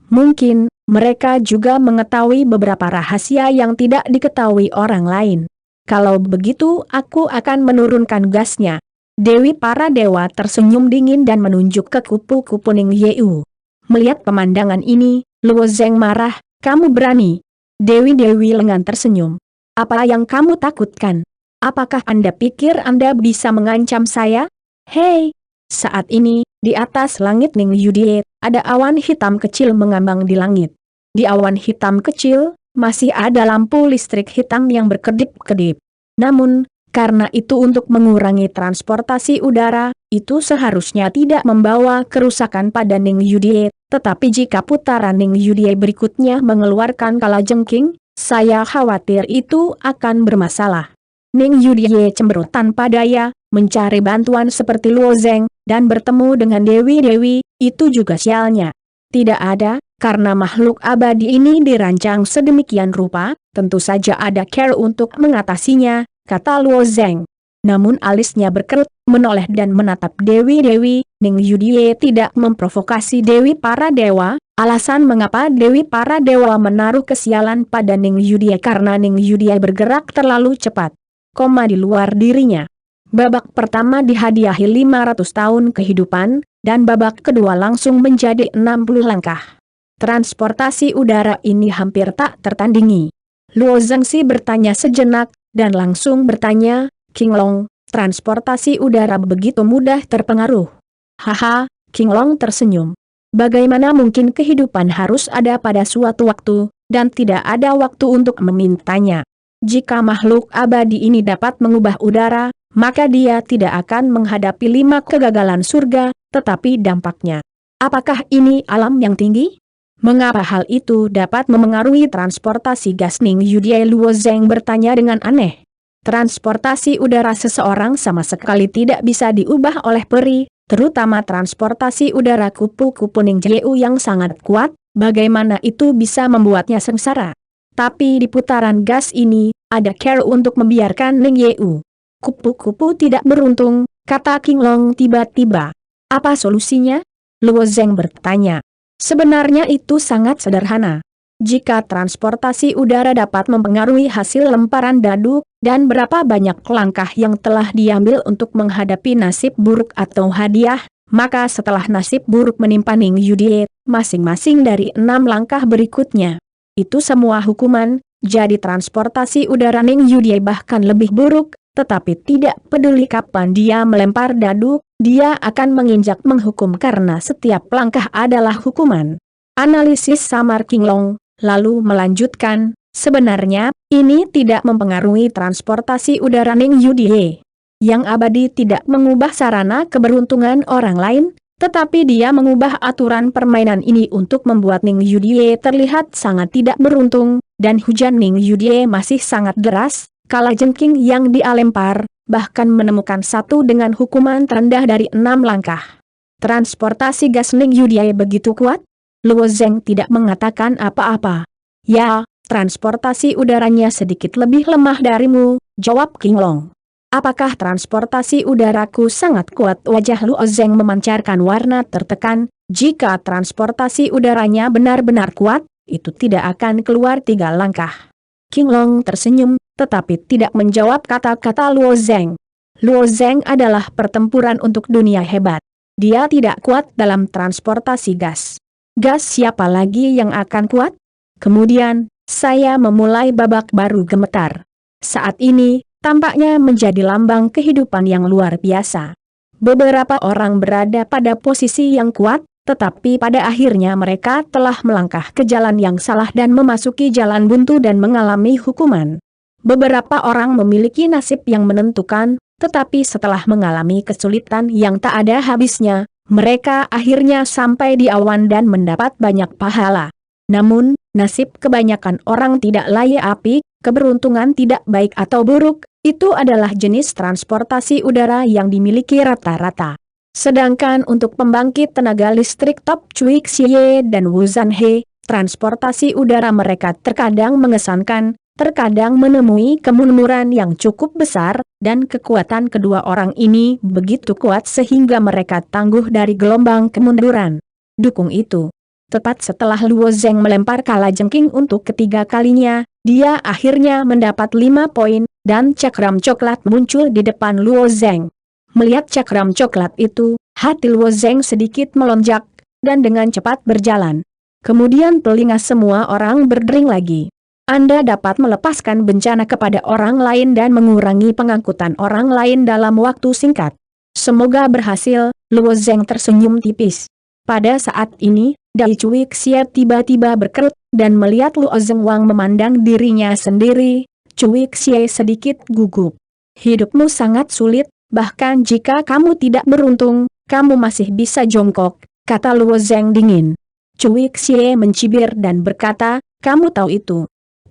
Mungkin, mereka juga mengetahui beberapa rahasia yang tidak diketahui orang lain. Kalau begitu aku akan menurunkan gasnya. Dewi para dewa tersenyum dingin dan menunjuk ke kupu-kupu Ning Yeu. Melihat pemandangan ini, Luo Zeng marah, kamu berani. Dewi-dewi lengan tersenyum. Apa yang kamu takutkan? Apakah Anda pikir Anda bisa mengancam saya? Hei! Saat ini, di atas langit Ning Yudie, ada awan hitam kecil mengambang di langit. Di awan hitam kecil, masih ada lampu listrik hitam yang berkedip-kedip. Namun, karena itu untuk mengurangi transportasi udara, itu seharusnya tidak membawa kerusakan pada Ning Yudie, tetapi jika putaran Ning Yudie berikutnya mengeluarkan kalajengking, saya khawatir itu akan bermasalah. Ning Yudie cemberut tanpa daya, mencari bantuan seperti Luo Zeng, dan bertemu dengan dewi-dewi, itu juga sialnya. Tidak ada, karena makhluk abadi ini dirancang sedemikian rupa, tentu saja ada care untuk mengatasinya, kata Luo Zeng. Namun alisnya berkerut, menoleh dan menatap dewi-dewi. Ning Yudie tidak memprovokasi dewi para dewa. Alasan mengapa dewi para dewa menaruh kesialan pada Ning Yudie karena Ning Yudie bergerak terlalu cepat. Di luar dirinya. Babak pertama dihadiahi 500 tahun kehidupan, dan babak kedua langsung menjadi 60 langkah. Transportasi udara ini hampir tak tertandingi. Luo Zengxi bertanya sejenak, dan langsung bertanya, King Long, transportasi udara begitu mudah terpengaruh. Haha, King Long tersenyum. Bagaimana mungkin kehidupan harus ada pada suatu waktu, dan tidak ada waktu untuk memintanya. Jika makhluk abadi ini dapat mengubah udara, maka dia tidak akan menghadapi 5 kegagalan surga, tetapi dampaknya. Apakah ini alam yang tinggi? Mengapa hal itu dapat memengaruhi transportasi gas? Ning Yudie Luo Zeng bertanya dengan aneh. Transportasi udara seseorang sama sekali tidak bisa diubah oleh peri, terutama transportasi udara kupu-kupu Ning Yeu yang sangat kuat, bagaimana itu bisa membuatnya sengsara? Tapi di putaran gas ini, ada care untuk membiarkan Ning Yeu. Kupu-kupu tidak beruntung, kata King Long tiba-tiba. Apa solusinya? Luo Zeng bertanya. Sebenarnya itu sangat sederhana. Jika transportasi udara dapat mempengaruhi hasil lemparan dadu, dan berapa banyak langkah yang telah diambil untuk menghadapi nasib buruk atau hadiah, maka setelah nasib buruk menimpa Ning Yudie, masing-masing dari 6 langkah berikutnya. Itu semua hukuman, jadi transportasi udara Ning Yudie bahkan lebih buruk. Tetapi tidak peduli kapan dia melempar dadu, dia akan menginjak menghukum karena setiap langkah adalah hukuman. Analisis samar King Long, lalu melanjutkan, sebenarnya, ini tidak mempengaruhi transportasi udara Ning Yudie. Yang abadi tidak mengubah sarana keberuntungan orang lain, tetapi dia mengubah aturan permainan ini untuk membuat Ning Yudie terlihat sangat tidak beruntung, dan hujan Ning Yudie masih sangat deras. Kalajengking yang dia lempar, bahkan menemukan satu dengan hukuman terendah dari 6 langkah. Transportasi gas Ning Yudie begitu kuat? Luo Zeng tidak mengatakan apa-apa. Ya, transportasi udaranya sedikit lebih lemah darimu, jawab King Long. Apakah transportasi udaraku sangat kuat? Wajah Luo Zeng memancarkan warna tertekan. Jika transportasi udaranya benar-benar kuat, itu tidak akan keluar 3 langkah. King Long tersenyum, tetapi tidak menjawab kata-kata Luo Zeng. Luo Zeng adalah pertempuran untuk dunia hebat. Dia tidak kuat dalam transportasi gas. Gas siapa lagi yang akan kuat? Kemudian, saya memulai babak baru gemetar. Saat ini, tampaknya menjadi lambang kehidupan yang luar biasa. Beberapa orang berada pada posisi yang kuat, tetapi pada akhirnya mereka telah melangkah ke jalan yang salah dan memasuki jalan buntu dan mengalami hukuman. Beberapa orang memiliki nasib yang menentukan, tetapi setelah mengalami kesulitan yang tak ada habisnya, mereka akhirnya sampai di awan dan mendapat banyak pahala. Namun, nasib kebanyakan orang tidak layak api, keberuntungan tidak baik atau buruk, itu adalah jenis transportasi udara yang dimiliki rata-rata. Sedangkan untuk pembangkit tenaga listrik Top Cui Xie dan Wuzhan He, transportasi udara mereka terkadang mengesankan, terkadang menemui kemunduran yang cukup besar, dan kekuatan kedua orang ini begitu kuat sehingga mereka tangguh dari gelombang kemunduran. Dukung itu. Tepat setelah Luo Zheng melempar kalajengking untuk ketiga kalinya, dia akhirnya mendapat 5 poin, dan cakram coklat muncul di depan Luo Zheng. Melihat cakram coklat itu, hati Luo Zheng sedikit melonjak, dan dengan cepat berjalan. Kemudian telinga semua orang berdering lagi. Anda dapat melepaskan bencana kepada orang lain dan mengurangi pengangkutan orang lain dalam waktu singkat. Semoga berhasil, Luo Zheng tersenyum tipis. Pada saat ini, Dai Cui Xie tiba-tiba berkerut, dan melihat Luo Zheng Wang memandang dirinya sendiri, Cui Xie sedikit gugup. Hidupmu sangat sulit, bahkan jika kamu tidak beruntung, kamu masih bisa jongkok, kata Luo Zheng dingin. Cui Xie mencibir dan berkata, kamu tahu itu.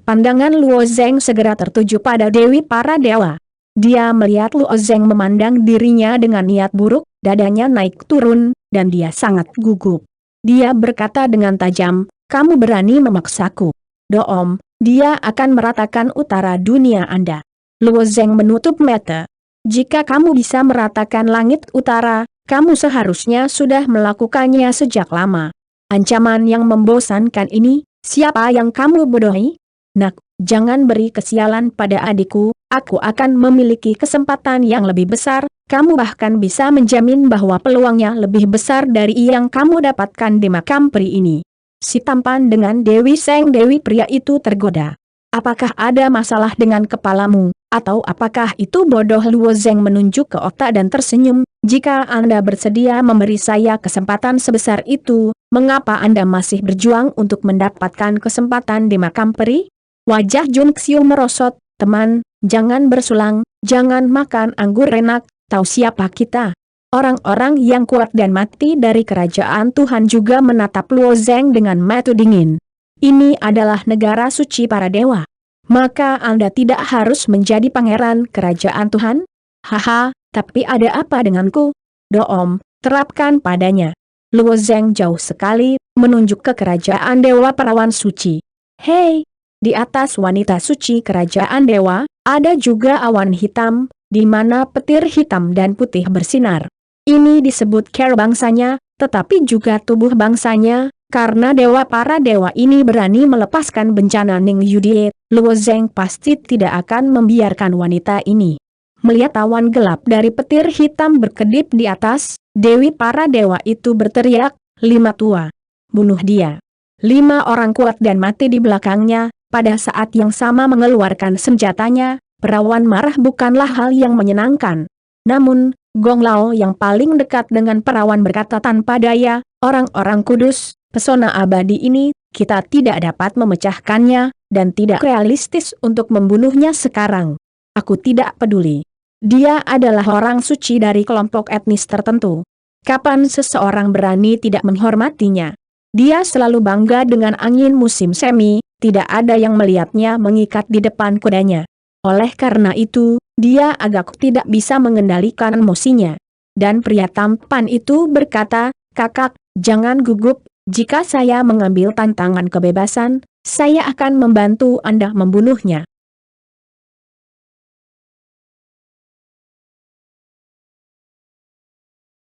Pandangan Luo Zheng segera tertuju pada Dewi para dewa. Dia melihat Luo Zheng memandang dirinya dengan niat buruk, dadanya naik turun, dan dia sangat gugup. Dia berkata dengan tajam, kamu berani memaksaku. Doom, dia akan meratakan utara dunia Anda. Luo Zheng menutup mata. Jika kamu bisa meratakan langit utara, kamu seharusnya sudah melakukannya sejak lama. Ancaman yang membosankan ini, siapa yang kamu bodohi? Nak, jangan beri kesialan pada adikku, aku akan memiliki kesempatan yang lebih besar, kamu bahkan bisa menjamin bahwa peluangnya lebih besar dari yang kamu dapatkan di makam peri ini. Si tampan dengan Dewi Seng Dewi pria itu tergoda. Apakah ada masalah dengan kepalamu, atau apakah itu bodoh? Luo Zheng menunjuk ke otak dan tersenyum, jika Anda bersedia memberi saya kesempatan sebesar itu, mengapa Anda masih berjuang untuk mendapatkan kesempatan di makam peri? Wajah Jun Xiu merosot, teman, jangan bersulang, jangan makan anggur enak, tahu siapa kita? Orang-orang yang kuat dan mati dari kerajaan Tuhan juga menatap Luo Zheng dengan mata dingin. Ini adalah negara suci para dewa. Maka Anda tidak harus menjadi pangeran kerajaan Tuhan? Haha, tapi ada apa denganku? Doom, terapkan padanya. Luo Zheng jauh sekali, menunjuk ke kerajaan dewa perawan suci. Hei! Di atas wanita suci kerajaan dewa, ada juga awan hitam, di mana petir hitam dan putih bersinar. Ini disebut care bangsanya, tetapi juga tubuh bangsanya, karena dewa para dewa ini berani melepaskan bencana Ning Yudie, Luo Zheng pasti tidak akan membiarkan wanita ini. Melihat awan gelap dari petir hitam berkedip di atas, dewi para dewa itu berteriak, 5 tua. Bunuh dia. 5 orang kuat dan mati di belakangnya. Pada saat yang sama mengeluarkan senjatanya, perawan marah bukanlah hal yang menyenangkan. Namun, Gong Lao yang paling dekat dengan perawan berkata tanpa daya, orang-orang kudus, pesona abadi ini, kita tidak dapat memecahkannya, dan tidak realistis untuk membunuhnya sekarang. Aku tidak peduli. Dia adalah orang suci dari kelompok etnis tertentu. Kapan seseorang berani tidak menghormatinya? Dia selalu bangga dengan angin musim semi, tidak ada yang melihatnya mengikat di depan kudanya. Oleh karena itu, dia agak tidak bisa mengendalikan emosinya. Dan pria tampan itu berkata, kakak, jangan gugup, jika saya mengambil tantangan kebebasan, saya akan membantu Anda membunuhnya.